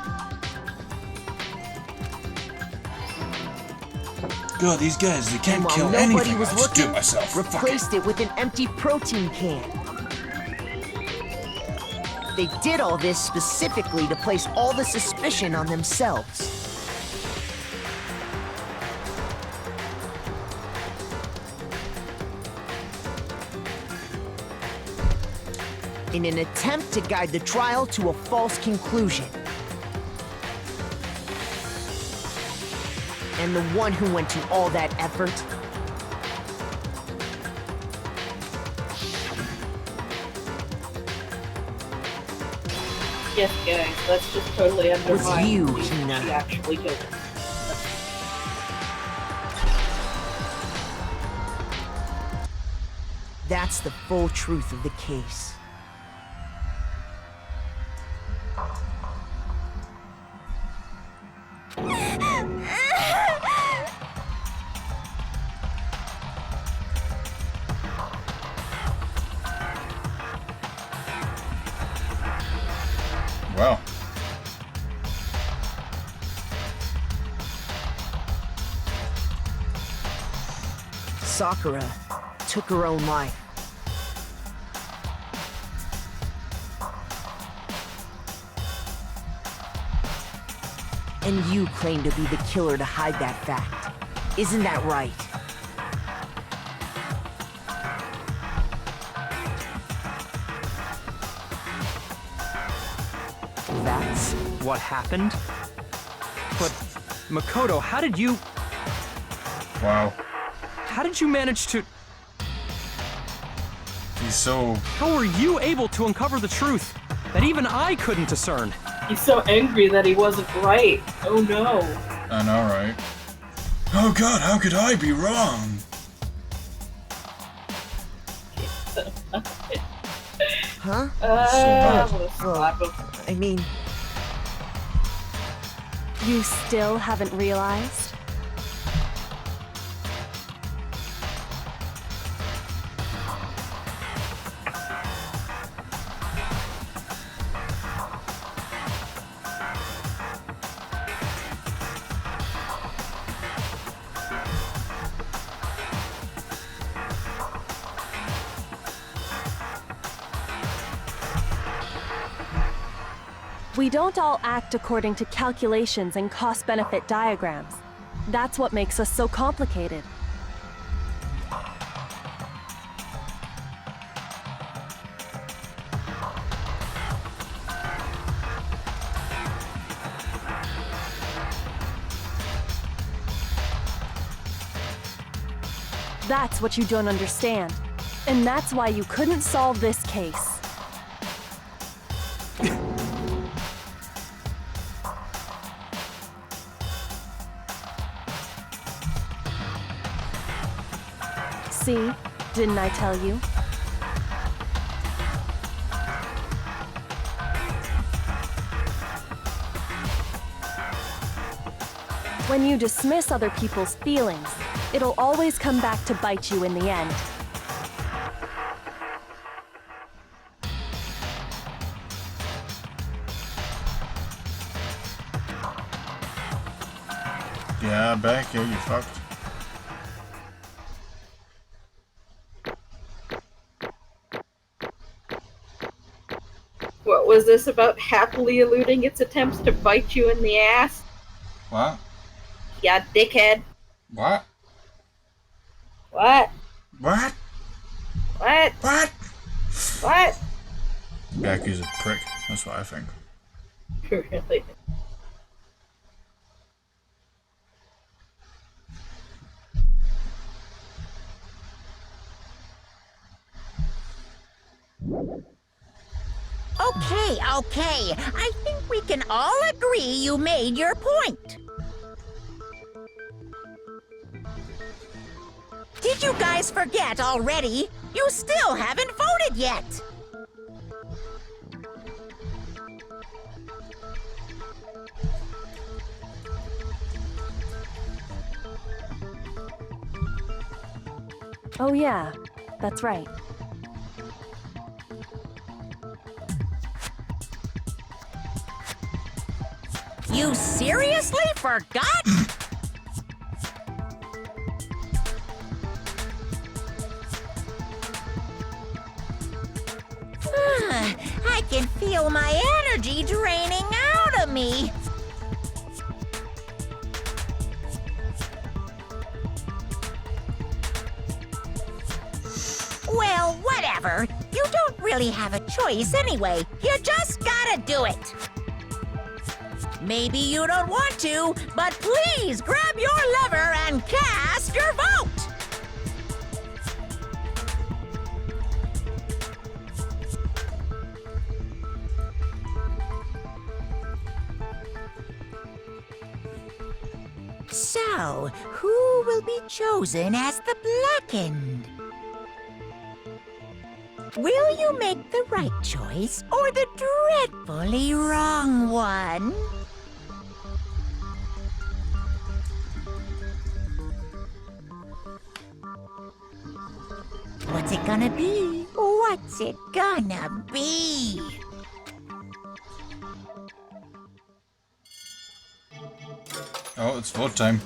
God, these guys, they can't And while kill nobody anything. was I'll just do it looking, myself. Fuck it. replaced it with an empty protein can. They did all this specifically to place all the suspicion on themselves. In an attempt to guide the trial to a false conclusion. And the one who went to all that effort Yes, guys, let's just totally undermine you, who Hina. she actually killed. That's the full truth of the case. Well. Sakura took her own life. And you claim to be the killer to hide that fact. Isn't that right? That's what happened? But, Makoto, how did you... Wow. How did you manage to... He's so... How were you able to uncover the truth that even I couldn't discern? He's so angry that he wasn't right. Oh no. I know, right? Oh god, how could I be wrong? Huh? I'm gonna slap him. I mean... You still haven't realized? We don't all act according to calculations and cost-benefit diagrams. That's what makes us so complicated. That's what you don't understand. And that's why you couldn't solve this case. See? Didn't I tell you? When you dismiss other people's feelings, it'll always come back to bite you in the end. Yeah, back, yeah, you fucked. What was this about happily eluding its attempts to bite you in the ass? What? Yeah, dickhead. What? What? What? What? What? What? Becky's a prick, that's what I think. Really? Okay. I think we can all agree you made your point. Did you guys forget already? You still haven't voted yet. Oh yeah, that's right. You seriously forgot? I can feel my energy draining out of me. Well, whatever. You don't really have a choice anyway. You just gotta do it. Maybe you don't want to, but please grab your lever and cast your vote! Now, who will be chosen as the Blackened? Will you make the right choice or the dreadfully wrong one? What's it gonna be? What's it gonna be? Oh, it's vote time.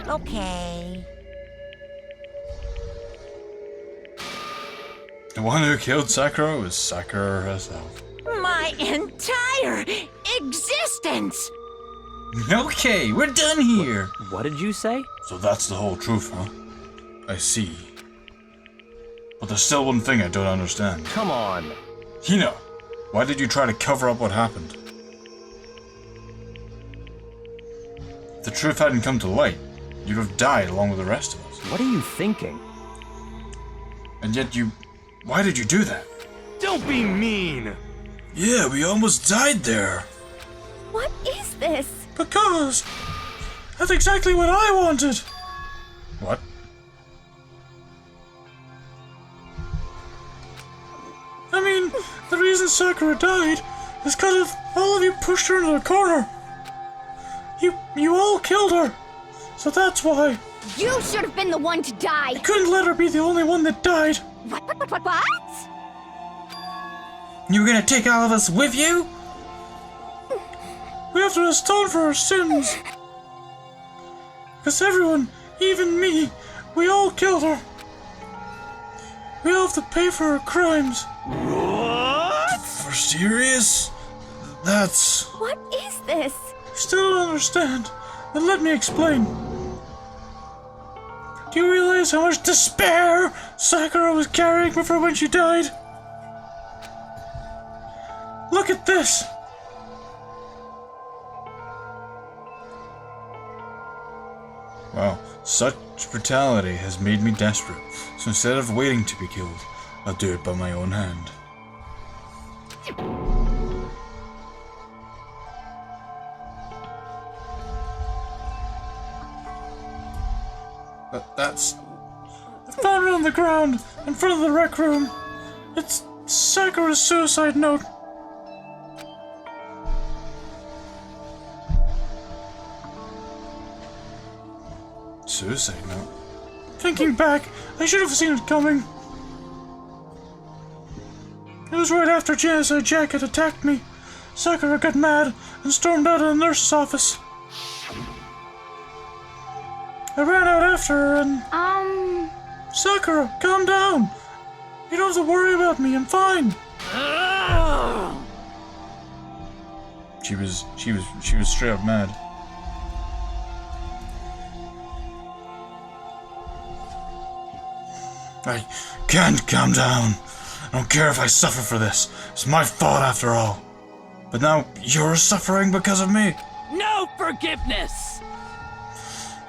Okay. The one who killed Sakura was Sakura herself. My entire existence! Okay, we're done here. What did you say? So that's the whole truth, huh? I see. But there's still one thing I don't understand. Come on. Hina, why did you try to cover up what happened? If the truth hadn't come to light, you'd have died along with the rest of us. What are you thinking? And yet you... Why did you do that? Don't be mean! Yeah, we almost died there. What is this? Because... That's exactly what I wanted. What? I mean, the reason Sakura died is because of all of you pushed her into the corner. You all killed her. So that's why. You should have been the one to die. I couldn't let her be the only one that died. What? You were gonna take all of us with you? We have to atone for our sins. Because everyone, even me, we all killed her. We all have to pay for our crimes. What? For serious? That's... What is this? Still don't understand. Then let me explain. Do you realize how much despair Sakura was carrying with her when she died? Look at this! Wow, such brutality has made me desperate. So instead of waiting to be killed, I'll do it by my own hand. That's... I found it on the ground, in front of the rec room. It's Sakura's suicide note. Suicide note? Thinking back, I should have seen it coming. It was right after Genocide Jack had attacked me. Sakura got mad and stormed out of the nurse's office. I ran out after her and... Sakura, calm down! You don't have to worry about me, I'm fine! She was straight up mad. I can't calm down. I don't care if I suffer for this. It's my fault after all. But now you're suffering because of me. No forgiveness!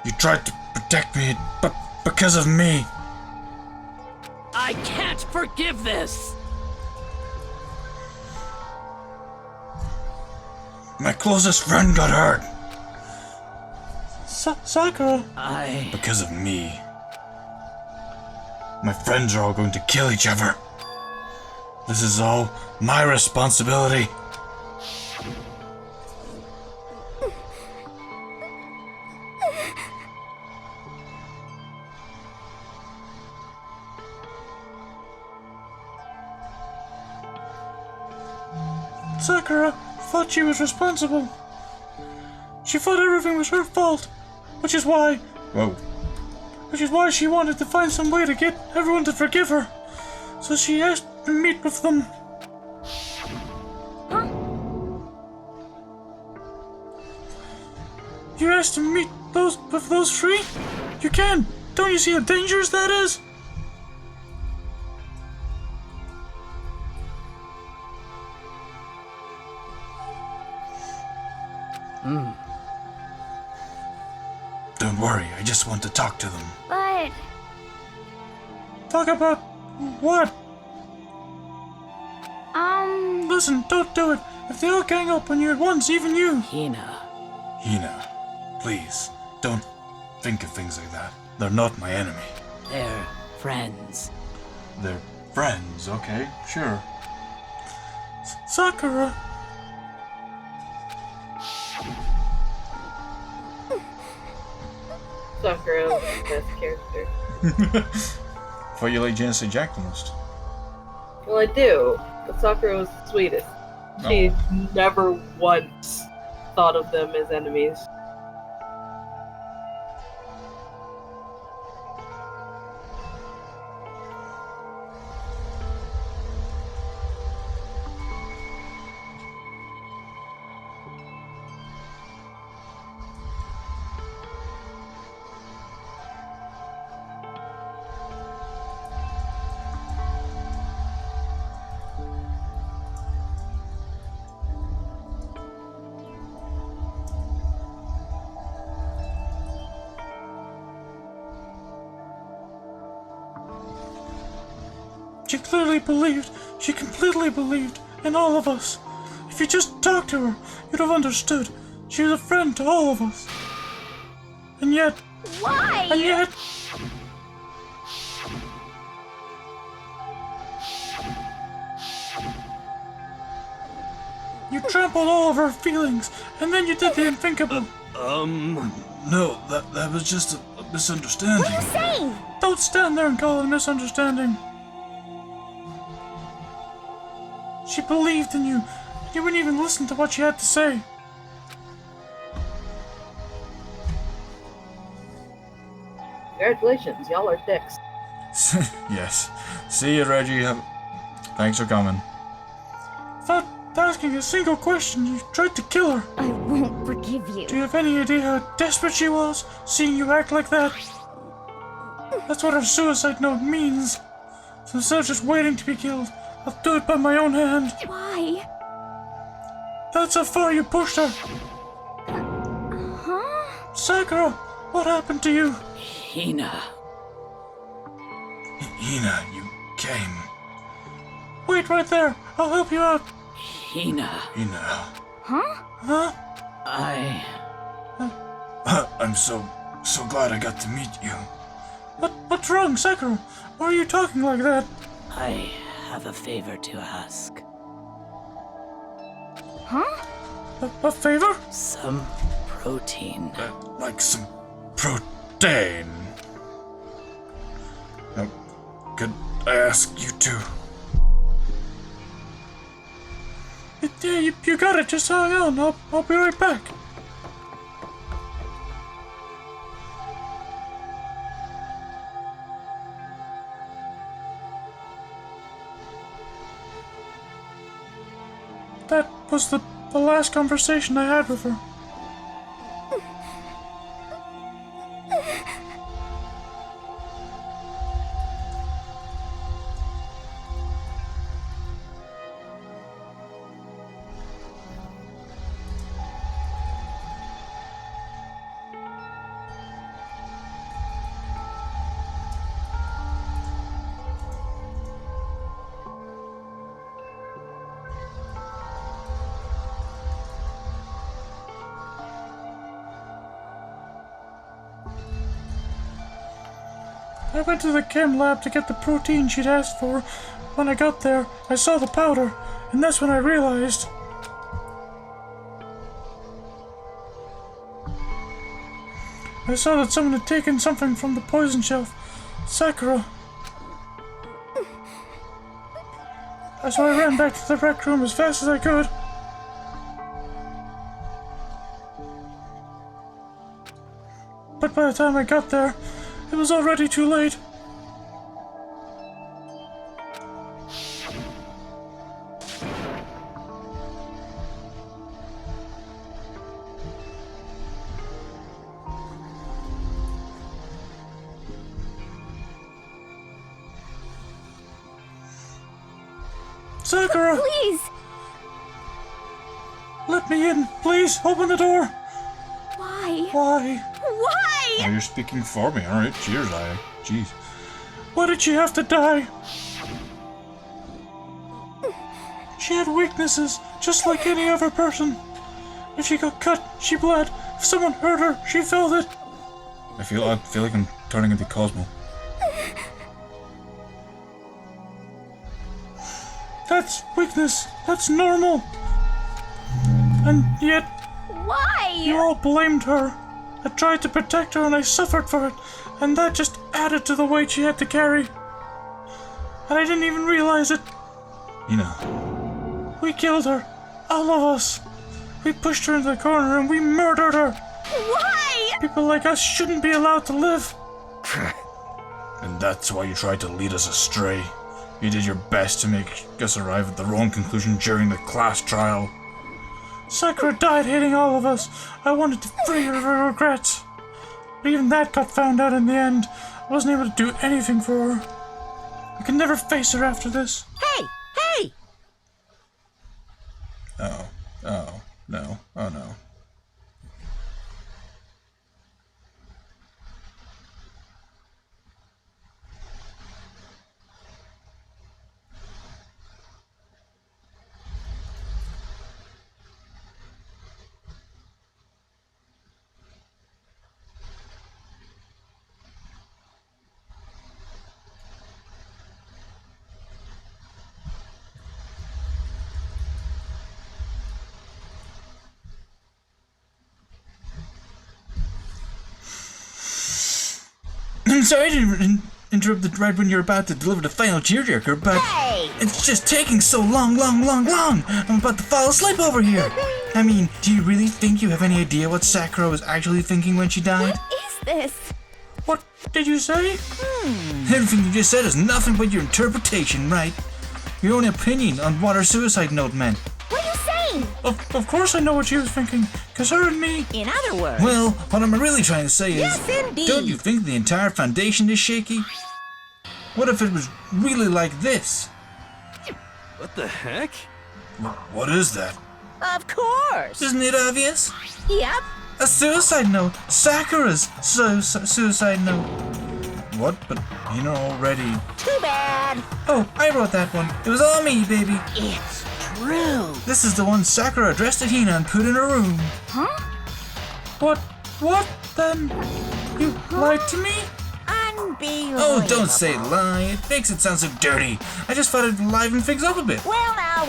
You tried to protect me, but because of me. I can't forgive this! My closest friend got hurt. Sakura. Because of me. My friends are all going to kill each other. This is all my responsibility. Sakura thought she was responsible. She thought everything was her fault, which is why... Whoa. Which is why she wanted to find some way to get everyone to forgive her. So she asked to meet with them. Huh? You asked to meet with those three? You can. Don't you see how dangerous that is? Don't Don't worry, I just want to talk to them. But Talk about what? Listen, don't do it. If they all gang up on you at once, even you. Hina, Please, don't think of things like that. They're not my enemy. they're friends. They're friends, okay? Sure. Sakura! Sakura was the best character. Thought you like Genesee Jack the most. Well, I do, but Sakura was the sweetest. She never once thought of them as enemies. She completely believed in all of us. If you just talked to her, you'd have understood. She was a friend to all of us. And yet... why? And yet... You trampled all of her feelings, and then you did the unthinkable. No, that was just a misunderstanding. What are you saying? Don't stand there and call it a misunderstanding. She believed in you. You wouldn't even listen to what she had to say. Congratulations, y'all are dicks. Yes. See you, Reggie. Thanks for coming. Without asking a single question, you tried to kill her. I won't forgive you. Do you have any idea how desperate she was, seeing you act like that? That's what her suicide note means. So instead of just waiting to be killed, I'll do it by my own hand. Why? That's how far you pushed her. Huh? Sakura, what happened to you? Hina. Hina, you came. Wait right there. I'll help you out. Hina. Hina. Huh? Huh? I'm so glad I got to meet you. What's wrong, Sakura? Why are you talking like that? I have a favor to ask. Huh? A favor? Some protein. Like some protein. Could I ask you to? Yeah, you got it. Just hang on. I'll be right back. That was the last conversation I had with her. I went to the chem lab to get the protein she'd asked for. When I got there, I saw the powder, and that's when I realized. I saw that someone had taken something from the poison shelf. Sakura. So I ran back to the rec room as fast as I could. But by the time I got there, it was already too late. Sakura! Please! Let me in, please! Open the door! Why? Why? Why? Oh, you're speaking for me. Alright, cheers, Aya. Jeez. Why did she have to die? She had weaknesses, just like any other person. If she got cut, she bled. If someone hurt her, she felt it. I feel like I'm turning into Cosmo. That's weakness. That's normal. And yet, Why? you all blamed her. I tried to protect her and I suffered for it. And that just added to the weight she had to carry. And I didn't even realize it. You know, we killed her. All of us. We pushed her into the corner and we murdered her. Why? People like us shouldn't be allowed to live. And that's why you tried to lead us astray. You did your best to make us arrive at the wrong conclusion during the class trial. Sakura died hating all of us. I wanted to free her of her regrets. But even that got found out in the end. I wasn't able to do anything for her. I could never face her after this. Hey! Hey! Oh. Oh. No. Oh no. I'm sorry to interrupt the right when you're about to deliver the final tearjerker, but it's just taking so long. I'm about to fall asleep over here. I mean, do you really think you have any idea what Sakura was actually thinking when she died? What is this? What did you say? Everything you just said is nothing but your interpretation, right? Your own opinion on what her suicide note meant. What are you saying? Of course I know what she was thinking, because her and me... In other words... Well, what I'm really trying to say is... Yes, indeed. Don't you think the entire foundation is shaky? What if it was really like this? What the heck? What is that? Of course! Isn't it obvious? Yep. A suicide note! Sakura's suicide note! What? But you know already... Too bad! Oh, I wrote that one. It was all me, baby. It's true. This is the one Sakura addressed to Hina and put in her room. Huh? What then? You lied to me? Unbelievable. Oh, don't say lie. It makes it sound so dirty. I just thought it'd liven things up a bit. Well now.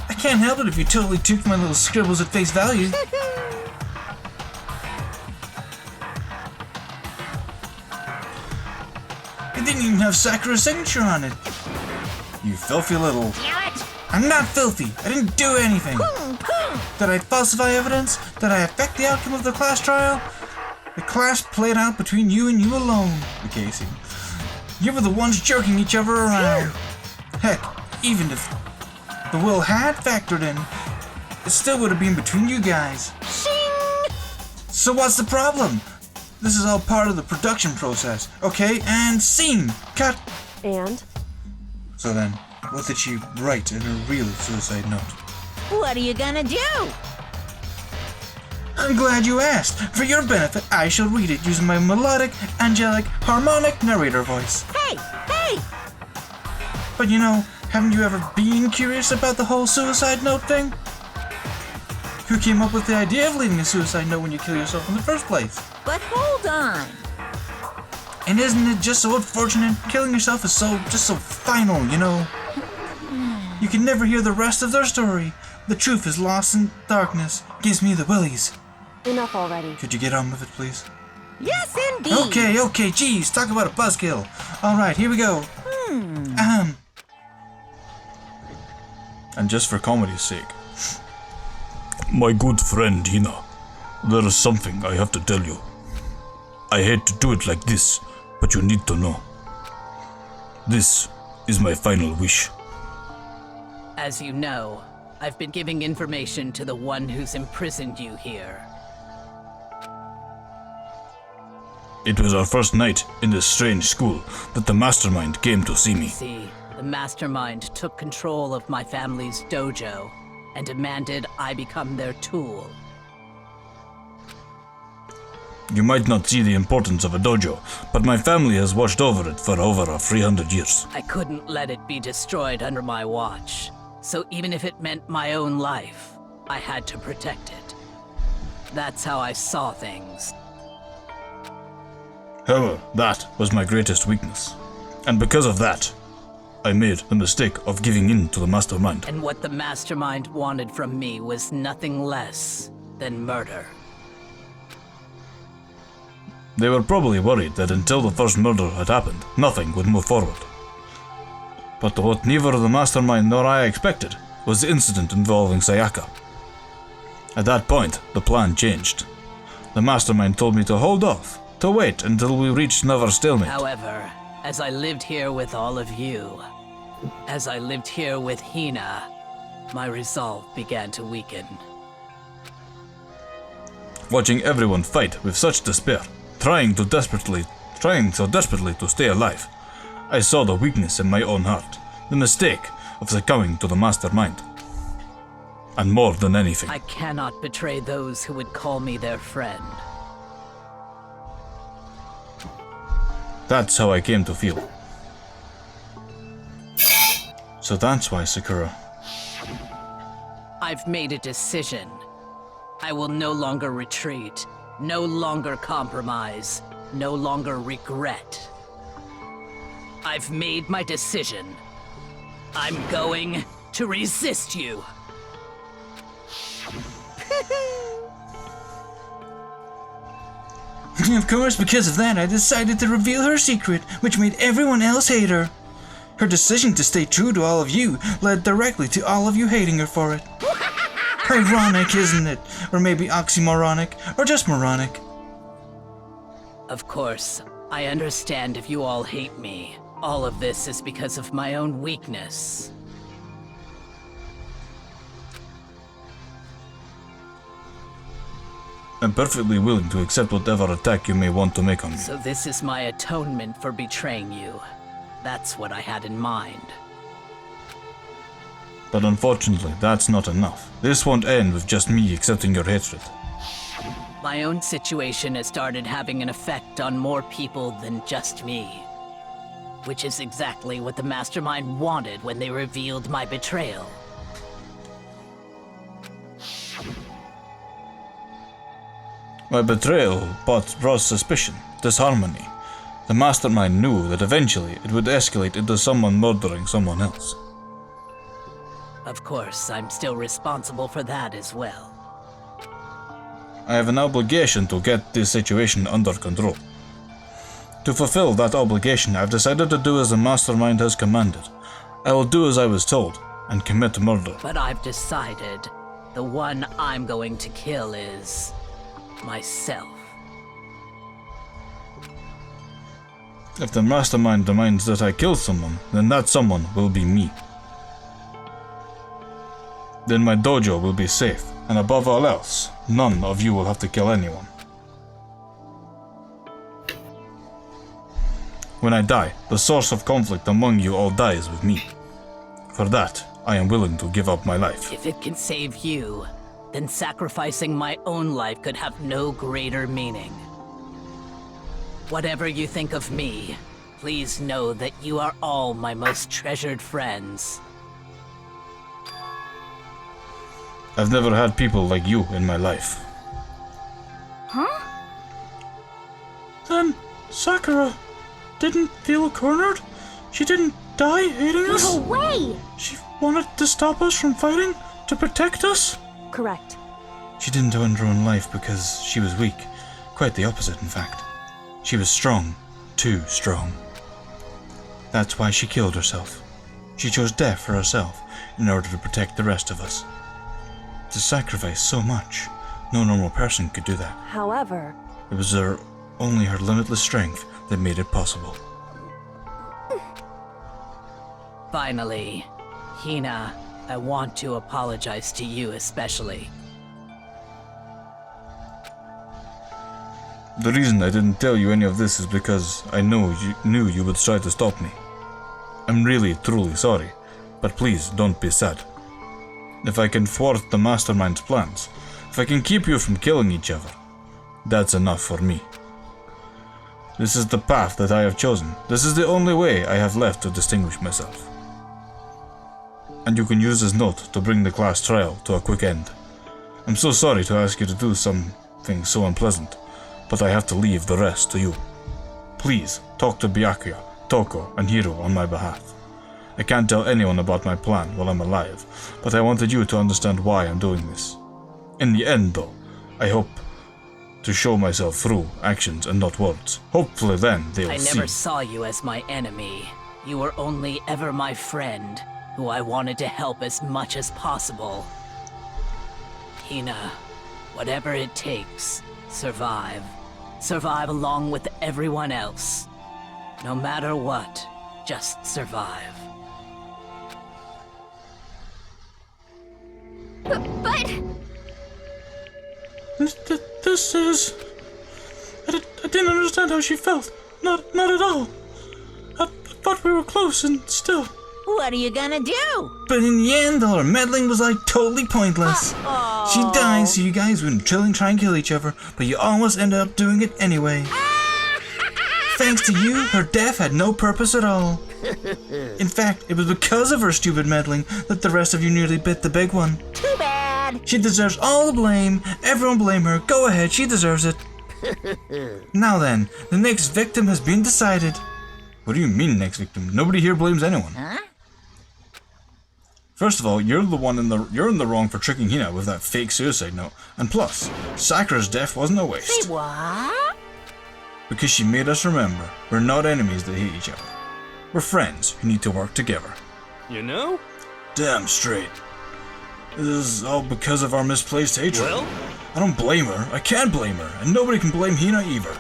I can't help it if you totally took my little scribbles at face value. It didn't even have Sakura's signature on it. You filthy little... Damn it! I'm not filthy. I didn't do anything. Did I falsify evidence? Did I affect the outcome of the class trial? The class played out between you and you alone, Casey. You were the ones jerking each other around. Heck, even if the will had factored in, it still would have been between you guys. Shing! So what's the problem? This is all part of the production process, okay? And scene! Cut! And? So then, what did she write in her real suicide note? What are you gonna do? I'm glad you asked. For your benefit, I shall read it using my melodic, angelic, harmonic narrator voice. Hey! But you know, haven't you ever been curious about the whole suicide note thing? Who came up with the idea of leaving a suicide note when you kill yourself in the first place? But hold on. And isn't it just so unfortunate? Killing yourself is just so final, you know? You can never hear the rest of their story. The truth is lost in darkness. Gives me the willies. Enough already. Could you get on with it, please? Yes, indeed. Okay, geez, talk about a buzzkill. Alright, here we go. And just for comedy's sake. My good friend Hina, there is something I have to tell you. I hate to do it like this, but you need to know. This is my final wish. As you know, I've been giving information to the one who's imprisoned you here. It was our first night in this strange school that the mastermind came to see me. See, the mastermind took control of my family's dojo and demanded I become their tool. You might not see the importance of a dojo, but my family has watched over it for over 300 years. I couldn't let it be destroyed under my watch. So even if it meant my own life, I had to protect it. That's how I saw things. However, that was my greatest weakness. And because of that, I made the mistake of giving in to the mastermind. And what the mastermind wanted from me was nothing less than murder. They were probably worried that until the first murder had happened, nothing would move forward. But what neither the mastermind nor I expected was the incident involving Sayaka. At that point, the plan changed. The mastermind told me to hold off, to wait until we reached another stalemate. However, as I lived here with all of you, as I lived here with Hina, my resolve began to weaken. Watching everyone fight with such despair, trying so desperately to stay alive, I saw the weakness in my own heart, the mistake of succumbing to the mastermind. And more than anything, I cannot betray those who would call me their friend. that's how I came to feel. So that's why, Sakura. I've made a decision. I will no longer retreat, no longer compromise, no longer regret. I've made my decision. I'm going to resist you. Of course, because of that, I decided to reveal her secret, which made everyone else hate her. Her decision to stay true to all of you led directly to all of you hating her for it. Ironic, isn't it? Or maybe oxymoronic, or just moronic. Of course, I understand if you all hate me. All of this is because of my own weakness. I'm perfectly willing to accept whatever attack you may want to make on me. So this is my atonement for betraying you. That's what I had in mind. But unfortunately, that's not enough. This won't end with just me accepting your hatred. My own situation has started having an effect on more people than just me. Which is exactly what the Mastermind wanted when they revealed my betrayal. My betrayal brought suspicion, disharmony. The Mastermind knew that eventually it would escalate into someone murdering someone else. Of course, I'm still responsible for that as well. I have an obligation to get this situation under control. To fulfill that obligation, I've decided to do as the Mastermind has commanded. I will do as I was told, and commit murder. But I've decided the one I'm going to kill is myself. If the Mastermind demands that I kill someone, then that someone will be me. Then my dojo will be safe, and above all else, none of you will have to kill anyone. When I die, the source of conflict among you all dies with me. For that, I am willing to give up my life. If it can save you, then sacrificing my own life could have no greater meaning. Whatever you think of me, please know that you are all my most treasured friends. I've never had people like you in my life. Huh? Then Sakura didn't feel cornered? She didn't die hating us? No way! She wanted to stop us from fighting? To protect us? Correct. She didn't end her own life because she was weak. Quite the opposite, in fact. She was strong. Too strong. That's why she killed herself. She chose death for herself in order to protect the rest of us. To sacrifice so much, no normal person could do that. However, It was only her limitless strength that made it possible. Finally, Hina, I want to apologize to you especially. The reason I didn't tell you any of this is because I knew you would try to stop me. I'm really, truly sorry, but please don't be sad. If I can thwart the Mastermind's plans, if I can keep you from killing each other, That's enough for me. This is the path that I have chosen. This is the only way I have left to distinguish myself. And you can use this note to bring the class trial to a quick end. I'm so sorry to ask you to do something so unpleasant, but I have to leave the rest to you. Please, talk to Byakuya, Toko, and Hiro on my behalf. I can't tell anyone about my plan while I'm alive, but I wanted you to understand why I'm doing this. In the end, though, I hope to show myself through actions and not words. Hopefully then they'll see. I never saw you as my enemy. You were only ever my friend, who I wanted to help as much as possible. Hina, whatever it takes, survive. Survive along with everyone else. No matter what, just survive. But... This is... I didn't understand how she felt. Not at all. I thought we were close and still... What are you gonna do? But in the end, all her meddling was like totally pointless. She died so you guys wouldn't try and kill each other, but you almost ended up doing it anyway. Thanks to you, her death had no purpose at all. In fact, it was because of her stupid meddling that the rest of you nearly bit the big one. Too bad. She deserves all the blame. Everyone blame her. Go ahead, she deserves it. Now then, the next victim has been decided. What do you mean, next victim? Nobody here blames anyone. Huh? First of all, you're in the wrong for tricking Hina with that fake suicide note. And plus, Sakura's death wasn't a waste. Say what? Because she made us remember, we're not enemies that hate each other. We're friends who need to work together. You know? Damn straight. This is all because of our misplaced hatred. Well? I don't blame her. I can't blame her. And nobody can blame Hina either.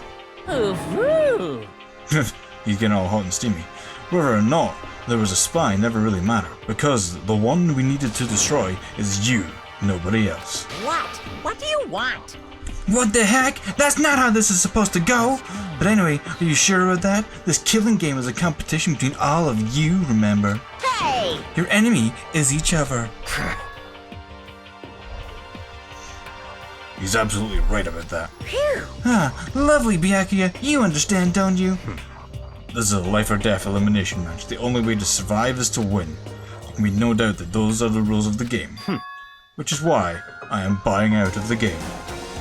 Ooh. He's getting all hot and steamy. Whether or not there was a spy never really mattered, because the one we needed to destroy is you, nobody else. What? What do you want? What the heck? That's not how this is supposed to go! But anyway, are you sure about that? This killing game is a competition between all of you, remember? Hey! Your enemy is each other. He's absolutely right about that. Phew. Ah, lovely, Byakuya. You understand, don't you? This is a life or death elimination match. The only way to survive is to win. There can be no doubt that those are the rules of the game. Which is why I am buying out of the game.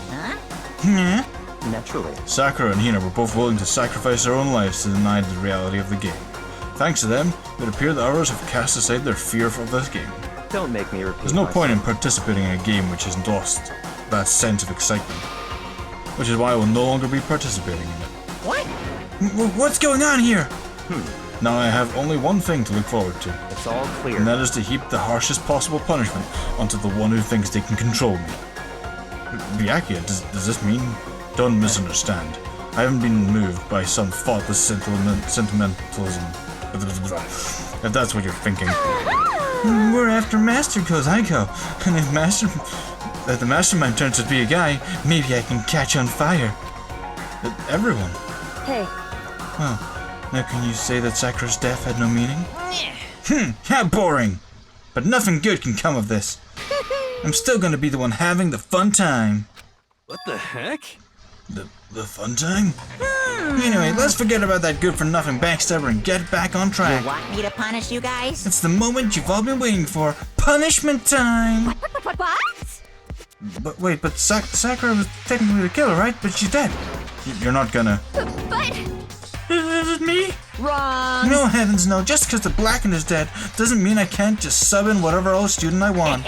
Huh? Yeah. Naturally. Sakura and Hina were both willing to sacrifice their own lives to deny the reality of the game. Thanks to them, it appears that others have cast aside their fear of this game. Don't make me repeat There's no myself. point in participating in a game which has lost that sense of excitement. Which is why I will no longer be participating in it. What? What's going on here? Now I have only one thing to look forward to. It's all clear. And that is to heap the harshest possible punishment onto the one who thinks they can control me. Byakuya, does this mean? Don't misunderstand. I haven't been moved by some thoughtless sentimentalism. If that's what you're thinking. We're after Master Kozaiko, and if the mastermind turns out to be a guy, maybe I can catch on fire. Everyone. Hey, Well, now can you say that Sakura's death had no meaning? How boring! But nothing good can come of this. I'm still gonna be the one having the fun time. What the heck? The fun time? Anyway, let's forget about that good-for-nothing backstabber and get back on track. You want me to punish you guys? It's the moment you've all been waiting for. Punishment time! What? But wait, Sakura was technically the killer, right? But she's dead. You're not gonna... But... Is it me? Wrong. No, heavens no. Just because the Blackened is dead doesn't mean I can't just sub in whatever old student I want.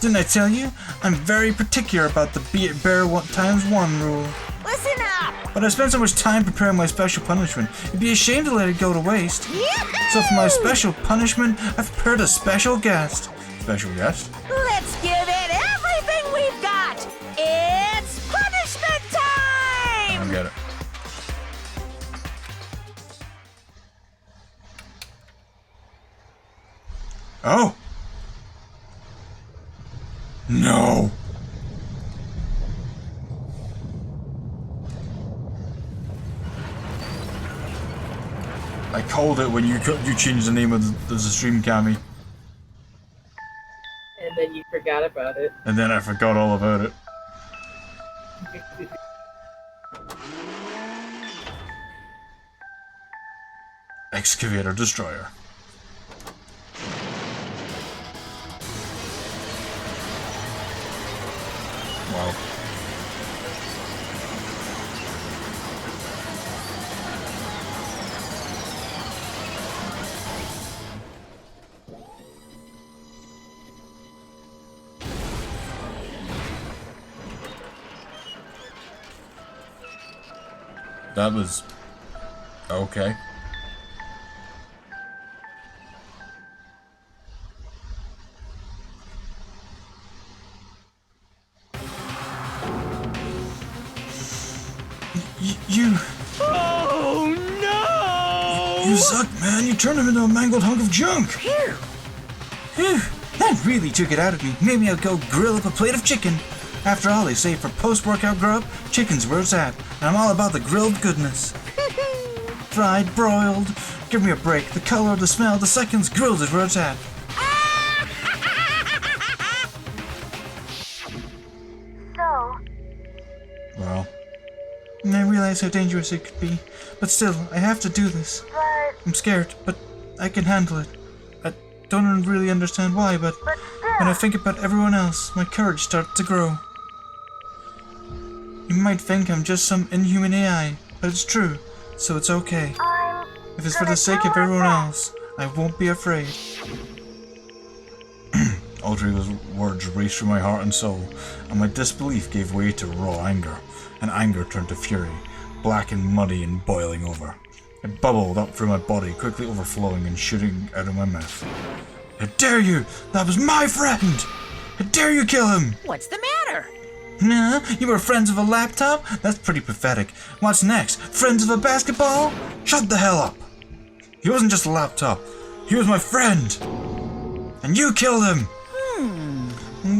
Didn't I tell you? I'm very particular about the be it bare times one rule. Listen up. But I spent so much time preparing my special punishment, it'd be a shame to let it go to waste. So for my special punishment, I've prepared a special guest. Special guest? Let's give it everything we've got. It's punishment time. I get it. Oh! No! I called it when you changed the name of the stream, Cammy. And then you forgot about it. And then I forgot all about it. Excavator Destroyer. Wow. That was okay. You. Oh no! You suck, man. You turned him into a mangled hunk of junk. Phew. Phew. That really took it out of me. Maybe I'll go grill up a plate of chicken. After all, they say for post-workout grub, chicken's where it's at. And I'm all about the grilled goodness. Fried, broiled. Give me a break. The color, the smell, the seconds, grilled is where it's at. So, Well, I realize how dangerous it could be, but still, I have to do this. but I'm scared, but I can handle it. I don't really understand why, but when I think about everyone else, my courage starts to grow. You might think I'm just some inhuman AI, but it's true, so it's okay. If it's for the sake of everyone else, I won't be afraid. Audrey's words raced through my heart and soul, and my disbelief gave way to raw anger, and anger turned to fury, black and muddy and boiling over. It bubbled up through my body, quickly overflowing and shooting out of my mouth. How dare you! That was my friend! How dare you kill him! What's the matter? Nah, you were friends of a laptop? That's pretty pathetic. What's next? Friends of a basketball? Shut the hell up! He wasn't just a laptop. He was my friend! And you killed him!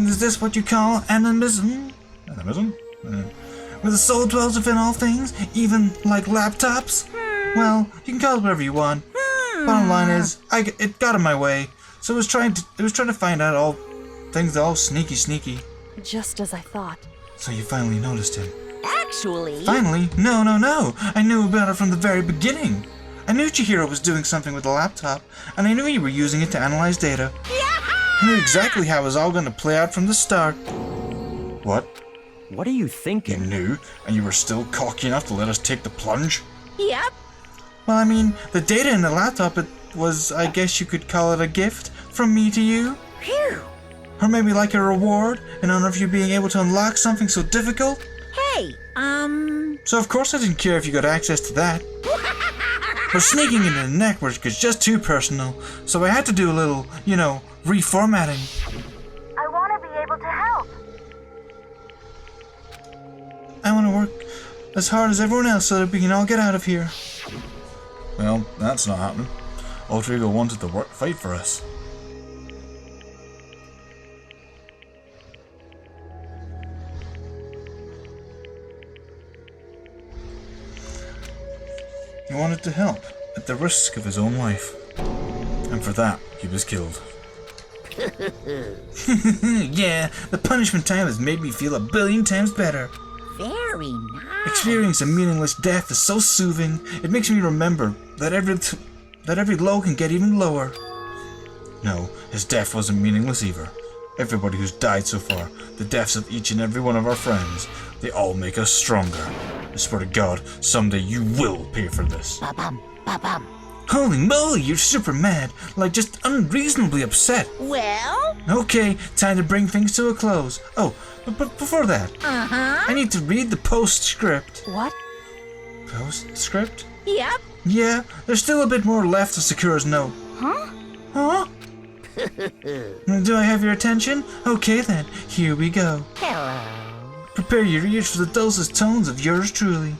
Is this what you call animism? Animism? Where the soul dwells within all things, even like laptops? Well, you can call it whatever you want. Bottom line is, it got in my way, so it was trying to find out all things all sneaky. Just as I thought. So you finally noticed him. Actually... Finally? No. I knew about it from the very beginning. I knew Chihiro was doing something with the laptop, and I knew you were using it to analyze data. I knew exactly how it was all going to play out from the start. What? What are you You thinking? knew, and you were still cocky enough to let us take the plunge? Yep. Well, I mean, the data in the laptop, it was, I guess you could call it a gift from me to you. Phew. Or maybe like a reward in honor of you being able to unlock something so difficult. Hey, So of course I didn't care if you got access to that. But sneaking into the network is just too personal, so I had to do a little, reformatting. I want to be able to help. I want to work as hard as everyone else so that we can all get out of here. Well, that's not happening. Rodrigo wanted to fight for us. He wanted to help, at the risk of his own life. And for that, he was killed. Yeah, the punishment time has made me feel 1,000,000,000 times better. very nice. Experiencing a meaningless death is so soothing. It makes me remember that every low can get even lower. No, his death wasn't meaningless either. Everybody who's died so far, the deaths of each and every one of our friends, they all make us stronger. I swear to God, someday you will pay for this. Ba-bum, ba-bum. Holy moly, you're super mad. Like, just unreasonably upset. Well? Okay, time to bring things to a close. Oh, but before that, Uh-huh. I need to read the postscript. What? Postscript? Yep. Yeah, there's still a bit more left of Sakura's note. Huh? Huh? Do I have your attention? Okay then, here we go. Hello. Prepare your ears for the dulcet tones of yours truly.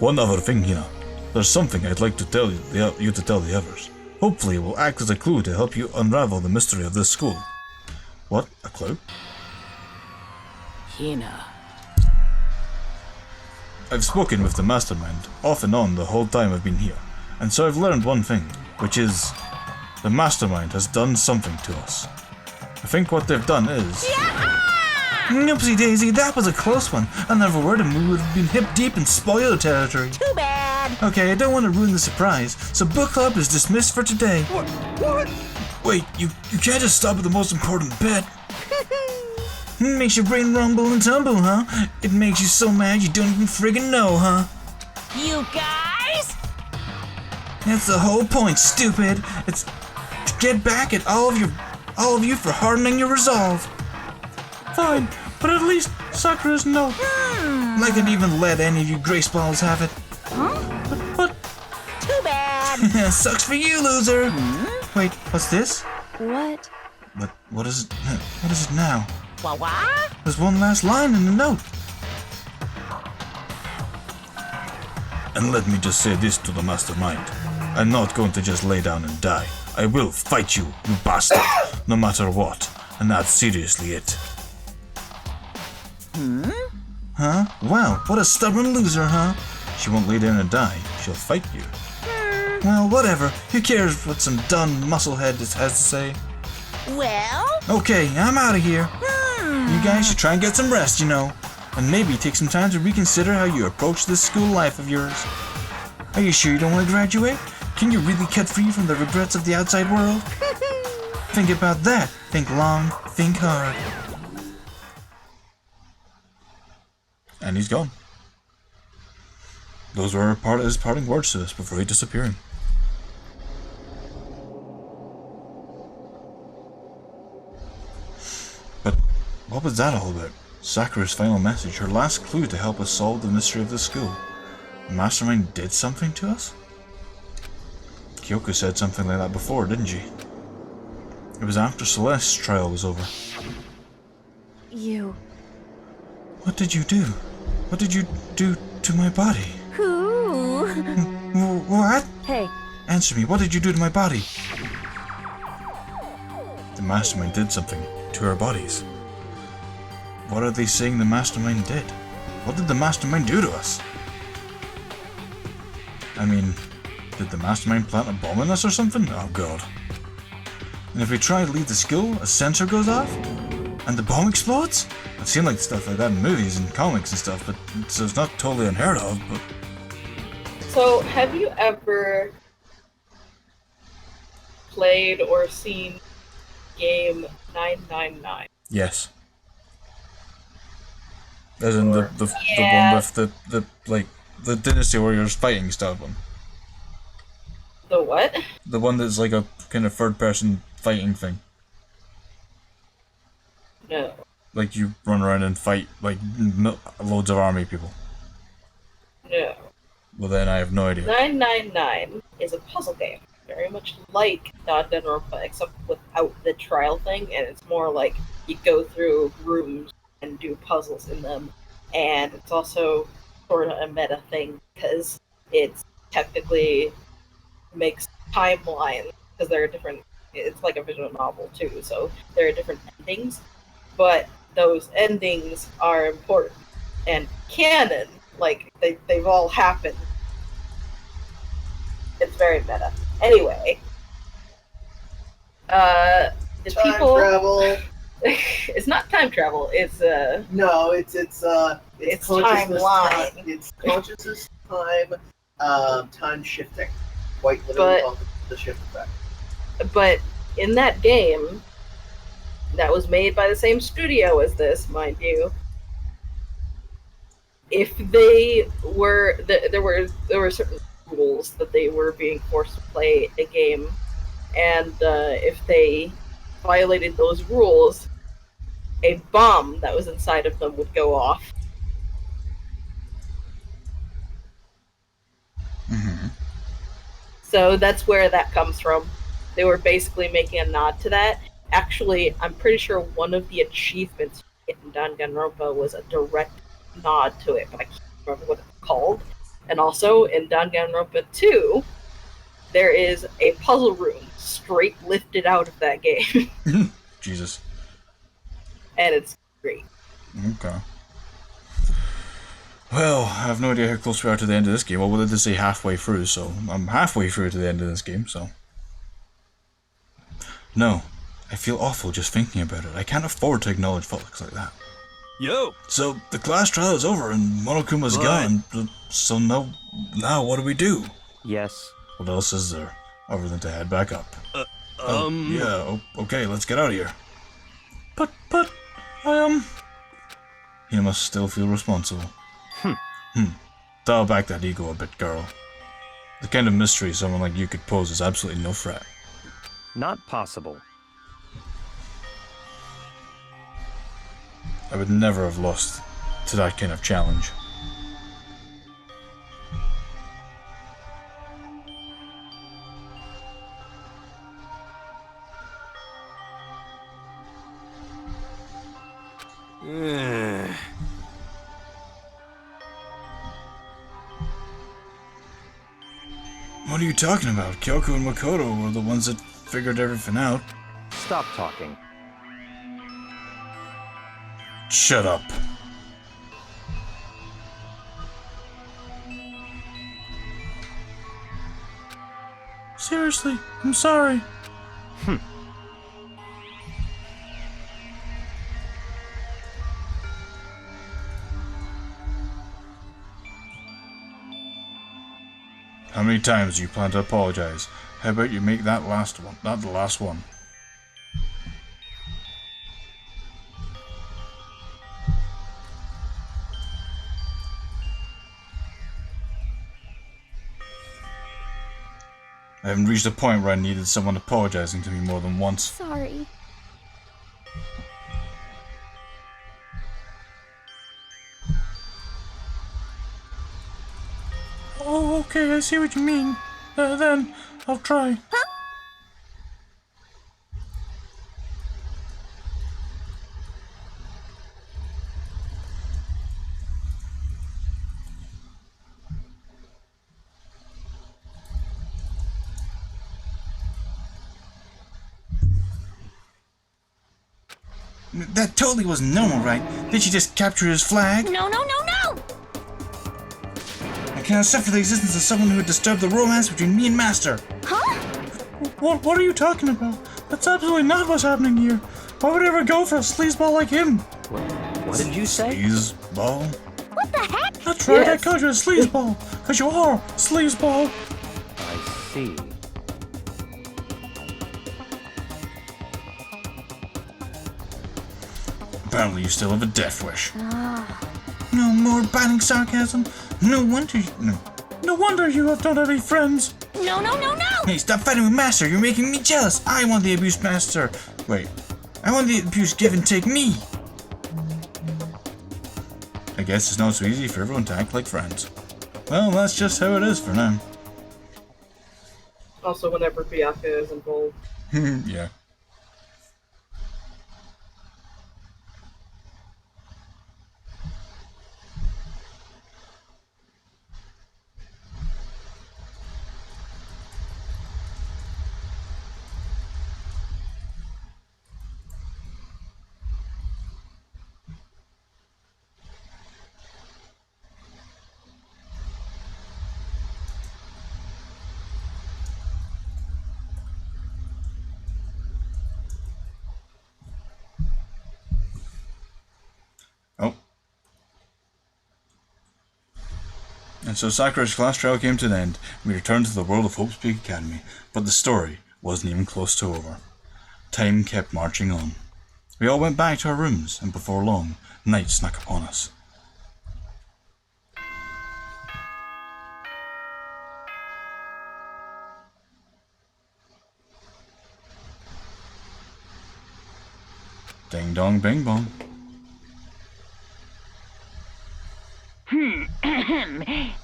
One other thing, Hina. There's something I'd like to tell you to tell the others. Hopefully it will act as a clue to help you unravel the mystery of this school. What? A clue? Hina. I've spoken with the mastermind, off and on the whole time I've been here, and so I've learned one thing, which is the mastermind has done something to us. I think what they've done is... Oopsie daisy, that was a close one. Another word and we would have been hip deep in spoiler territory. Too bad. bad. Okay, I don't want to ruin the surprise, so book club is dismissed for today. What? Wait, you can't just stop at the most important bit. Makes your brain rumble and tumble, huh? It makes you so mad you don't even friggin' know, huh? You guys? That's the whole point, stupid. It's to get back at all of you for hardening your resolve. Fine, but at least Sakura's no. I couldn't even let any of you grace balls have it. Huh? But too bad. Sucks for you, loser. Wait, what's this? What? But what is it now? What? There's one last line in the note. And let me just say this to the mastermind. I'm not going to just lay down and die. I will fight you, you bastard, no matter what. And that's seriously it. Huh? Wow, what a stubborn loser, huh? She won't lay down and die. She'll fight you. Well, whatever. Who cares what some dumb musclehead has to say? Well? Okay, I'm out of here. You guys should try and get some rest, you know. And maybe take some time to reconsider how you approach this school life of yours. Are you sure you don't want to graduate? Can you really cut free from the regrets of the outside world? Think about that. Think long, think hard. And he's gone. Those were his parting words to us before he disappearing. But what was that all about? Sakura's final message, her last clue to help us solve the mystery of the school. The mastermind did something to us? Kyoko said something like that before, didn't she? It was after Celeste's trial was over. You. What did you do? What did you do to my body? Who? What? Hey. Answer me, what did you do to my body? The mastermind did something to our bodies. What are they saying the mastermind did? What did the mastermind do to us? I mean, did the mastermind plant a bomb in us or something? Oh god. And if we try to leave the school, a sensor goes off? And the bomb explodes? I've seen like stuff like that in movies and comics and stuff, but so it's not totally unheard of, but... So, have you ever played or seen game 999? Yes. As in the one with the like the Dynasty Warriors fighting style one. The what? The one that's like a kind of third person fighting thing. No. Like you run around and fight like loads of army people. No. Well then I have no idea. 999 is a puzzle game, very much like Danganronpa, except without the trial thing, and it's more like you go through rooms and do puzzles in them, and it's also sort of a meta thing because it's technically makes timelines because there are different. It's like a visual novel too, so there are different endings, but those endings are important and canon. Like they've all happened. It's very meta. Anyway, the Time people. travel. It's not time travel. It's No, it's consciousness timeline. Time, it's consciousness time shifting. Quite literally called the shift effect. But in that game, that was made by the same studio as this, mind you. If they were there were certain rules that they were being forced to play a game, and if they violated those rules, a bomb that was inside of them would go off. Mm-hmm. So that's where that comes from. They were basically making a nod to that. Actually, I'm pretty sure one of the achievements in Danganronpa was a direct nod to it, but I can't remember what it's called. And also, in Danganronpa 2, there is a puzzle room straight lifted out of that game. Jesus. And it's great. Okay. Well, I have no idea how close we are to the end of this game. Well, we did say halfway through, so I'm halfway through to the end of this game, so... No, I feel awful just thinking about it. I can't afford to acknowledge fucks like that. Yo! So, the class trial is over and Monokuma's gone. So now what do we do? Yes. What else is there other than to head back up? Okay, let's get out of here. But, You must still feel responsible. Dial back that ego a bit, girl. The kind of mystery someone like you could pose is absolutely no threat. Not possible. I would never have lost to that kind of challenge. What are you talking about? Kyoko and Makoto were the ones that figured everything out. Stop talking. Shut up. Seriously, I'm sorry. How many times do you plan to apologize? How about you make that last one, not the last one? I haven't reached a point where I needed someone apologizing to me more than once. Sorry. Oh, okay, I see what you mean. Then, I'll try. Huh? That totally wasn't normal, right? Did she just capture his flag? No! I cannot suffer the existence of someone who would disturb the romance between me and Master. Huh? What are you talking about? That's absolutely not what's happening here. Why would I ever go for a sleazeball like him? What did you say? Sleazeball? What the heck? That's right, Yes. I called you a sleazeball. Because you are a sleazeball. I see. Apparently you still have a death wish. No more biting sarcasm. No wonder you don't have any friends. No! Hey, stop fighting with Master. You're making me jealous. I want the abuse Master. Wait, I want the abuse give and take me. I guess it's not so easy for everyone to act like friends. Well, that's just how it is for now. Also, whenever Byakuya is involved. Yeah. Oh. And so Sakura's class trial came to an end. We returned to the world of Hope's Peak Academy, but the story wasn't even close to over. Time kept marching on. We all went back to our rooms, and before long, night snuck upon us. Ding dong bing bong.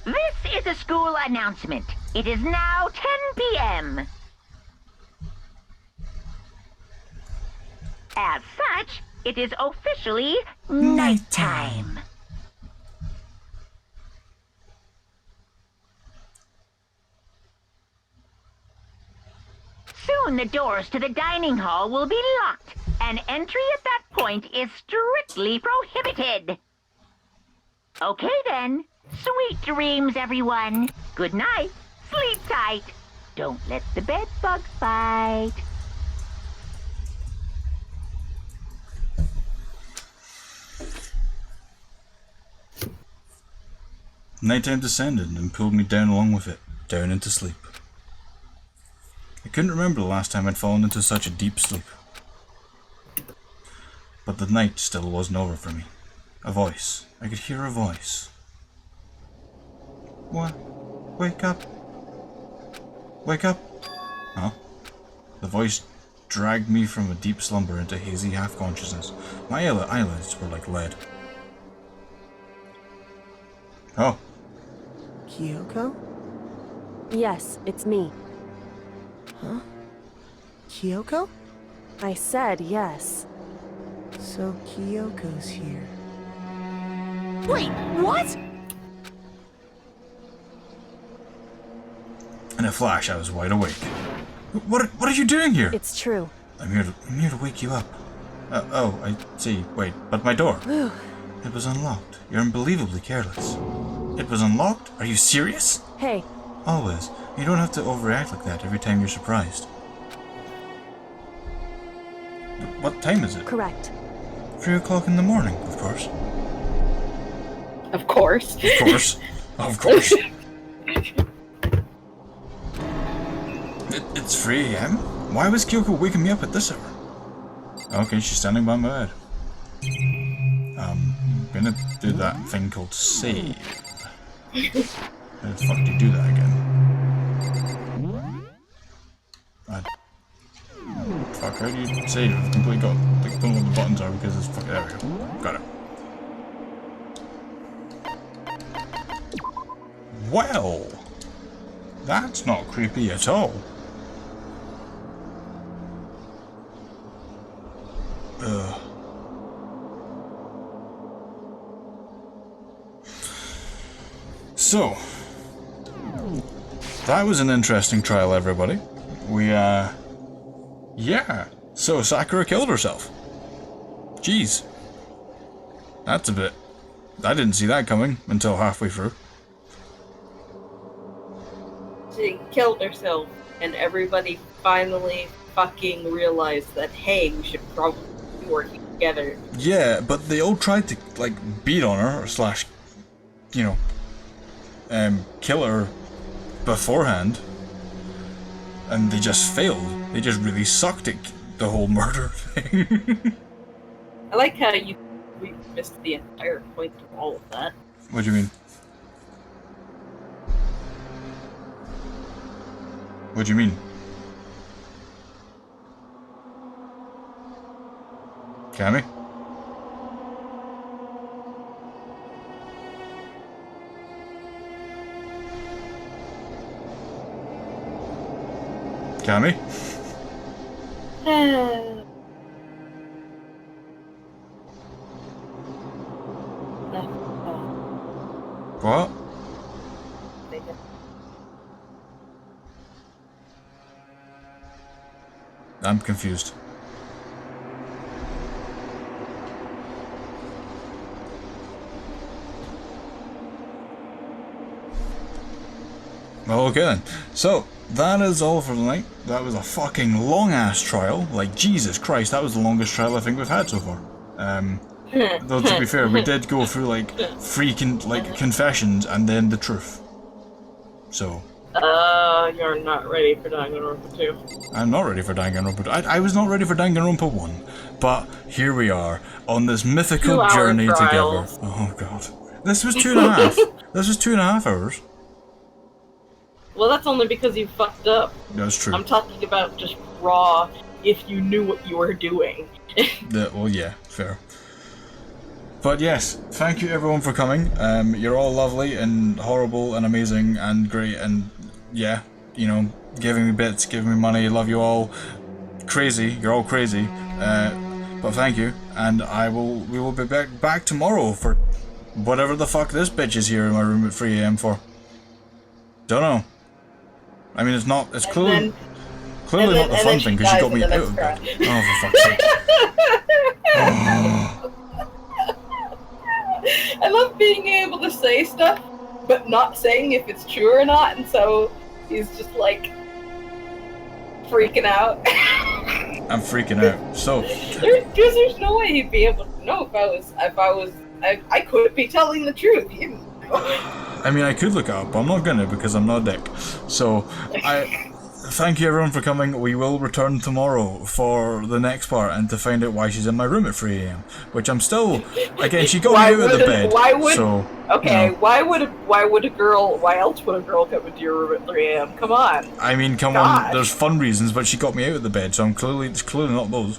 This is a school announcement. It is now 10 p.m. As such, it is officially nighttime. Soon the doors to the dining hall will be locked, and entry at that point is strictly prohibited. Okay then. Sweet dreams, everyone. Good night. Sleep tight. Don't let the bed bugs bite. Nighttime descended and pulled me down along with it, down into sleep. I couldn't remember the last time I'd fallen into such a deep sleep. But the night still wasn't over for me. A voice. I could hear a voice. What? Wake up. Wake up. Huh? The voice dragged me from a deep slumber into hazy half-consciousness. My eyelids were like lead. Oh. Kyoko? Yes, it's me. Huh? Kyoko? I said yes. So Kyoko's here. Wait, what? In a flash, I was wide awake. What are you doing here? It's true. I'm here to wake you up. Oh, I see. Wait, but my door. It was unlocked. You're unbelievably careless. It was unlocked? Are you serious? Hey. Always. You don't have to overreact like that every time you're surprised. What time is it? Correct. 3 o'clock in the morning, of course. Of course. Of course. Of course. It's 3 a.m.? Why was Kyoko waking me up at this hour? Okay, she's standing by my bed. I'm gonna do that thing called save. How the fuck do you do that again? Fuck, how do you save? I've completely got, like, don't know what the buttons are because it's fucking, there we go. Got it. Well, that's not creepy at all. So, that was an interesting trial, everybody. Yeah. So Sakura killed herself. Jeez. That's a bit... I didn't see that coming until halfway through. She killed herself, and everybody finally fucking realized that, hey, we should probably be working together. Yeah, but they all tried to, like, beat on her, slash, you know, kill her beforehand, and they just failed. They just really sucked at the whole murder thing. I like how we missed the entire point of all of that. What do you mean? What do you mean? Cammy? Cammy? What? I'm confused. Well, okay then. So, that is all for tonight. That was a fucking long-ass trial. Like, Jesus Christ, that was the longest trial I think we've had so far. Though, to be fair, we did go through, like, three confessions and then the truth. So... you're not ready for Danganronpa 2. I'm not ready for Danganronpa 2. I was not ready for Danganronpa 1. But here we are, on this mythical journey together. Oh god. This was 2.5. This was 2.5 hours. Well, that's only because you fucked up. That's true. I'm talking about just raw, if you knew what you were doing. Well, yeah, fair. But yes, thank you everyone for coming. You're all lovely and horrible and amazing and great and yeah, you know, giving me bits, giving me money. Love you all. Crazy, you're all crazy. But thank you, and we will be back tomorrow for whatever the fuck this bitch is here in my room at 3 a.m. for. Don't know. I mean, it's clearly not the fun thing because she got me out of bed. Oh, for fuck's sake. I love being able to say stuff, but not saying if it's true or not, and so he's just like freaking out. I'm freaking out. So there's no way he'd be able to know if I could be telling the truth. You know? I mean, I could look it up, but I'm not gonna because I'm not a dick. So, thank you everyone for coming. We will return tomorrow for the next part and to find out why she's in my room at 3 AM. Which I'm still, again, she got me out of the bed. Why would? So, Okay, you know. why else would a girl come into your room at 3 AM? Come on. I mean, come on, there's fun reasons, but she got me out of the bed, so it's clearly not those.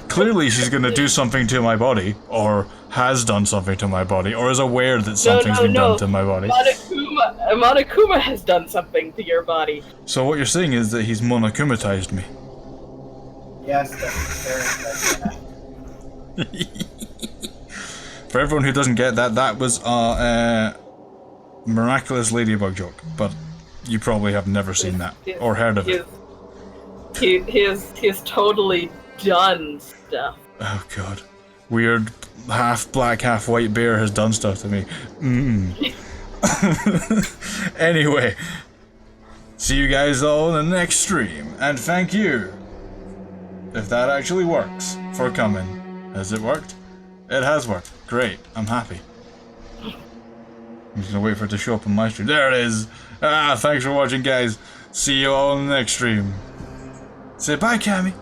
Clearly she's gonna do something to my body, or has done something to my body, or is aware that something's been done to my body. Monokuma has done something to your body. So what you're saying is that he's monokumatized me. Yes, that's For everyone who doesn't get that, that was a miraculous ladybug joke, but you probably have never seen that, or heard of it. He's totally done stuff. Oh god. Weird half black, half white bear has done stuff to me. Anyway, see you guys all in the next stream, and thank you, if that actually works, for coming. Has it worked? It has worked. Great. I'm happy. I'm just gonna wait for it to show up on my stream. There it is! Thanks for watching, guys. See you all in the next stream. Say bye, Cammy.